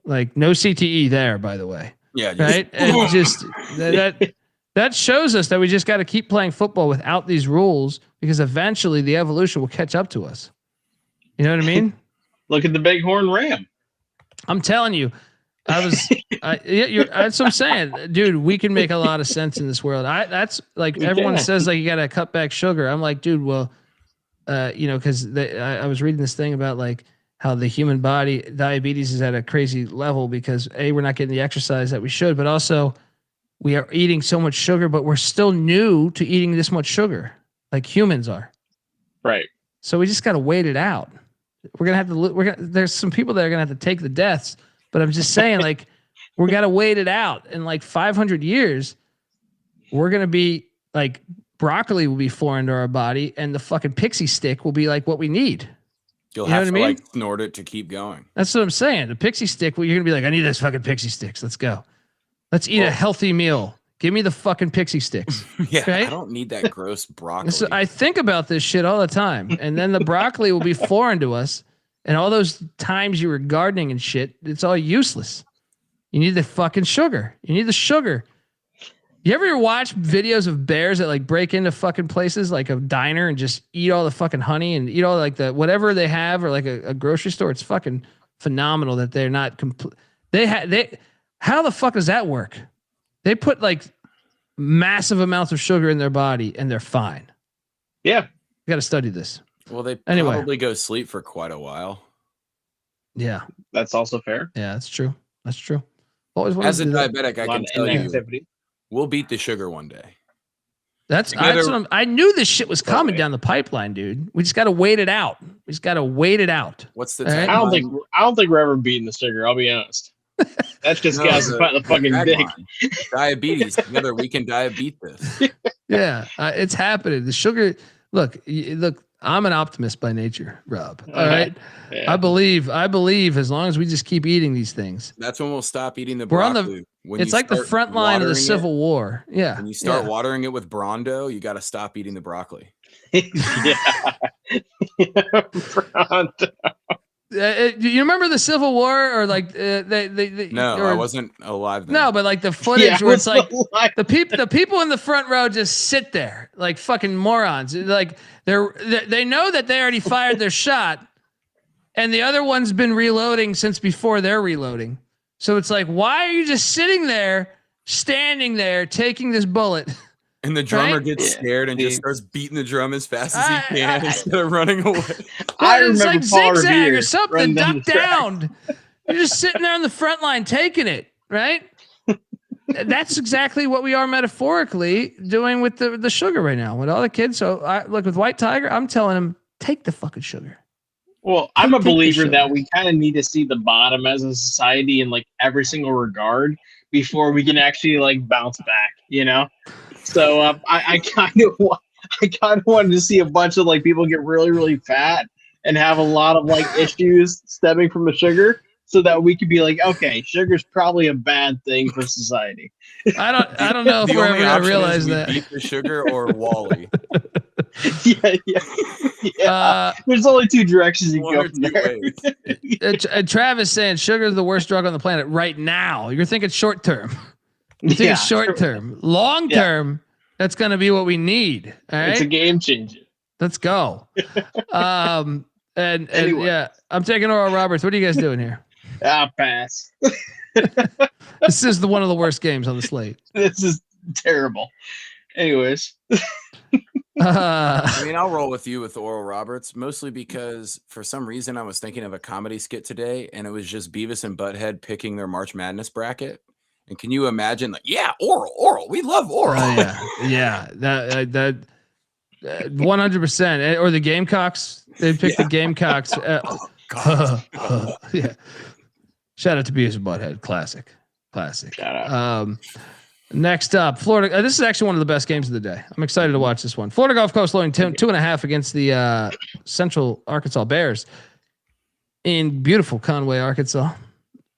Like no CTE there, by the way. Yeah. Right. And just that that shows us that we just got to keep playing football without these rules because eventually the evolution will catch up to us. You know what I mean? Look at the Bighorn Ram. I'm telling you, that's what I'm saying, dude. We can make a lot of sense in this world. That's like everyone says, like you got to cut back sugar. I'm like, dude, well, because I was reading this thing about like how the human body diabetes is at a crazy level because we're not getting the exercise that we should, but also we are eating so much sugar, but we're still new to eating this much sugar, like humans are. Right. So we just got to wait it out. We're gonna have to. There's some people that are gonna have to take the deaths, but I'm just saying, like, we're gonna wait it out. In like 500 years, we're gonna be like broccoli will be foreign to our body, and the fucking pixie stick will be like what we need. You'll have to like snort it to keep going. That's what I'm saying. The pixie stick. Well, you're gonna be like, I need those fucking pixie sticks. Let's go. Let's eat a healthy meal. Give me the fucking pixie sticks. Yeah, right? I don't need that gross broccoli. So I think about this shit all the time. And then the broccoli will be foreign to us. And all those times you were gardening and shit, it's all useless. You need the fucking sugar. You need the sugar. You ever watch videos of bears that like break into fucking places like a diner and just eat all the fucking honey and eat all like the whatever they have or like a grocery store? It's fucking phenomenal that they're not complete. How the fuck does that work? They put like massive amounts of sugar in their body and they're fine. Yeah. You got to study this. Well, they probably go sleep for quite a while. Yeah. That's also fair. Yeah, that's true. That's true. As a diabetic, I can tell you, we'll beat the sugar one day. I knew this shit was coming down the pipeline, dude. We just got to wait it out. We just got to wait it out. What's the I don't think we're ever beating the sugar. I'll be honest. That's just guys the fucking dick. Diabetes. Together we can beat this. Yeah, it's happening. The sugar. Look. I'm an optimist by nature, Rob. All right. Yeah. I believe as long as we just keep eating these things. That's when we'll stop eating the broccoli. It's like the front line of the Civil War. Yeah. When you start watering it with Brondo, you got to stop eating the broccoli. Yeah. Brondo. You remember the Civil War or like they No, I wasn't alive then. No, but like the footage where it's like the people in the front row just sit there like fucking morons. Like they know that they already fired their shot and the other one's been reloading since before they're reloading. So it's like, why are you just sitting there, standing there, taking this bullet? And the drummer gets scared and just starts beating the drum as fast as he can instead of running away. It's like zigzag or something, duck down. You're just sitting there on the front line taking it, right? That's exactly what we are metaphorically doing with the sugar right now. With all the kids, look, with White Tiger, I'm telling them, take the fucking sugar. Well, I'm a believer that we kind of need to see the bottom as a society in like every single regard before we can actually like bounce back, you know? So I kind of wanted to see a bunch of like people get really, really fat and have a lot of like issues stemming from the sugar, so that we could be like, okay, sugar's probably a bad thing for society. I don't know if we're ever gonna realize that. Beat the sugar or Wally. Yeah. There's only two directions you can go from there. Travis saying sugar is the worst drug on the planet right now. You're thinking short term. You think it's short term. Long term, that's going to be what we need. All right? It's a game changer. Let's go. And yeah, I'm taking Oral Roberts. What are you guys doing here? Pass. This is one of the worst games on the slate. This is terrible. Anyways. I mean, I'll roll with you with Oral Roberts, mostly because for some reason I was thinking of a comedy skit today, and it was just Beavis and Butthead picking their March Madness bracket. And can you imagine, like, Oral, we love Oral. Yeah, that 100%. Or the Gamecocks, they picked the Gamecocks. Yeah. Shout out to Beavis and Butthead, classic. Shout out. Next up, Florida. This is actually one of the best games of the day. I'm excited to watch this one. Florida Gulf Coast loading 2.5 against the Central Arkansas Bears in beautiful Conway, Arkansas.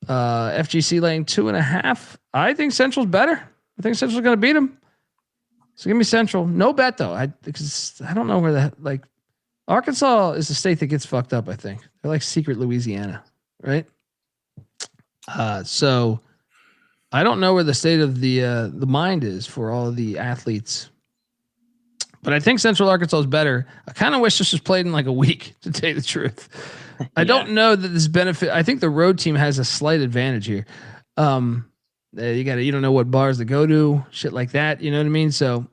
FGC laying 2.5. I think Central's better. I think Central's going to beat them. So give me Central. No bet though. Because I don't know where Arkansas is the state that gets fucked up. I think they're like secret Louisiana, right? So I don't know where the state of the mind is for all of the athletes, but I think Central Arkansas is better. I kind of wish this was played in like a week, to tell you the truth. I don't know that this benefit. I think the road team has a slight advantage here. You don't know what bars to go to, shit like that. You know what I mean? So,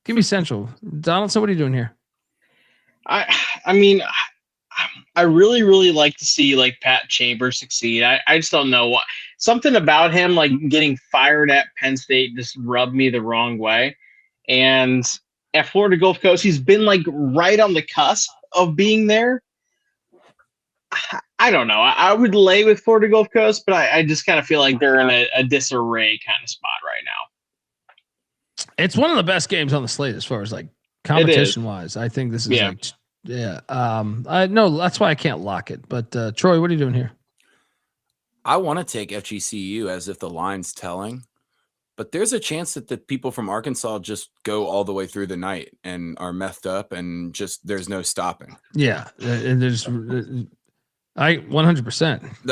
give me Central. Donaldson, what are you doing here? I mean, I really, really like to see like Pat Chambers succeed. I just don't know what, something about him, like getting fired at Penn State just rubbed me the wrong way. And at Florida Gulf Coast, he's been like right on the cusp of being there. I don't know. I would lay with Florida Gulf Coast, but I just kind of feel like they're in a disarray kind of spot right now. It's one of the best games on the slate as far as like competition wise. I think this is I know that's why I can't lock it. But Troy, what are you doing here? I want to take FGCU as if the line's telling, but there's a chance that the people from Arkansas just go all the way through the night and are methed up and just there's no stopping. Yeah, and there's 100%. I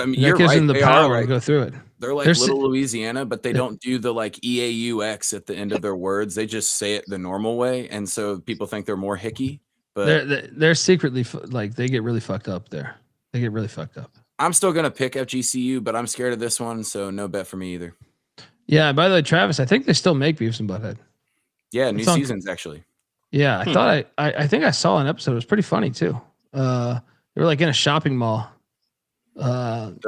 mean, you're gives right. them the power to go through it. They're like little Louisiana, but they don't do the like EAUX at the end of their words. They just say it the normal way, and so people think they're more hicky. But they're secretly like they get really fucked up there. They get really fucked up. I'm still gonna pick FGCU, but I'm scared of this one, so no bet for me either. Yeah. By the way, Travis, I think they still make Beavis and Butthead. Yeah, new seasons actually. Yeah, I thought I think I saw an episode. It was pretty funny too. They were like in a shopping mall. The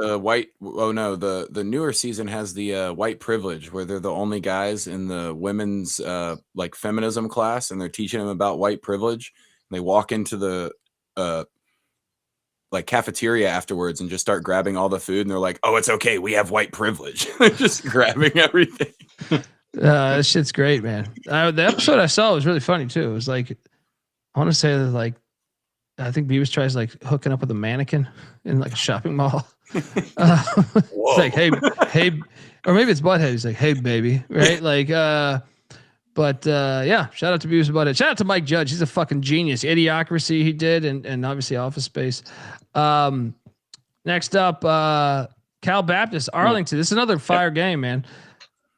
newer season has the white privilege where they're the only guys in the women's like feminism class, and they're teaching them about white privilege. And they walk into the like cafeteria afterwards and just start grabbing all the food, and they're like, "Oh, it's okay, we have white privilege." They're just grabbing everything. That shit's great, man. The episode I saw was really funny too. It was like, I want to say that like, I think Beavis tries like hooking up with a mannequin in like a shopping mall. It's like, hey, or maybe it's Butthead. He's like, hey, baby, right? Like, yeah. Shout out to Beavis and Butthead. Shout out to Mike Judge. He's a fucking genius. Idiocracy he did, and obviously Office Space. Next up, Cal Baptist Arlington. This is another fire game, man.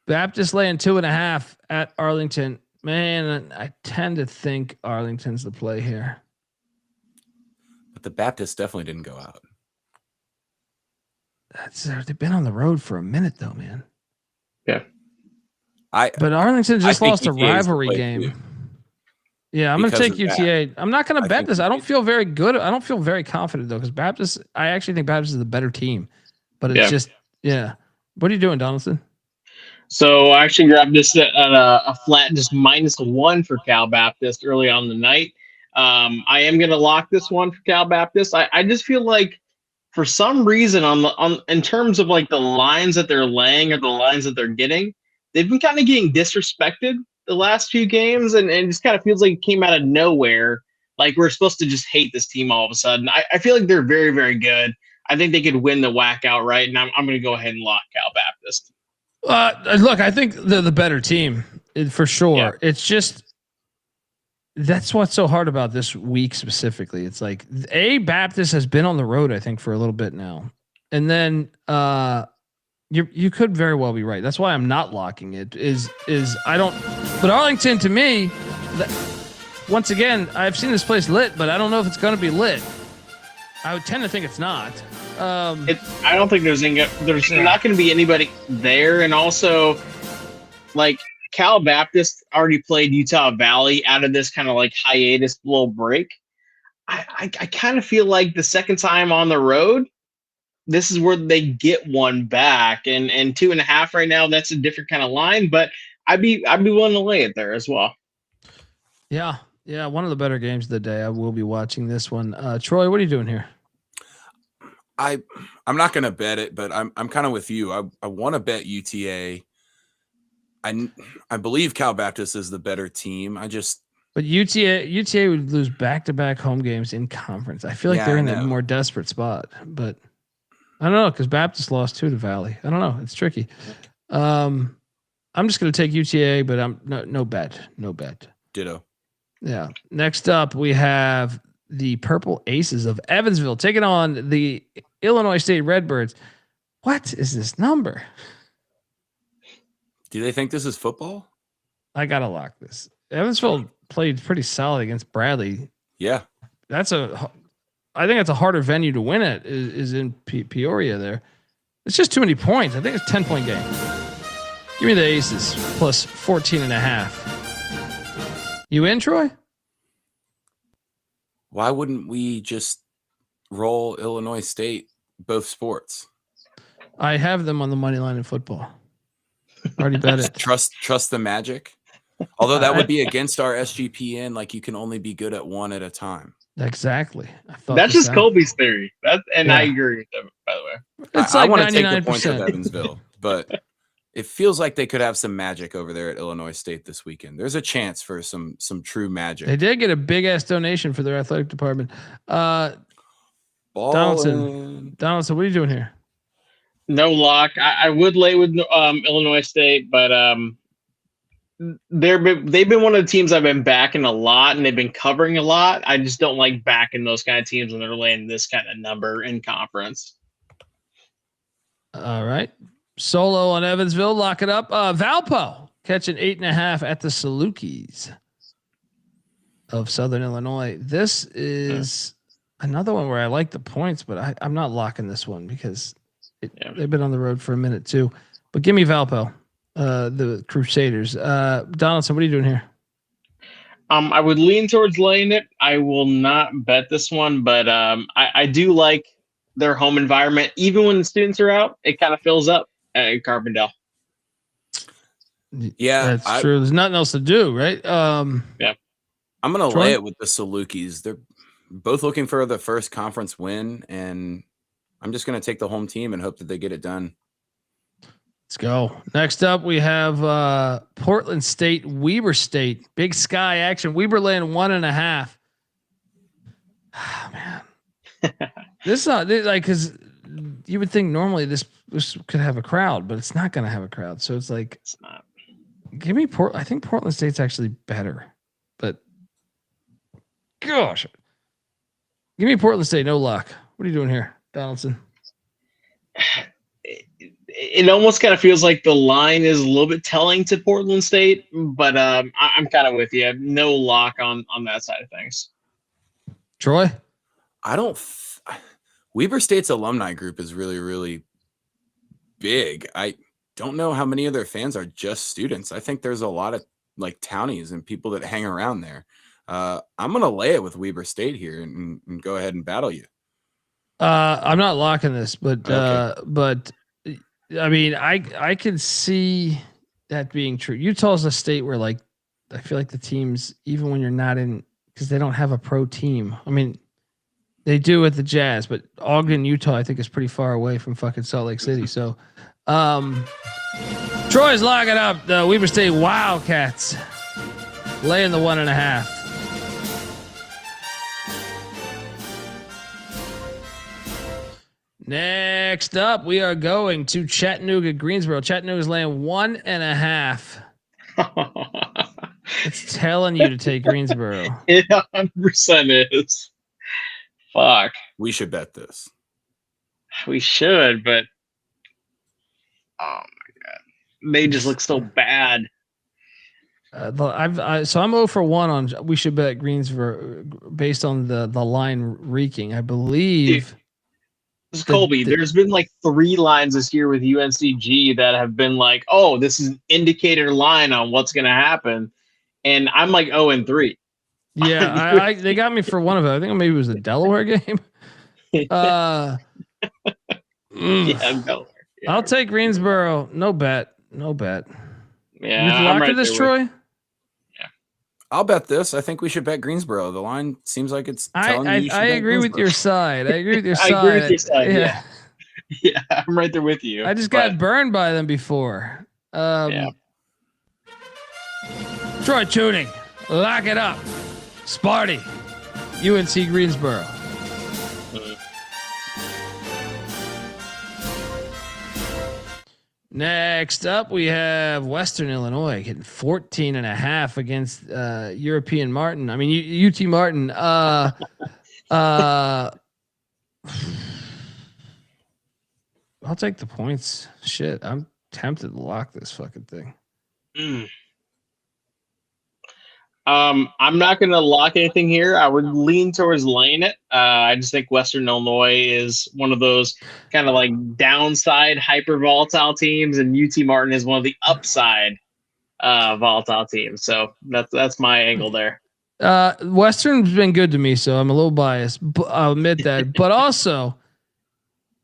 Baptist laying 2.5 at Arlington. Man, I tend to think Arlington's the play here. But the Baptists definitely didn't go out. They've been on the road for a minute though, man. Yeah. But Arlington just lost a rivalry game. Too. Yeah, I'm going to take UTA. I'm not going to bet this. I don't feel very good. I don't feel very confident though, because Baptist. I actually think Baptist is the better team. But it's just What are you doing, Donaldson? So I actually grabbed this at a flat, just -1 for Cal Baptist early on the night. I am going to lock this one for Cal Baptist. I just feel like for some reason in terms of like the lines that they're laying or the lines that they're getting, they've been kind of getting disrespected the last few games, and it just kind of feels like it came out of nowhere. Like we're supposed to just hate this team all of a sudden. I feel like they're very, very good. I think they could win the WAC outright, and I'm going to go ahead and lock Cal Baptist. Look, I think they're the better team for sure. Yeah. It's just that's what's so hard about this week specifically. It's like Baptist has been on the road, I think, for a little bit now, and then you could very well be right. That's why I'm not locking it. But Arlington to me, once again, I've seen this place lit, but I don't know if it's going to be lit. I would tend to think it's not. I don't think there's not going to be anybody there, and also like Cal Baptist already played Utah Valley out of this kind of like hiatus little break. I kind of feel like the second time on the road, this is where they get one back, and 2.5 right now. That's a different kind of line, but I'd be willing to lay it there as well. Yeah, one of the better games of the day. I will be watching this one. Troy, what are you doing here? I'm not going to bet it, but I'm kind of with you. I want to bet UTA. I believe Cal Baptist is the better team. But UTA would lose back-to-back home games in conference. I feel like they're in a more desperate spot, but I don't know, because Baptist lost 2 to Valley. I don't know. It's tricky. I'm just going to take UTA, but I'm no bet. Ditto. Yeah. Next up, we have the Purple Aces of Evansville taking on the Illinois State Redbirds. What is this number? Do they think this is football? I gotta lock this. Evansville played pretty solid against Bradley. Yeah, I think that's a harder venue to win at. Is in Peoria there. It's just too many points. I think it's 10-point game. Give me the Aces plus 14.5. You in, Troy? Why wouldn't we just roll Illinois State both sports? I have them on the money line in football. Already bet it. Trust the magic. Although that would be against our SGPN, like you can only be good at one at a time. Exactly. That's just Colby's theory. I agree with him, by the way. I want to take the points with Evansville, but it feels like they could have some magic over there at Illinois State this weekend. There's a chance for some true magic. They did get a big ass donation for their athletic department. Donaldson, what are you doing here? No lock. I would lay with Illinois State, but they've been one of the teams I've been backing a lot, and they've been covering a lot. I just don't like backing those kind of teams when they're laying this kind of number in conference. All right. Solo on Evansville. Lock it up. Valpo catching 8.5 at the Salukis of Southern Illinois. This is another one where I like the points, but I'm not locking this one because they've been on the road for a minute too. But give me Valpo, the Crusaders. Donaldson, what are you doing here? I would lean towards laying it. I will not bet this one, but I do like their home environment. Even when the students are out, it kind of fills up at Carbondale. Yeah, that's true. There's nothing else to do, right? Yeah. I'm going to lay it with the Salukis. They're both looking for the first conference win, and I'm just going to take the home team and hope that they get it done. Let's go. Next up, we have Portland State, Weber State. Big Sky action. Weber laying 1.5. Oh, man. This is not like, because you would think normally this could have a crowd, but it's not going to have a crowd. So it's like, it's not. Give me I think Portland State's actually better, but gosh, give me Portland State. No luck. What are you doing here, Donaldson? It almost kind of feels like the line is a little bit telling to Portland State, but I'm kind of with you. I have no lock on that side of things. Troy? Weber State's alumni group is really, really big. I don't know how many of their fans are just students. I think there's a lot of like townies and people that hang around there. I'm going to lay it with Weber State here and go ahead and battle you. I'm not locking this, but Okay. But I mean, I can see that being true. Utah's a state where, like, I feel like the teams, even when you're not in, because they don't have a pro team. I mean, they do at the Jazz, but Ogden, Utah, I think is pretty far away from fucking Salt Lake City. So, Troy's locking up the Weber State Wildcats, laying the 1.5. Next up, we are going to Chattanooga, Greensboro. Chattanooga's laying 1.5. It's telling you to take Greensboro. It 100% is. Fuck. We should bet this. We should, but oh my god, they just look so bad. So I'm 0 for 1 on. We should bet Greensboro based on the line reeking. I believe. This is Colby. There's been like 3 lines this year with UNCG that have been like, oh, this is an indicator line on what's going to happen. And I'm like 0-3. Yeah, they got me for one of it. I think maybe it was the Delaware game. Yeah, Delaware. Yeah. I'll take Greensboro. No bet. Yeah, You lock right this, Troy? Yeah, I'll bet this. I think we should bet Greensboro. The line seems like it's telling you I agree with your side. I agree with your side. I agree with your side. Yeah. Yeah, I'm right there with you. I just got burned by them before. Yeah. Troy Chewning, lock it up. Sparty, UNC Greensboro. Next up, we have Western Illinois getting 14.5 against European Martin. I mean, UT Martin. I'll take the points. Shit, I'm tempted to lock this fucking thing. I'm not going to lock anything here. I would lean towards laying it. I just think Western Illinois is one of those kind of like downside hyper volatile teams, and UT Martin is one of the upside volatile teams. So that's my angle there. Western's been good to me, so I'm a little biased. I'll admit that. But also,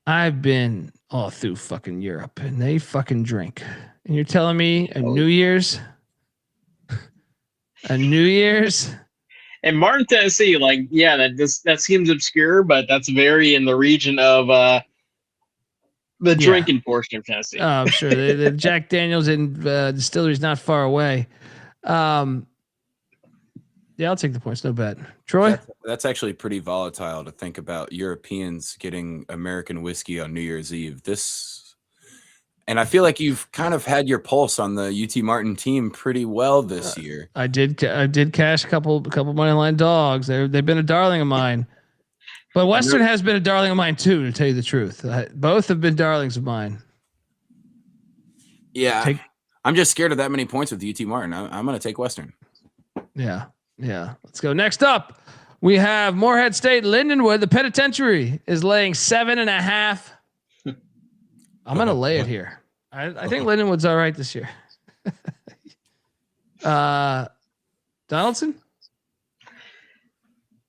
I've been all through fucking Europe, and they fucking drink. And you're telling me New Year's and Martin, Tennessee, that seems obscure, but that's very in the region of the drinking portion of Tennessee. Oh, I'm sure the Jack Daniels and distillery is not far away. Yeah, I'll take the points. No bet. Troy? That's actually pretty volatile to think about Europeans getting American whiskey on New Year's Eve. And I feel like you've kind of had your pulse on the UT Martin team pretty well this year. I did cash a couple money line dogs. They've been a darling of mine. But Western has been a darling of mine too, to tell you the truth. Both have been darlings of mine. Yeah. I'm just scared of that many points with UT Martin. I'm going to take Western. Yeah. Let's go. Next up, we have Morehead State Lindenwood. The Penitentiary is laying 7.5. I'm going to lay it here. I think Lindenwood's all right this year. Donaldson?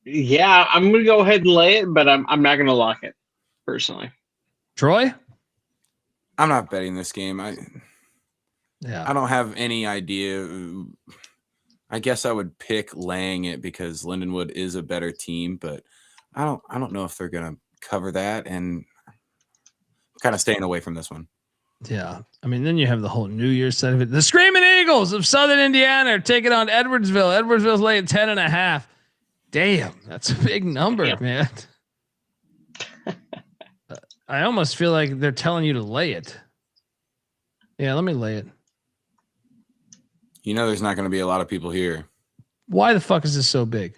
Yeah, I'm going to go ahead and lay it, but I'm not going to lock it personally. Troy? I'm not betting this game. I don't have any idea. I guess I would pick laying it because Lindenwood is a better team, but I don't know if they're going to cover that, and I'm kind of staying away from this one. Yeah. I mean, then you have the whole New Year's side of it. The Screaming Eagles of Southern Indiana are taking on Edwardsville. Edwardsville's laying 10.5. Damn, that's a big number, man. I almost feel like they're telling you to lay it. Yeah, let me lay it. You know, there's not going to be a lot of people here. Why the fuck is this so big?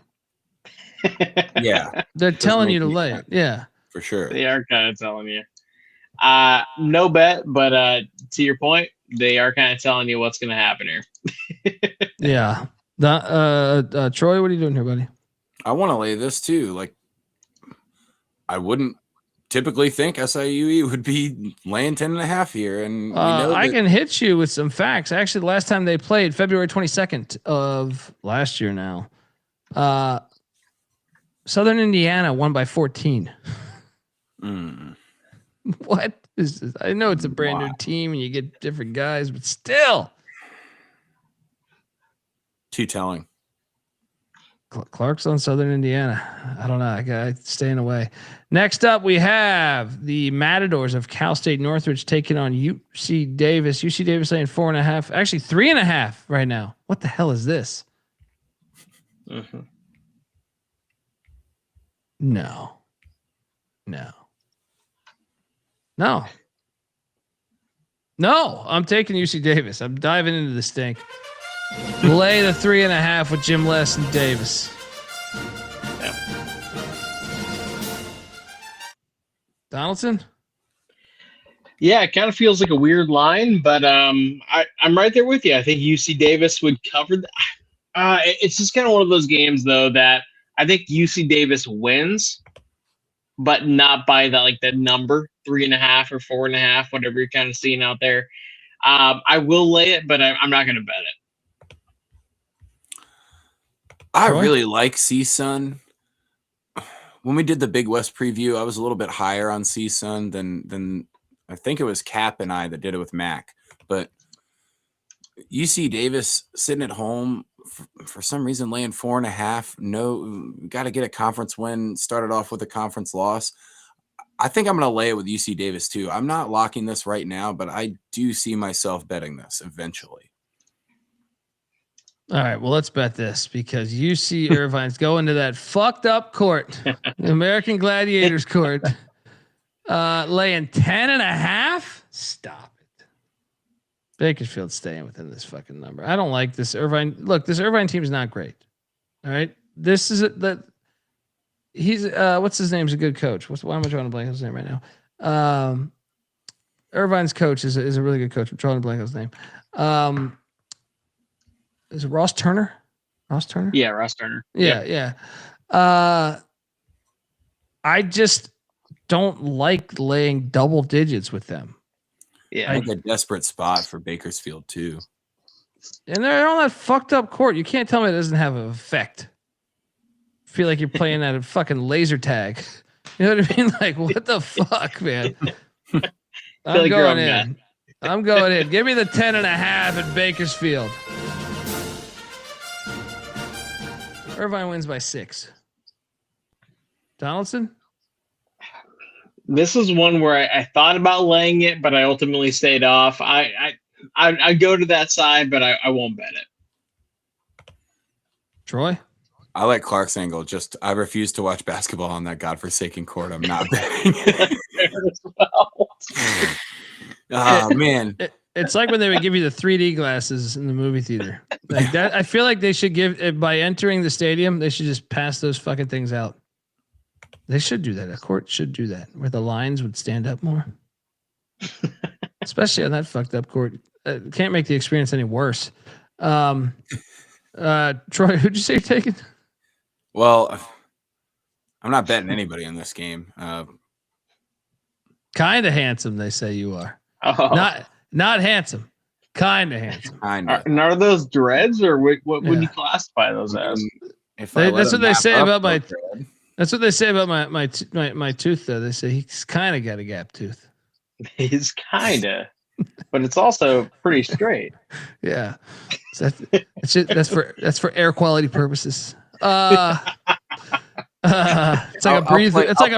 Yeah. They're telling you to lay it. Yeah. For sure. They are kind of telling you. No bet, but to your point, they are kind of telling you what's going to happen here. Yeah. Troy, what are you doing here, buddy? I want to lay this too. Like, I wouldn't typically think SIUE would be laying 10.5 here. And we know I can hit you with some facts. Actually, the last time they played, February 22nd of last year now, Southern Indiana won by 14. What is this? I know it's a brand new team and you get different guys, but still. Too telling. Clark's on Southern Indiana. I don't know. I got staying away. Next up, we have the Matadors of Cal State Northridge taking on UC Davis. UC Davis laying 4.5, actually 3.5 right now. What the hell is this? Mm-hmm. No. I'm taking UC Davis. I'm diving into the stink. Lay the 3.5 with Jim Les and Davis. Yeah. Donaldson? Yeah, it kind of feels like a weird line, but I'm right there with you. I think UC Davis would cover that. It's just kind of one of those games, though, that I think UC Davis wins, but not by the number 3.5 or 4.5, whatever you're kind of seeing out there. I will lay it, but I'm not going to bet it. I really like CSUN. When we did the Big West preview, I was a little bit higher on CSUN than I think it was Cap and I that did it with Mac. But UC Davis sitting at home for some reason laying 4.5. No, got to get a conference win. Started off with a conference loss. I think I'm going to lay it with UC Davis too. I'm not locking this right now, but I do see myself betting this eventually. All right, well, let's bet this because UC Irvine's going to that fucked up court, the American Gladiators court, laying 10.5. Stop it. Bakersfield's staying within this fucking number. I don't like this Irvine. Look, this Irvine team is not great. All right, this is that. He's what's his name's a good coach. Why am I drawing a blank on his name right now? Irvine's coach is a really good coach. I'm trying to blank his name. Is it Ross Turner? Ross Turner? Yeah, Ross Turner. Yeah. I just don't like laying double digits with them. Yeah. I think a desperate spot for Bakersfield too. And they're on that fucked up court. You can't tell me it doesn't have an effect. Feel like you're playing at a fucking laser tag. You know what I mean? Like, what the fuck, man? I'm going in. I'm going in. Give me the 10.5 at Bakersfield. Irvine wins by 6. Donaldson? This is one where I thought about laying it, but I ultimately stayed off. I go to that side, but I won't bet it. Troy? I like Clark's angle. Just I refuse to watch basketball on that godforsaken court. I'm not betting. Oh man. It's like when they would give you the 3D glasses in the movie theater. Like that, I feel like they should give by entering the stadium, they should just pass those fucking things out. They should do that. A court should do that, where the lines would stand up more. Especially on that fucked up court. Can't make the experience any worse. Troy, who'd you say you're taking? Well, I'm not betting anybody in this game. Kind of handsome, they say you are. Oh. Not handsome. Kind of handsome. And are those dreads, or what would you classify those as? That's what they say about my. That's what they say about my tooth, though. They say he's kind of got a gap tooth. He's kind of, but it's also pretty straight. Yeah, so that's for air quality purposes. It's like a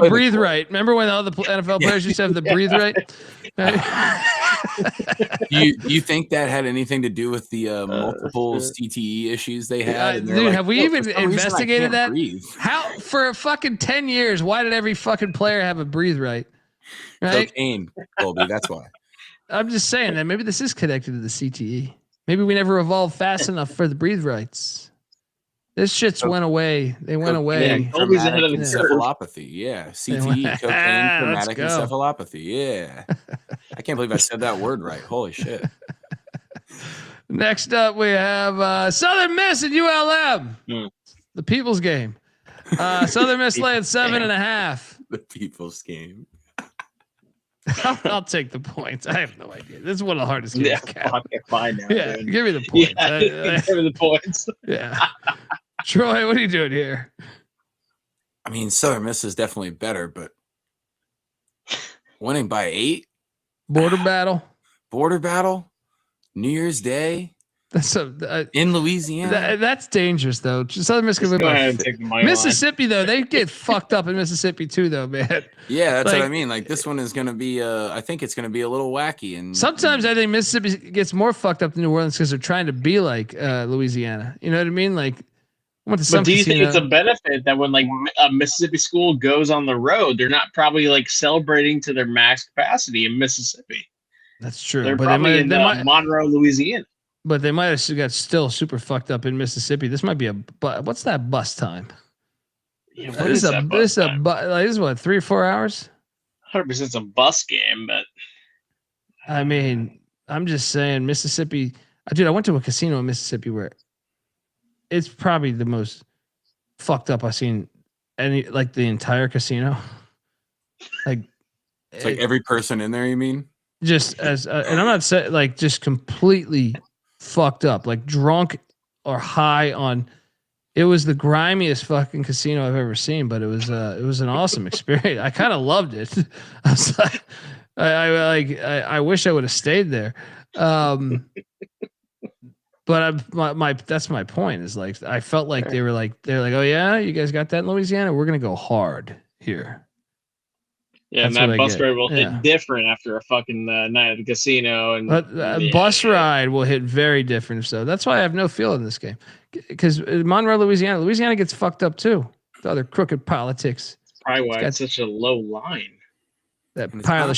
breathe right. Remember when all the NFL players used to have the breathe right? You think that had anything to do with the multiple CTE issues they had? Dude, like, have we even investigated that? Breathe. How for fucking 10 years? Why did every fucking player have a breathe right? Right? Cocaine, Colby. That's why. I'm just saying that maybe this is connected to the CTE. Maybe we never evolved fast enough for the breathe rights. This shit's went away. They went away. Yeah, Colby's ahead of the encephalopathy. Yeah. CTE, cocaine, traumatic encephalopathy. Yeah. I can't believe I said that word right. Holy shit. Next up, we have Southern Miss and ULM. The People's Game. Southern Miss laying 7.5. The People's Game. I'll take the points. I have no idea. This is one of the hardest games. Yeah, fine now. Yeah, dude. give me the points. Yeah, give me the points. Yeah. Troy, what are you doing here? I mean, Southern Miss is definitely better, but winning by 8? Border battle? New Year's Day? That's in Louisiana. That's dangerous, though. Southern Miss can win by Mississippi, though. They get fucked up in Mississippi, too, though, man. Yeah, that's what I mean. Like, this one is going to be, I think it's going to be a little wacky. And sometimes I think Mississippi gets more fucked up than New Orleans because they're trying to be like Louisiana. You know what I mean? Like, but do you think it's a benefit that when like a Mississippi school goes on the road, they're not probably like celebrating to their max capacity in Mississippi? That's true. They're probably in Monroe, Louisiana. But they might have got still super fucked up in Mississippi. This might be what's that bus time? Yeah, this is what, 3 or 4 hours? 100% it's a bus game, but I mean, I'm just saying Mississippi. Dude, I went to a casino in Mississippi where it's probably the most fucked up I've seen the entire casino. Like, it's like every person in there, you mean? Just and I'm not saying like just completely fucked up, like drunk or high on. It was the grimiest fucking casino I've ever seen, but it was an awesome experience. I kind of loved it. I was like, I wish I would have stayed there. But that's my point is like, I felt like they're like, oh yeah, you guys got that in Louisiana? We're going to go hard here. Yeah, that's and that bus ride will hit different after a fucking night at the casino. And bus ride will hit very different. So that's why I have no feel in this game. Because Monroe, Louisiana gets fucked up too. The other crooked politics. That's probably why it's such a low line. That pile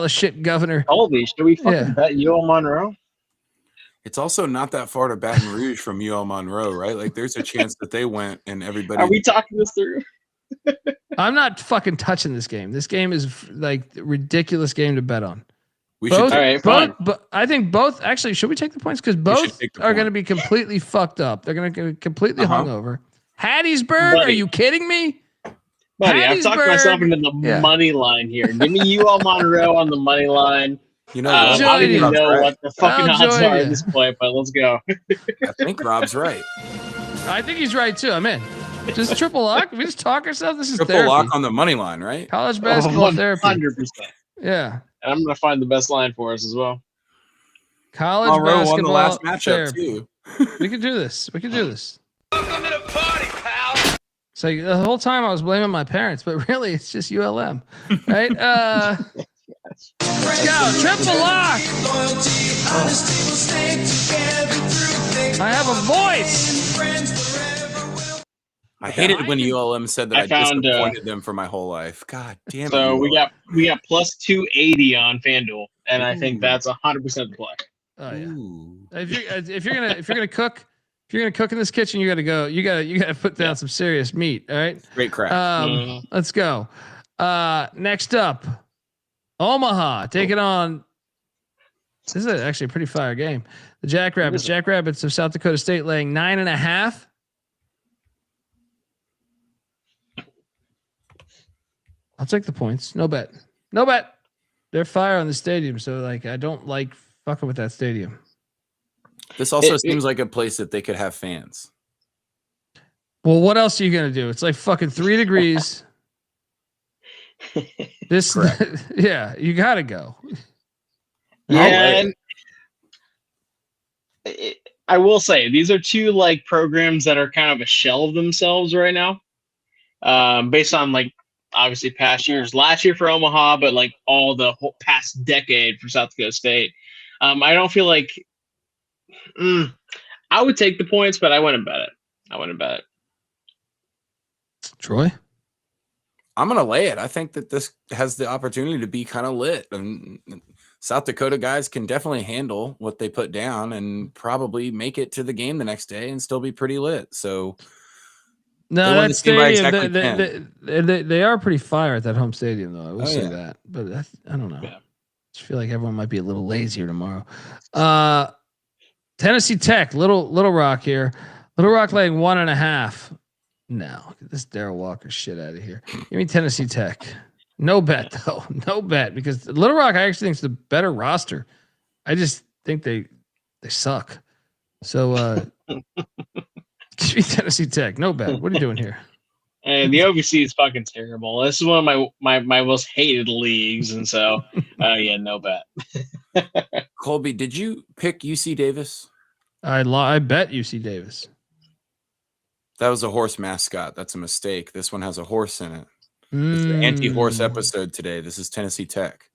of shit governor. Colby, should we fucking bet UL Monroe? It's also not that far to Baton Rouge from UL Monroe, right? Like, there's a chance that they went and everybody. Are we talking this through? I'm not fucking touching this game. This game is like a ridiculous game to bet on. We both, should. All right, both, fine. but I think both. Actually, should we take the points? Because both take the are going to point. be completely fucked up. They're going to be completely hungover. Hattiesburg? Are Buddy. you kidding me? Buddy, I've talked myself into the money line here. Give me UL Monroe on the money line. You know, I don't even Rob's know right. what the fucking I'll odds join are you. at this point, but let's go. I think Rob's right. I think he's right too. I'm in. Just triple lock. We just talk ourselves. This is Triple therapy. lock on the money line, right? College basketball therapy. 100%. Yeah. And I'm going to find the best line for us as well. College Monroe basketball won the last matchup therapy. too. We can do this. We can do this. Welcome to the party, pal. So the whole time I was blaming my parents, but really it's just ULM, right? Let's go. Triple lock. I have a voice. I hated when ULM said that I I found, disappointed them for my whole life. God damn it. So we ULM. got plus 280 on FanDuel, and I think that's 100% the play. Oh yeah. Ooh. If you're gonna cook in this kitchen, you gotta go. You gotta put down some serious meat. All right. Great crap. Let's go. Next up, Omaha taking on. This is actually a pretty fire game. The Jackrabbits. Jackrabbits of South Dakota State laying 9.5. I'll take the points. No bet. No bet. They're fire on the stadium, so like I don't like fucking with that stadium. This also seems like a place that they could have fans. Well, what else are you gonna do? It's like fucking 3 degrees. This, yeah, you gotta go. Yeah, and I will say these are two like programs that are kind of a shell of themselves right now, based on like obviously past years. Last year for Omaha, but like all the whole past decade for South Dakota State. I don't feel like I would take the points, but I wouldn't bet it. Troy, I'm gonna lay it. I think that this has the opportunity to be kind of lit, and South Dakota guys can definitely handle what they put down and probably make it to the game the next day and still be pretty lit. So no, that stadium, exactly they are pretty fire at that home stadium, though. I will say yeah. that, but I don't know. Yeah. I just feel like everyone might be a little lazier tomorrow. Tennessee Tech, Little Rock here. Little Rock laying 1.5. No, get this Darrell Walker shit out of here. Give me Tennessee Tech. No bet though. No bet because Little Rock I actually think is the better roster. I just think they suck. So give me Tennessee Tech. No bet. What are you doing here? And the OVC is fucking terrible. This is one of my most hated leagues, and so yeah, no bet. Colby, did you pick UC Davis? I bet UC Davis. That was a horse mascot. That's a mistake. This one has a horse in it. It's the anti-horse episode today. This is Tennessee Tech.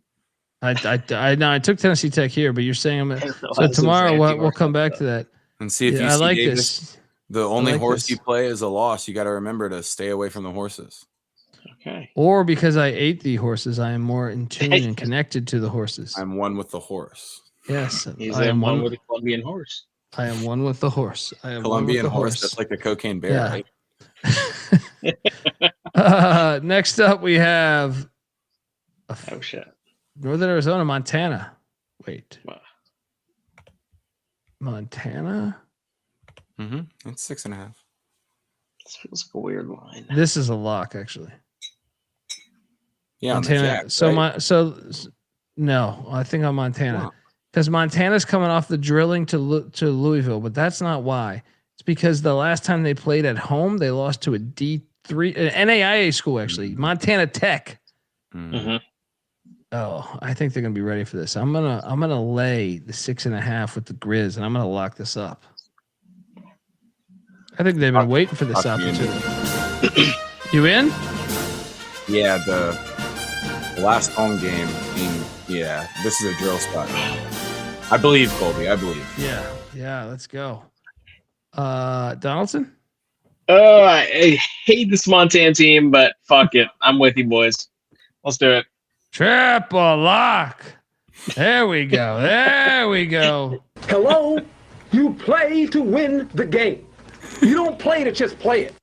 I took Tennessee Tech here, but you're saying so tomorrow we'll come back to that. And see if I UC like Davis, this. the only like horse this. you play is a loss. You got to remember to stay away from the horses. Okay. Or because I ate the horses, I am more in tune and connected to the horses. I'm one with the horse. Yes, He's I am one with a Colombian horse. I am one with the horse. I am Colombian one with the horse. That's like a cocaine bear, Yeah. right? Next up, we have Oh shit. Northern Arizona, Montana. Wait, Wow. Montana. Mm-hmm. It's 6.5. This feels like a weird line. This is a lock, actually. Yeah, Montana. No, I think on Montana because Montana's coming off the drilling to Louisville, but that's not why. It's because the last time they played at home, they lost to a D3, an NAIA school actually, Montana Tech. Mm-hmm. Oh, I think they're gonna be ready for this. I'm gonna lay the 6.5 with the Grizz, and I'm gonna lock this up. I think they've been waiting for this opportunity. You in? Yeah, the last home game. Yeah, this is a drill spot. I believe, Colby. I believe. Yeah. Let's go. Donaldson. Oh, I hate this Montana team, but fuck it. I'm with you, boys. Let's do it. Triple lock. There we go. There we go. Hello? You play to win the game. You don't play to just play it.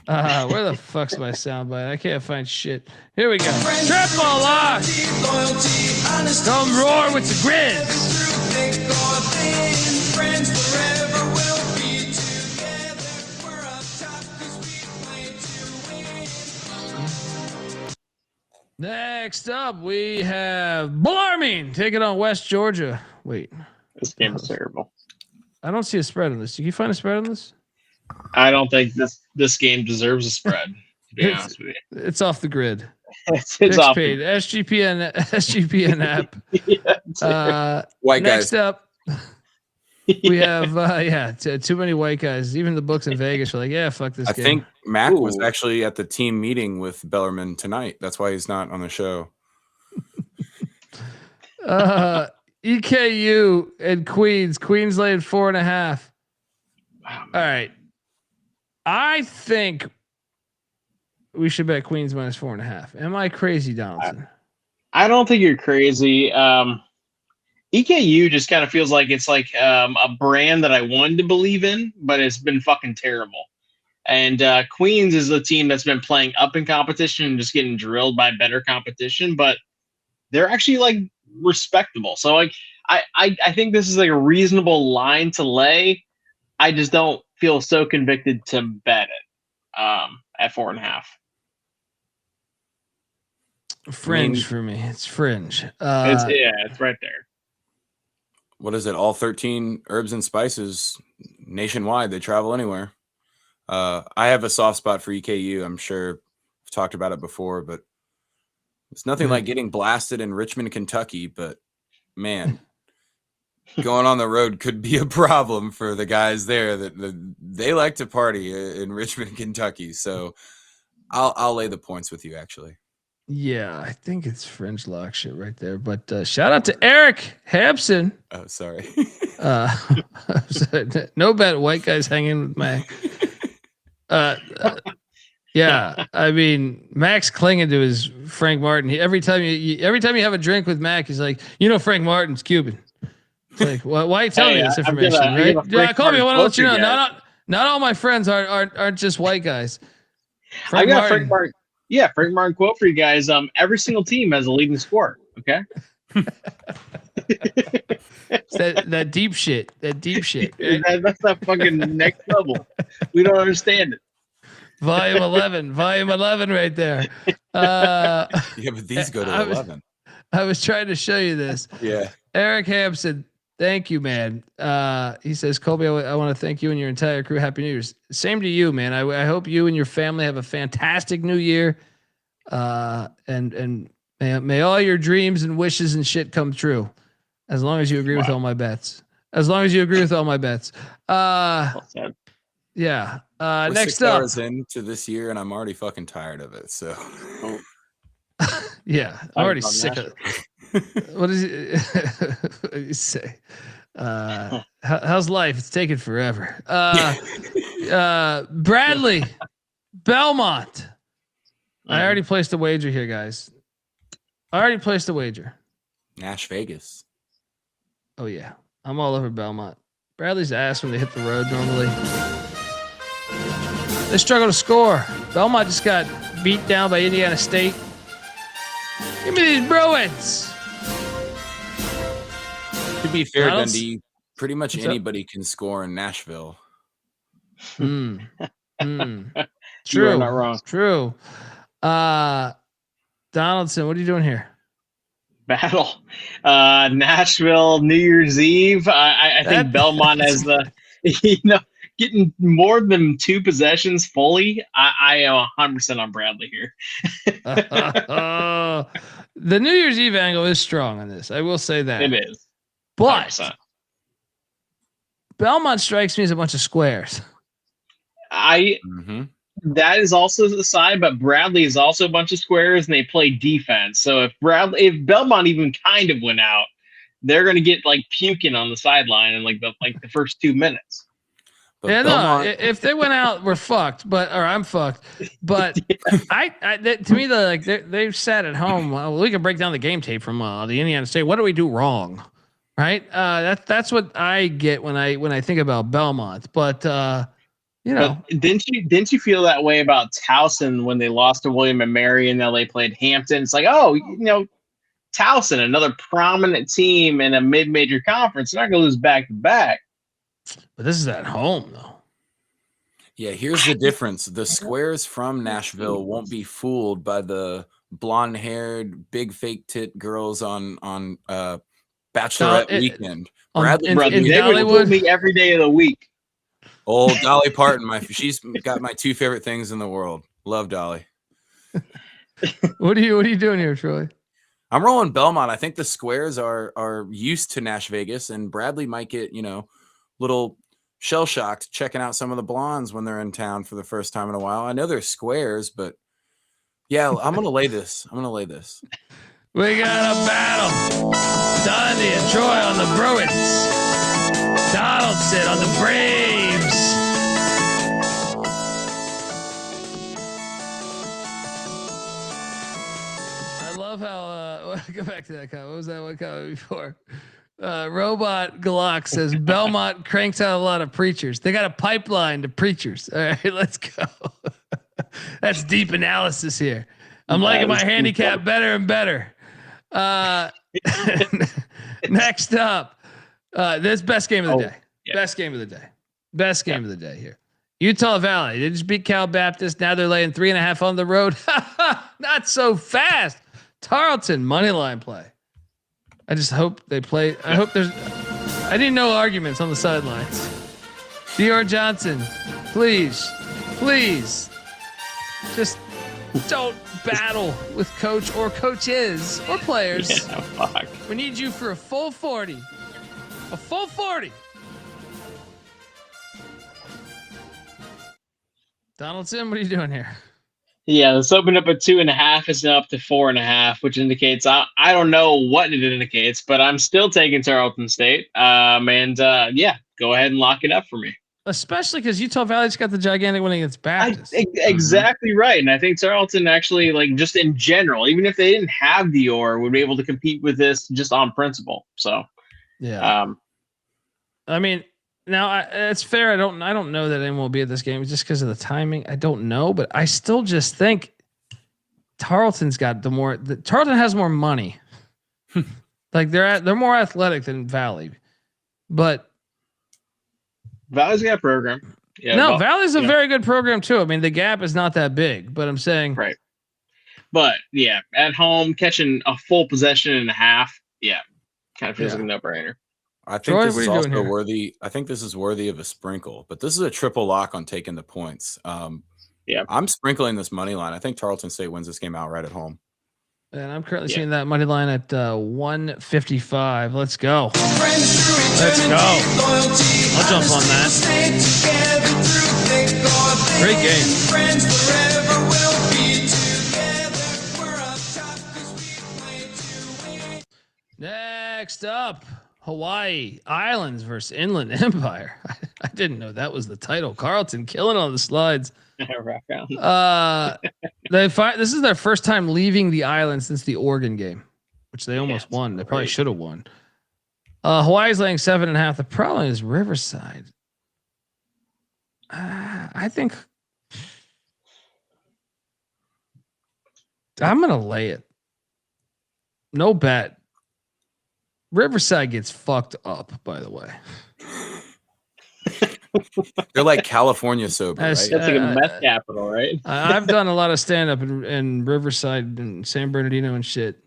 Where the fuck's my soundbite? I can't find shit. Here we go. Triple lock. Come roar with the grid. Next up, we have Bellarmine taking on West Georgia. Wait. This game is terrible. I don't see a spread on this. Can you find a spread on this? I don't think this game deserves a spread, to be honest with you. It's off the grid. It's off paid. SGPN app. White next guys. up, we have too many white guys. Even the books in Vegas are like, yeah, fuck this game. I think Mac was actually at the team meeting with Bellarmine tonight. That's why he's not on the show. EKU and Queens. Queens laid 4.5. All right. I think we should bet Queens minus 4.5. Am I crazy, Donaldson? I don't think you're crazy. EKU just kind of feels like it's like a brand that I wanted to believe in, but it's been fucking terrible. And Queens is a team that's been playing up in competition and just getting drilled by better competition, but they're actually like respectable. So like I think this is like a reasonable line to lay. I just don't feel so convicted to bet it at 4.5. Fringe for me. It's fringe. It's right there. What is it? All 13 herbs and spices nationwide. They travel anywhere. I have a soft spot for EKU. I'm sure I've talked about it before, but it's nothing like getting blasted in Richmond, Kentucky. But man, going on the road could be a problem for the guys there. That they like to party in Richmond, Kentucky. So I'll lay the points with you, actually. Yeah, I think it's fringe lock shit right there. But shout out to Eric Hampson. Oh, sorry. No bet. White guys hanging with Mac. Yeah, I mean Mac's clinging to his Frank Martin. Every time you have a drink with Mac, he's like, Frank Martin's Cuban. It's like, why are you telling me this information? Right? Colby, I want to let you know. Not all my friends aren't just white guys. Frank Martin. Yeah, Frank Martin quote for you guys. Every single team has a leading scorer. Okay. that deep shit. That deep shit. Right? That's that fucking next level. We don't understand it. Volume 11 right there. Yeah, but these go to 11. I was trying to show you this. Yeah. Eric Hampson, thank you, man. He says, Colby, I want to thank you and your entire crew. Happy New Year's. Same to you, man. I hope you and your family have a fantastic new year. And may all your dreams and wishes and shit come true. As long as you agree with all my bets. Yeah. We're Next 6 up. hours into this year, and I'm already fucking tired of it. So, yeah, I'm already sick of it. What does you say? How's life? It's taking forever. Bradley, Belmont. I already placed a wager here, guys. Nash Vegas. Oh yeah, I'm all over Belmont. Bradley's ass when they hit the road normally. They struggle to score. Belmont just got beat down by Indiana State. Give me these Bruins. To be fair, Dundee, pretty much anybody can score in Nashville. True. You are not wrong. True. Donaldson, what are you doing here? Battle. Nashville, New Year's Eve. I think Belmont has the, getting more than 2 possessions fully. I am 100% on Bradley here. The New Year's Eve angle is strong on this. I will say that. It is. But 100%. Belmont strikes me as a bunch of squares. That is also the side, but Bradley is also a bunch of squares, and they play defense. So if Belmont even kind of went out, they're going to get like puking on the sideline in like the first 2 minutes. But yeah, Belmont, no. If they went out, we're fucked. I'm fucked. But to me, they've sat at home. Well, we can break down the game tape from the Indiana State. What do we do wrong? Right. That's what I get when I think about Belmont. But But didn't you feel that way about Towson when they lost to William and Mary and now they played Hampton? It's like, Towson, another prominent team in a mid-major conference. They're not going to lose back-to-back. But this is at home, though. Yeah, here's the difference. The squares from Nashville won't be fooled by the blonde-haired, big fake tit girls on Bachelorette weekend. Bradley, they would fool me every day of the week. Old Dolly Parton, she's got my two favorite things in the world. Love Dolly. What are you doing here, Troy? I'm rolling Belmont. I think the squares are used to Nash Vegas, and Bradley might get, little shell shocked checking out some of the blondes when they're in town for the first time in a while. I know they're squares, but yeah, I'm gonna lay this. We got a battle. Dundee and Troy on the Bruins. Donaldson on the Braves. I love how go back to that comment. What was that one comment before? Robot Glock says Belmont cranks out a lot of preachers. They got a pipeline to preachers. All right, let's go. That's deep analysis here. I'm liking my handicap better and better. Next up, this best game of the day. Yeah. Best game of the day. Best game of the day here. Utah Valley. They just beat Cal Baptist. Now they're laying 3.5 on the road. Not so fast. Tarleton money line play. I just hope they play. I hope I didn't know arguments on the sidelines. Dior Johnson, please, just don't battle with coach or coaches or players. Yeah, fuck. We need you for a full 40. A full 40. Donaldson, what are you doing here? Yeah, let's open up at 2.5. It's now up to 4.5, which indicates I don't know what it indicates, but I'm still taking Tarleton State. Go ahead and lock it up for me. Especially because Utah Valley's got the gigantic win against Baptist. Exactly right, and I think Tarleton actually, just in general, even if they didn't have Dior, would be able to compete with this just on principle. So, yeah. I mean. Now it's fair. I don't know that anyone will be at this game just because of the timing. I don't know, but I still just think Tarleton's got Tarleton has more money. Like they're more athletic than Valley, but Valley's got a program. Yeah, no, Valley's a very good program too. I mean, the gap is not that big, but I'm saying right. But yeah, at home catching a full possession and a half, kind of feels like a no-brainer. I think Troy, this is also worthy. I think this is worthy of a sprinkle, but this is a triple lock on taking the points. I'm sprinkling this money line. I think Tarleton State wins this game outright at home. And I'm currently seeing that money line at 155. Let's go. Let's go. I'll jump on that. Great game. Next up. Hawaii Islands versus Inland Empire. I didn't know that was the title. Carlton killing on the slides. This is their first time leaving the island since the Oregon game, which they almost won. They probably should have won. Hawaii's laying 7.5. The problem is Riverside. I think I'm gonna lay it. No bet. Riverside gets fucked up, by the way. They're like California sober, right? That's like a meth capital, right? I've done a lot of stand up in Riverside and San Bernardino and shit.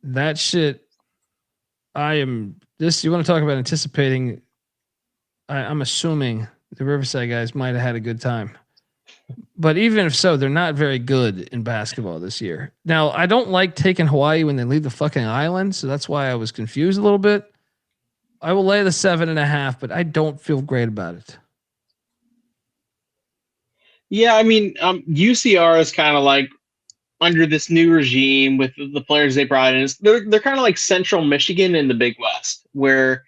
That shit, you want to talk about anticipating? I'm assuming the Riverside guys might have had a good time. But even if so, they're not very good in basketball this year. Now, I don't like taking Hawaii when they leave the fucking island, so that's why I was confused a little bit. I will lay the 7.5, but I don't feel great about it. Yeah, I mean, UCR is kind of like under this new regime with the players they brought in. They're kind of like Central Michigan in the Big West, where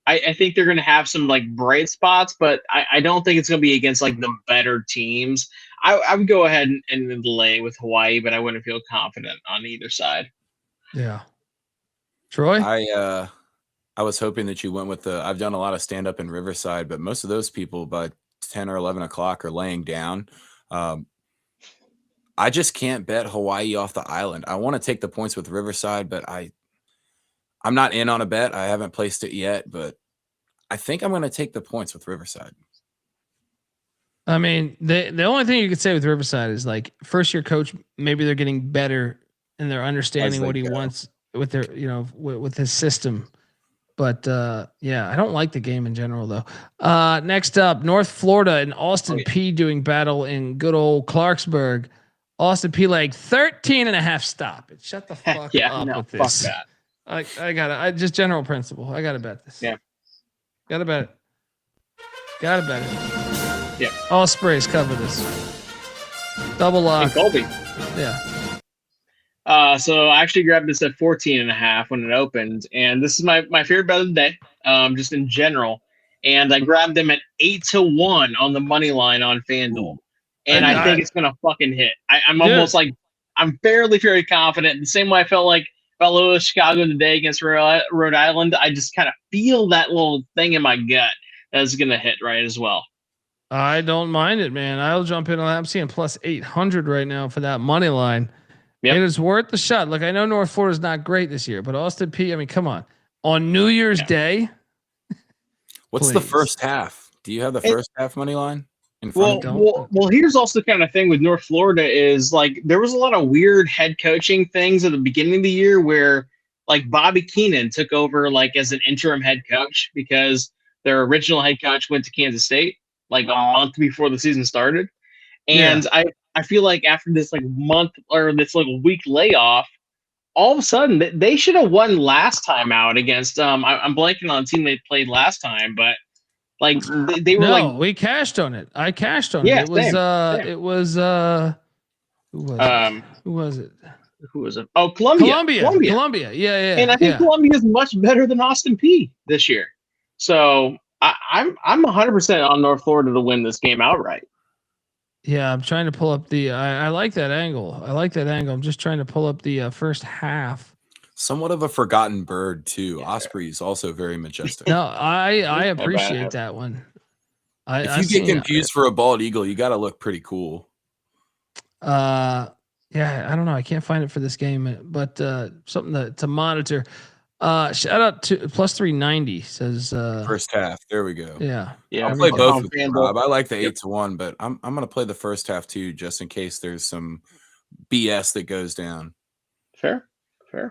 I think they're going to have some like bright spots, but I don't think it's going to be against like the better teams. I would go ahead and lay with Hawaii, but I wouldn't feel confident on either side. Yeah. Troy? I was hoping that you went with I've done a lot of stand up in Riverside, but most of those people by 10 or 11 o'clock are laying down. I just can't bet Hawaii off the island. I want to take the points with Riverside, but I'm not in on a bet. I haven't placed it yet, but I think I'm going to take the points with Riverside. I mean, the only thing you could say with Riverside is like first year coach, maybe they're getting better and they're understanding what he wants with their, with his system. But yeah, I don't like the game in general though. Next up, North Florida and Austin P doing battle in good old Clarksburg. Austin P like 13.5. Stop it. Shut the fuck up with this. Fuck that. I gotta, just general principle. I gotta bet this. Yeah. Gotta bet it. Gotta bet it. Yeah. Ospreys cover this. Double lock. And Colby. Yeah. So I actually grabbed this at 14.5 when it opened, and this is my favorite bet of the day, just in general. And I grabbed them at 8-1 on the money line on FanDuel, and I think it's gonna fucking hit. I'm almost like I'm fairly confident. The same way I felt like about Chicago today against Rhode Island, I just kind of feel that little thing in my gut that's gonna hit right as well. I don't mind it, man. I'll jump in on that. I'm seeing plus 800 right now for that money line. Yep. It is worth the shot. Look, I know North Florida is not great this year, but Austin P, I mean, come on. On New Year's Day. What's the first half? Do you have the first half money line? Well, here's also the kind of thing with North Florida is like there was a lot of weird head coaching things at the beginning of the year where like Bobby Keenan took over like as an interim head coach because their original head coach went to Kansas State like a month before the season started. And I feel like after this like month or this like week layoff, all of a sudden they should have won last time out against I'm blanking on the team they played last time, but like they were we cashed on it. I cashed on it. It was who was it? Oh, Columbia. Yeah. And I think Columbia is much better than Austin P this year. So I'm 100% on North Florida to win this game outright. Yeah, I'm trying to pull up the. I like that angle. I'm just trying to pull up the first half. Somewhat of a forgotten bird too. Osprey is also very majestic. No, I appreciate that one. If you get confused for a bald eagle, you got to look pretty cool. Yeah, I don't know. I can't find it for this game, but something to monitor. Shout out to plus 390 says first half. There we go. Yeah. I'll play both with you, Rob. I like the 8-1, but I'm gonna play the first half too, just in case there's some BS that goes down. Fair.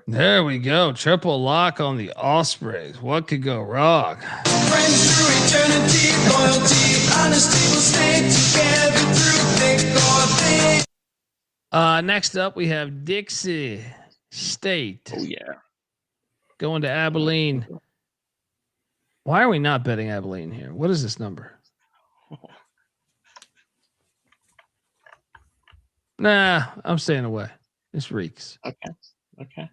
There we go. Triple lock on the Ospreys. What could go wrong? Friends through eternity, loyalty, honesty will stay together through thick or thin. Next up we have Dixie State. Oh yeah. Going to Abilene. Why are we not betting Abilene here? What is this number? Nah, I'm staying away. This reeks. Okay.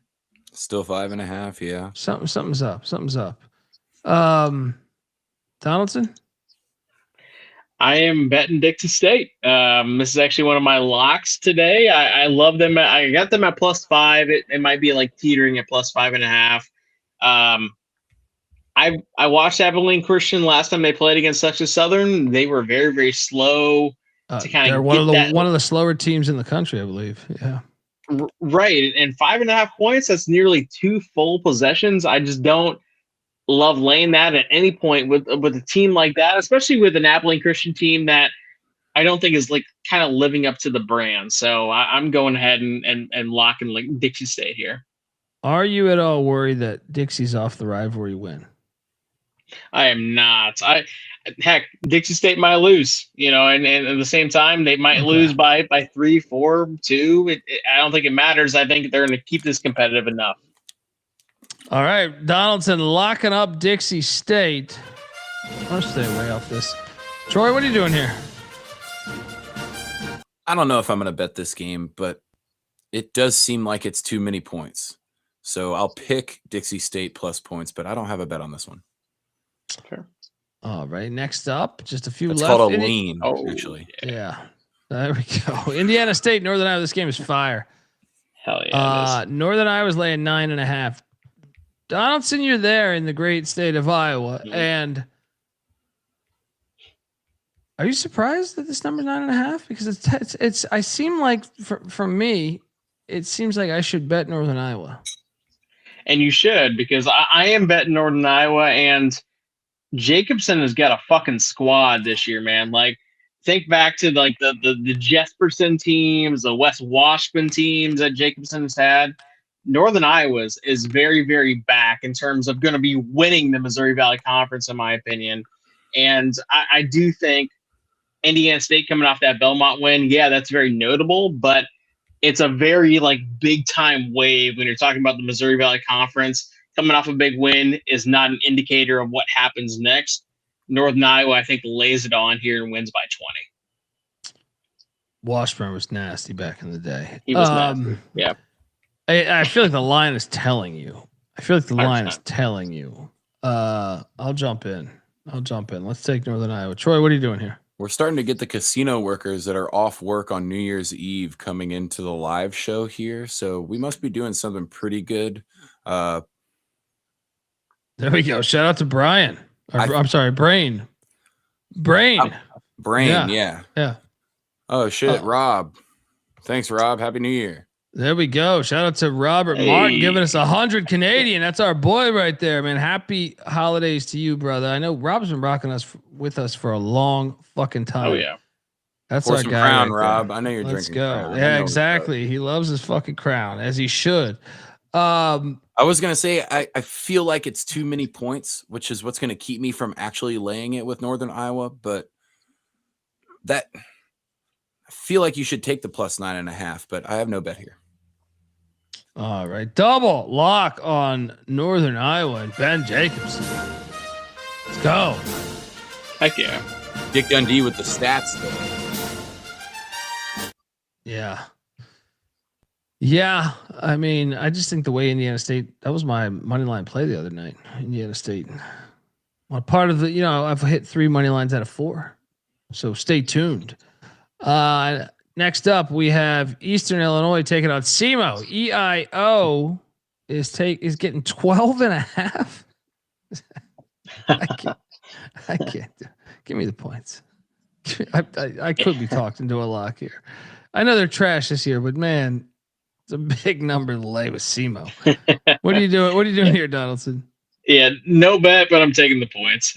Still 5.5. Yeah. Something's up. Donaldson. I am betting Dixie State. This is actually one of my locks today. I love them. I got them at +5. It might be like teetering at +5.5. I watched Abilene Christian last time they played against Texas Southern. They were very, very slow to kind of. They're one of the slower teams in the country, I believe. Yeah. Right, and 5.5 points. That's nearly 2 full possessions. I just don't love laying that at any point with a team like that, especially with an Abilene Christian team that I don't think is like kind of living up to the brand. So I'm going ahead and locking like Dixie State here. Are you at all worried that Dixie's off the rivalry win? I am not. Heck, Dixie State might lose, and at the same time they might lose by 3, 4, 2. I don't think it matters. I think they're going to keep this competitive enough. All right, Donaldson locking up Dixie State. I'll stay away off this. Troy, what are you doing here? I don't know if I'm going to bet this game, but it does seem like it's too many points. So I'll pick Dixie State plus points, but I don't have a bet on this one. Sure. All right, next up, just a few left. It's called a lean, actually. Yeah. There we go. Indiana State, Northern Iowa. This game is fire. Hell yeah. Northern Iowa's laying 9.5. Donaldson, you're there in the great state of Iowa, and Are you surprised that this number's 9.5? Because it's I seem like for me, it seems like I should bet Northern Iowa. And you should, because I am betting Northern Iowa, and Jacobson has got a fucking squad this year, man. Like, think back to like the Jesperson teams, the West Washburn teams that Jacobson has had. Northern Iowa is very, very back in terms of going to be winning the Missouri Valley Conference, in my opinion. And I do think Indiana State coming off that Belmont win, yeah, that's very notable, but it's a very like big time wave when you're talking about the Missouri Valley Conference. Coming off a big win is not an indicator of what happens next. Northern Iowa, I think, lays it on here and wins by 20. Washburn was nasty back in the day. He was nasty. Yeah. I feel like the line is telling you. I feel like the 100%. line is telling you. I'll jump in. Let's take Northern Iowa. Troy, what are you doing here? We're starting to get the casino workers that are off work on New Year's Eve coming into the live show here. So we must be doing something pretty good. There we go. Shout out to Brian. I'm sorry, Brain. Brain, Yeah. Oh, shit, Rob. Thanks, Rob. Happy New Year. There we go. Shout out to Robert Martin giving us 100 Canadian. That's our boy right there, man. Happy holidays to you, brother. I know Rob's been rocking with us for a long fucking time. Oh yeah, that's Pour our some guy. Crown, right Rob. there. I know you're Let's drinking. go. Crown. Yeah, exactly. He loves his fucking Crown, as he should. I was gonna say I feel like it's too many points, which is what's gonna keep me from actually laying it with Northern Iowa. But that I feel like you should take the plus 9.5, but I have no bet here. All right, double lock on Northern Iowa and Ben Jacobson. Let's go. Heck yeah. Dick Dundee with the stats, though. Yeah. I mean, I just think the way Indiana State, that was my money line play the other night. Indiana State. Well, part of the, I've hit 3 money lines out of 4. So stay tuned. Next up, we have Eastern Illinois taking on SEMO. EIO is getting 12.5. I can't. Give me the points. I could be talked into a lock here. I know they're trash this year, but man, it's a big number to lay with SEMO. What are you doing? What are you doing here, Donaldson? Yeah, no bet, but I'm taking the points.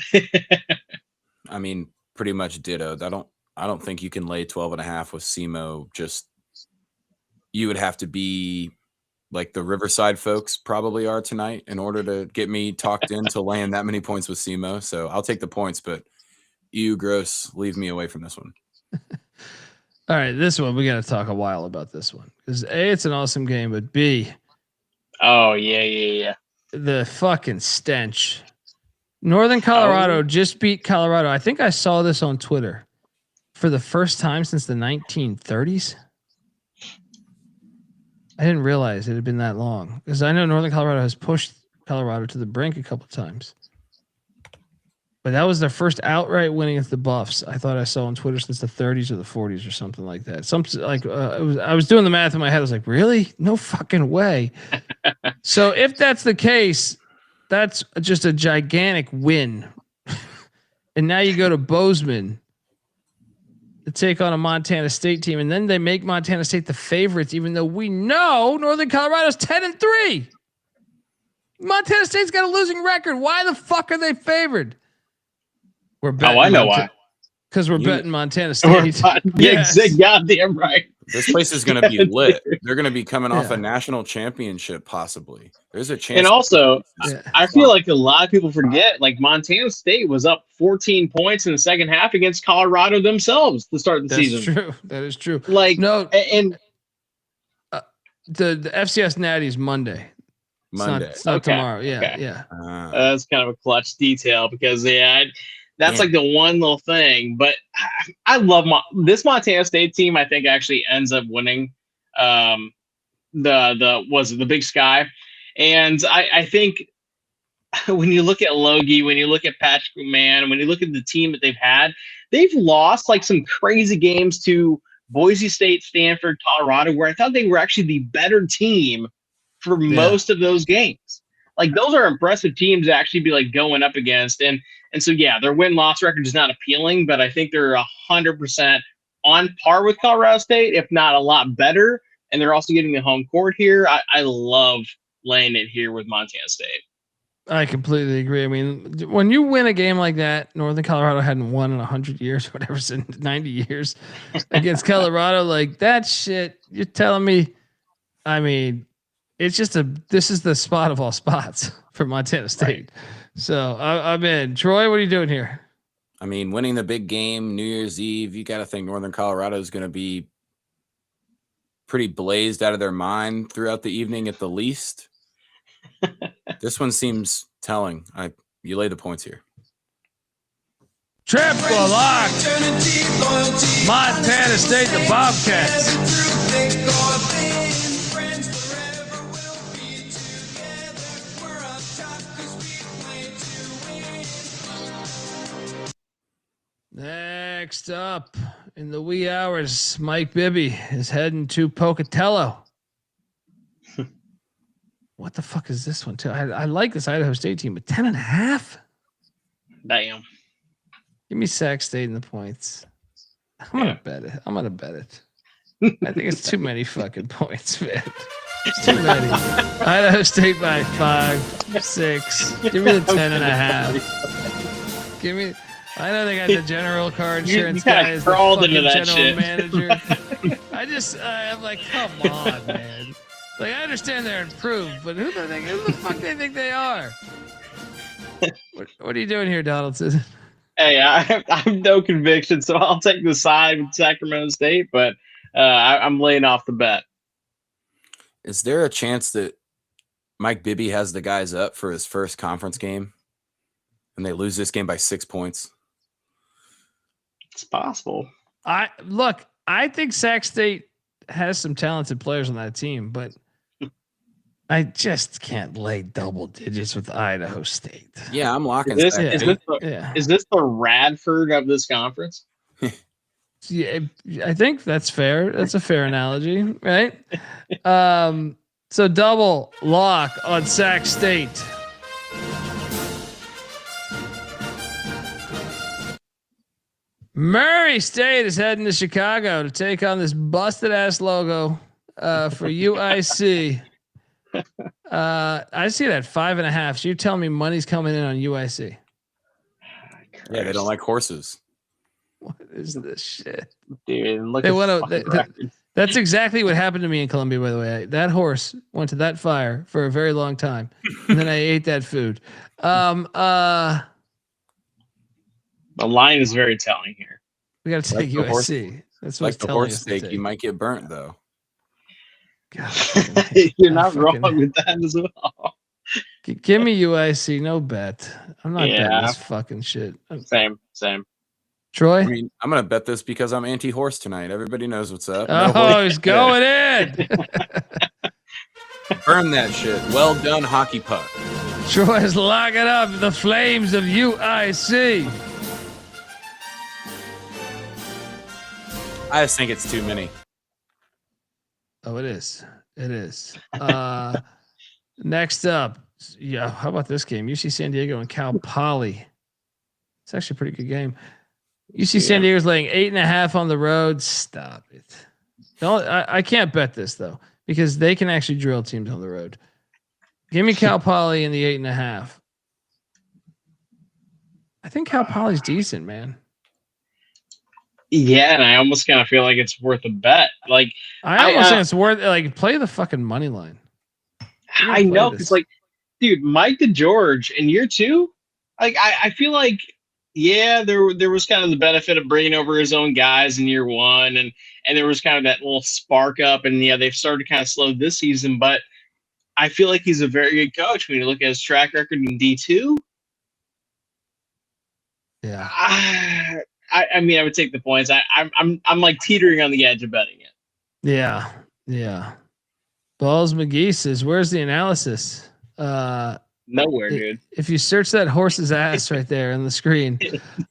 I mean, pretty much ditto. I don't think you can lay 12.5 with SEMO. Just you would have to be like the Riverside folks probably are tonight in order to get me talked into laying that many points with SEMO. So I'll take the points, but you gross, leave me away from this one. All right, this one we got to talk a while about this one because A, it's an awesome game, but B, oh yeah, the fucking stench. Northern Colorado just beat Colorado. I think I saw this on Twitter. For the first time since the 1930s. I didn't realize it had been that long because I know Northern Colorado has pushed Colorado to the brink a couple of times. But that was their first outright winning at the Buffs. I thought I saw on Twitter since the 30s or the 40s or something like that. Something like I was doing the math in my head. I was like, really? No fucking way. So if that's the case, that's just a gigantic win. And now you go to Bozeman to take on a Montana State team, and then they make Montana State the favorites, even though we know Northern Colorado's 10-3. Montana State's got a losing record. Why the fuck are they favored? We're betting. Oh, I know why. Because we're betting Montana State. Yes. Goddamn right. This place is going to be lit. They're going to be coming off a national championship, possibly. There's a chance. And also, I feel like a lot of people forget, like Montana State was up 14 points in the second half against Colorado themselves to start the season. That's true. That is true. Like, no, and the FCS Natty is Monday. It's not tomorrow. Yeah. That's kind of a clutch detail because that's like the one little thing. But I love this Montana State team. I think actually ends up winning the Big Sky, and I think when you look at Logie, when you look at Patrick McMahon, when you look at the team that they've lost like some crazy games to Boise State, Stanford, Colorado, where I thought they were actually the better team for most of those games. Like those are impressive teams to actually be like going up against. And so, yeah, their win-loss record is not appealing, but I think they're 100% on par with Colorado State, if not a lot better. And they're also getting the home court here. I love laying it here with Montana State. I completely agree. I mean, when you win a game like that, Northern Colorado hadn't won in 100 years, whatever, since 90 years against Colorado, like that shit. You're telling me, I mean, it's just this is the spot of all spots for Montana State. Right. So I'm in. Troy, what are you doing here? I mean, winning the big game, New Year's Eve, you got to think Northern Colorado is going to be pretty blazed out of their mind throughout the evening at the least. This one seems telling. You lay the points here. Triple lock. Montana State, the Bobcats. Next up in the wee hours, Mike Bibby is heading to Pocatello. What the fuck is this one too? I like this Idaho State team, but 10.5. Damn. Give me Sac State in the points. I'm gonna bet it. I think it's too many fucking points, man. It's too many. Idaho State by 5, 6. Give me the 10.5. Give me. I know they got the general car insurance guy as the fucking general manager. I'm like, come on, man. Like, I understand they're improved, but who the fuck they think they are? What are you doing here, Donaldson? Hey, I have no conviction, so I'll take the side with Sacramento State, but I'm laying off the bet. Is there a chance that Mike Bibby has the guys up for his first conference game and they lose this game by 6 points? It's possible. I think Sac State has some talented players on that team, but I just can't lay double digits with Idaho State. Yeah, I'm locking. Is this the Radford of this conference? Yeah, I think that's fair. That's a fair analogy, right? So double lock on Sac State. Murray State is heading to Chicago to take on this busted ass logo for UIC. I see it at 5.5. So you tell me money's coming in on UIC. Yeah, they don't like horses. What is this shit, dude? That's exactly what happened to me in Columbia. By the way, that horse went to that fire for a very long time, and then I ate that food. The line is very telling here. We got to take USC. That's like the horse steak. You might get burnt though. God, you're not wrong with that as well. Give me UIC. No bet. I'm not betting this fucking shit. Same. Troy? I mean, I'm going to bet this because I'm anti-horse tonight. Everybody knows what's up. Oh, he's going in. Burn that shit. Well done, hockey puck. Troy's locking up the Flames of UIC. I just think it's too many. Oh, it is. It is. Next up. Yeah, how about this game? UC San Diego and Cal Poly. It's actually a pretty good game. UC San Diego's laying 8.5 on the road. Stop it. I can't bet this though, because they can actually drill teams on the road. Give me Cal Poly in the 8.5. I think Cal Poly's decent, man. Yeah, and I almost kind of feel like it's worth a bet. Like I almost think it's worth play the fucking money line. I know, because dude, Mike DeGeorge in year 2, I feel like there was kind of the benefit of bringing over his own guys in year 1, and there was kind of that little spark up, and they've started to kind of slow this season, but I feel like he's a very good coach when you look at his track record in D2. Yeah. I mean, I would take the points. I'm like teetering on the edge of betting it. Yeah. Balls McGee says, where's the analysis? Nowhere, dude. If you search that horse's ass right there on the screen,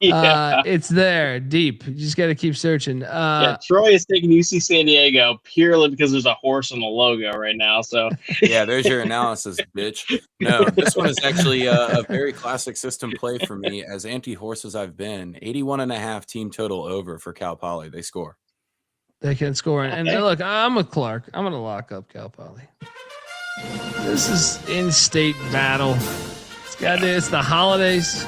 it's there deep. You just got to keep searching. Troy is taking UC San Diego purely because there's a horse on the logo right now. So yeah, there's your analysis, bitch. No, this one is actually a very classic system play for me. As anti-horse as I've been, 81.5 team total over for Cal Poly. They score. They can score. And look, I'm with Clark. I'm going to lock up Cal Poly. This is in-state battle. It's the holidays.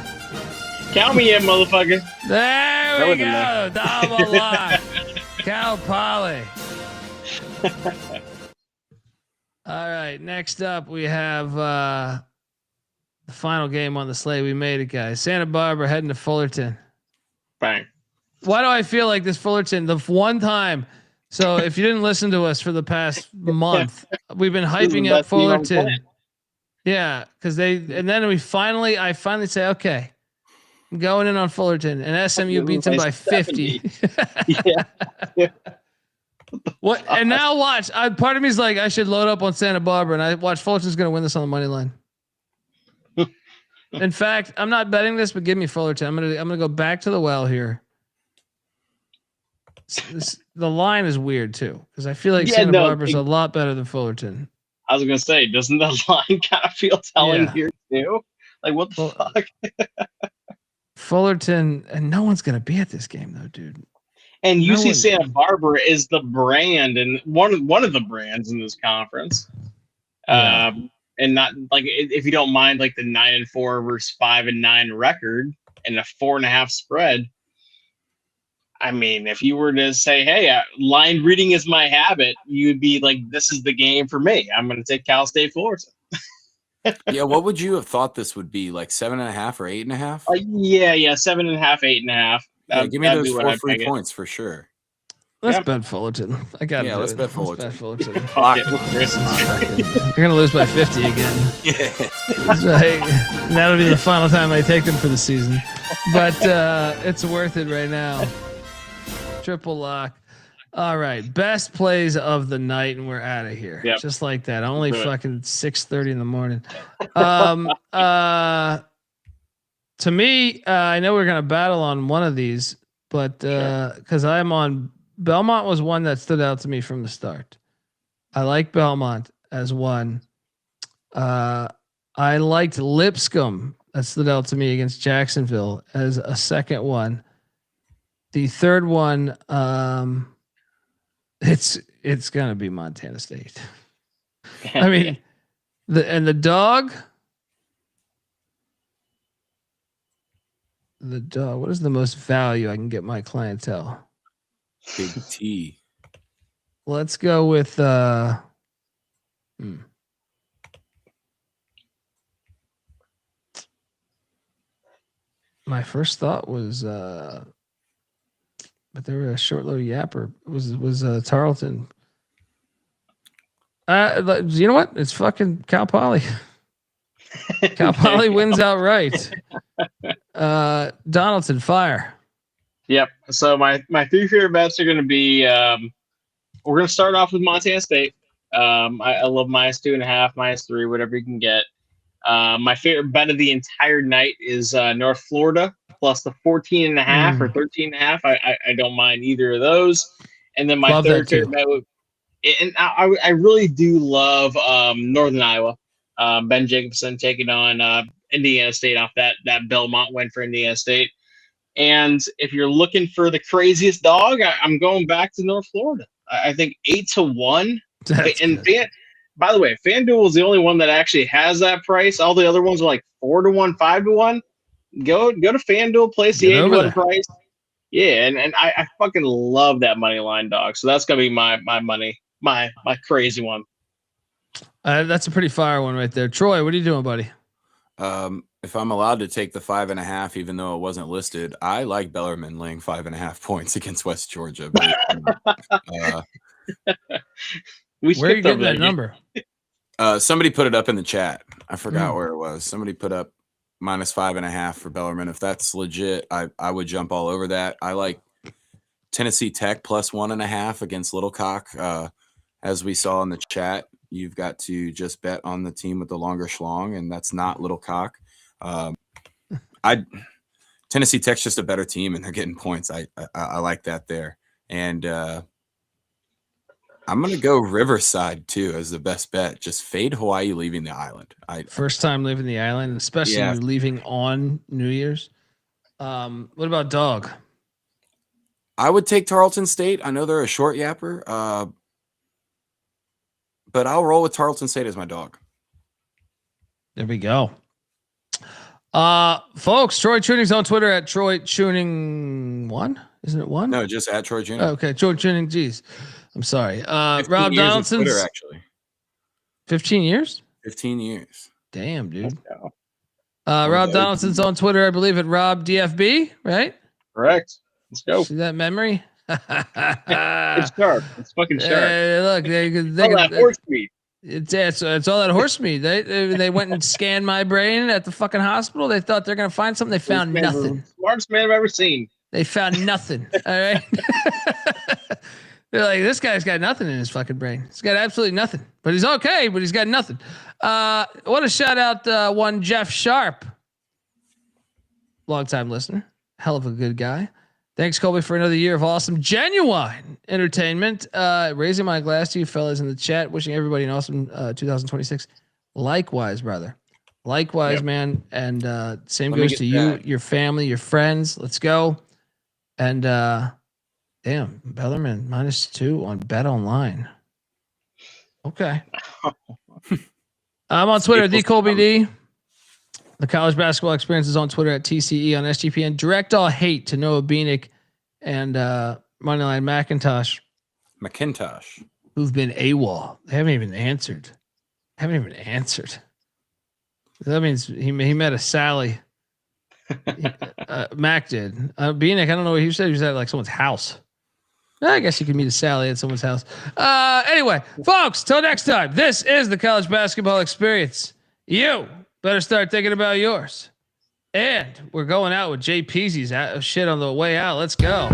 Count me in, motherfucker. There we go. Double lock. Cal Poly. All right. Next up, we have the final game on the slate. We made it, guys. Santa Barbara heading to Fullerton. Bang. Why do I feel like this Fullerton, the one time? So if you didn't listen to us for the past month, we've been hyping up Fullerton. Yeah, because and then I finally say, okay, I'm going in on Fullerton, and SMU beats them by 50. Yeah. What? And now watch. Part of me is like, I should load up on Santa Barbara, and I watch Fullerton's going to win this on the money line. In fact, I'm not betting this, but give me Fullerton. I'm gonna go back to the well here. The line is weird too, because I feel like Santa Barbara's a lot better than Fullerton. I was gonna say, doesn't the line kind of feel telling here too? Like, what the fuck? Fullerton, and no one's gonna be at this game though, dude. And UC Santa Barbara is the brand and one of the brands in this conference. Yeah. And not like, if you don't mind, like the 9-4 versus 5-9 record and a 4.5 spread. I mean, if you were to say, hey, line reading is my habit, you'd be like, this is the game for me. I'm going to take Cal State Fullerton. Yeah, what would you have thought this would be? Like 7.5 or 8.5? Yeah, 7.5, 8.5. Yeah, give me those 4 free points for sure. Let's bet Fullerton. I got it. Let's bet Fullerton. You're gonna lose by 50 again. Yeah, that'll be the final time I take them for the season. But it's worth it right now. Triple lock. All right, best plays of the night, and we're out of here. Yep. Just like that. Only fucking 6:30 in the morning. To me, I know we're gonna battle on one of these, but because I'm on. Belmont was one that stood out to me from the start. I like Belmont as one. I liked Lipscomb. That stood out to me against Jacksonville as a second one. The third one, it's gonna be Montana State. I mean, the dog. The dog. What is the most value I can get my clientele? Big T. Let's go with my first thought was but they were a short little yapper. Was Tarleton. You know what? It's fucking Cal Poly. Cal Poly wins outright. Donaldson, fire. Yep. So my 3 favorite bets are going to be, we're going to start off with Montana State. I love -2.5, -3, whatever you can get. My favorite bet of the entire night is North Florida plus the 14.5 or 13.5. I don't mind either of those. And then my third favorite bet would, and I really do love Northern Iowa. Ben Jacobson taking on Indiana State off that Belmont win for Indiana State. And if you're looking for the craziest dog, I'm going back to North Florida. I think 8-1. By the way, FanDuel is the only one that actually has that price. All the other ones are like 4-1, 5-1. Go to FanDuel, place the 8-1 price. Yeah, and I fucking love that money line dog. So that's gonna be my money, my crazy one. That's a pretty fire one right there. Troy, what are you doing, buddy? If I'm allowed to take the 5.5, even though it wasn't listed, I like Bellarmine laying 5.5 points against West Georgia. But, where are you getting that number? Somebody put it up in the chat. I forgot where it was. Somebody put up -5.5 for Bellarmine. If that's legit, I would jump all over that. I like Tennessee Tech +1.5 against Littlecock, as we saw in the chat. you've got to just bet on the team with the longer schlong, and that's not Little Cock. Tennessee Tech's just a better team, and they're getting points. I like that there. And I'm going to go Riverside, too, as the best bet. Just fade Hawaii leaving the island. First time leaving the island, especially leaving on New Year's. What about dog? I would take Tarleton State. I know they're a short yapper, but I'll roll with Tarleton State as my dog. There we go. Folks, Troy Chewing's on Twitter at Troy Chewning 1. Isn't it 1? No, just at Troy Chewning. Okay, Troy Chewning. Geez, I'm sorry. Rob Donaldson's Twitter, actually. 15 years. 15 years. Damn, dude. Rob Donaldson's on Twitter, I believe, at Rob DFB. Right? Correct. Let's go. See that memory? It's sharp. It's fucking sharp. Look, they that horse meat. It's all that horse meat. They went and scanned my brain at the fucking hospital. They thought they're gonna find something. They found nothing. Smartest man I've ever seen. They found nothing. All right. They're like, this guy's got nothing in his fucking brain. He's got absolutely nothing. But he's okay. But he's got nothing. Want to shout out one Jeff Sharp, longtime listener, hell of a good guy. Thanks, Colby, for another year of awesome, genuine entertainment. Raising my glass to you fellas in the chat. Wishing everybody an awesome 2026. Likewise, brother. Likewise, man. And same goes to you, your family, your friends. Let's go. And damn, Bellerman -2 on Bet Online. Okay. I'm on Twitter, the Colby D. The college basketball experience is on Twitter at TCE on SGPN. Direct all hate to Noah Beanick and Moneyline McIntosh, who've been AWOL. They haven't even answered. That means he met a Sally. Mac did. Beanick, I don't know what he said. He was at like someone's house. I guess you could meet a Sally at someone's house. Anyway, folks, till next time. This is the college basketball experience. You better start thinking about yours. And we're going out with Jay Peasy's shit on the way out. Let's go.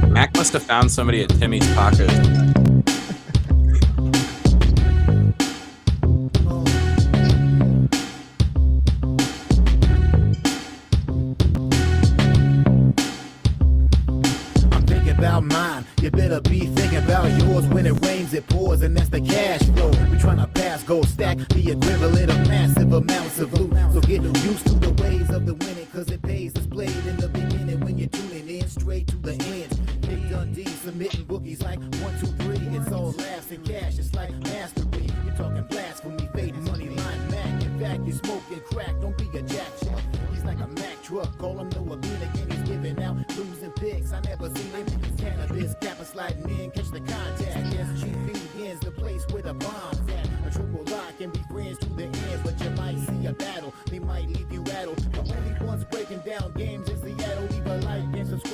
Mac must have found somebody at Timmy's Pocket. Mine, you better be thinking about yours. When it rains, it pours, and that's the cash flow. We tryna pass, gold stack, the equivalent of massive amounts of loot. So get used to the ways of the winning, cause it pays. It's played in the beginning when you're tuning in straight to the end. Big Dundee submitting bookies like 1, 2, 3. It's all laughs and cash, it's like mastery. You're talking blasphemy, fading money line Mac. In fact, you're smoking crack, don't be a jack. He's like a Mack truck, call him Noah Beanick, and he's giving out losing picks. I never seen him. Cannabis kappa sliding in, catch the contact. SGP ends the place where the bomb's at. A triple lock and be friends to the end, but you might see a battle. They might leave you rattled. The only ones breaking down games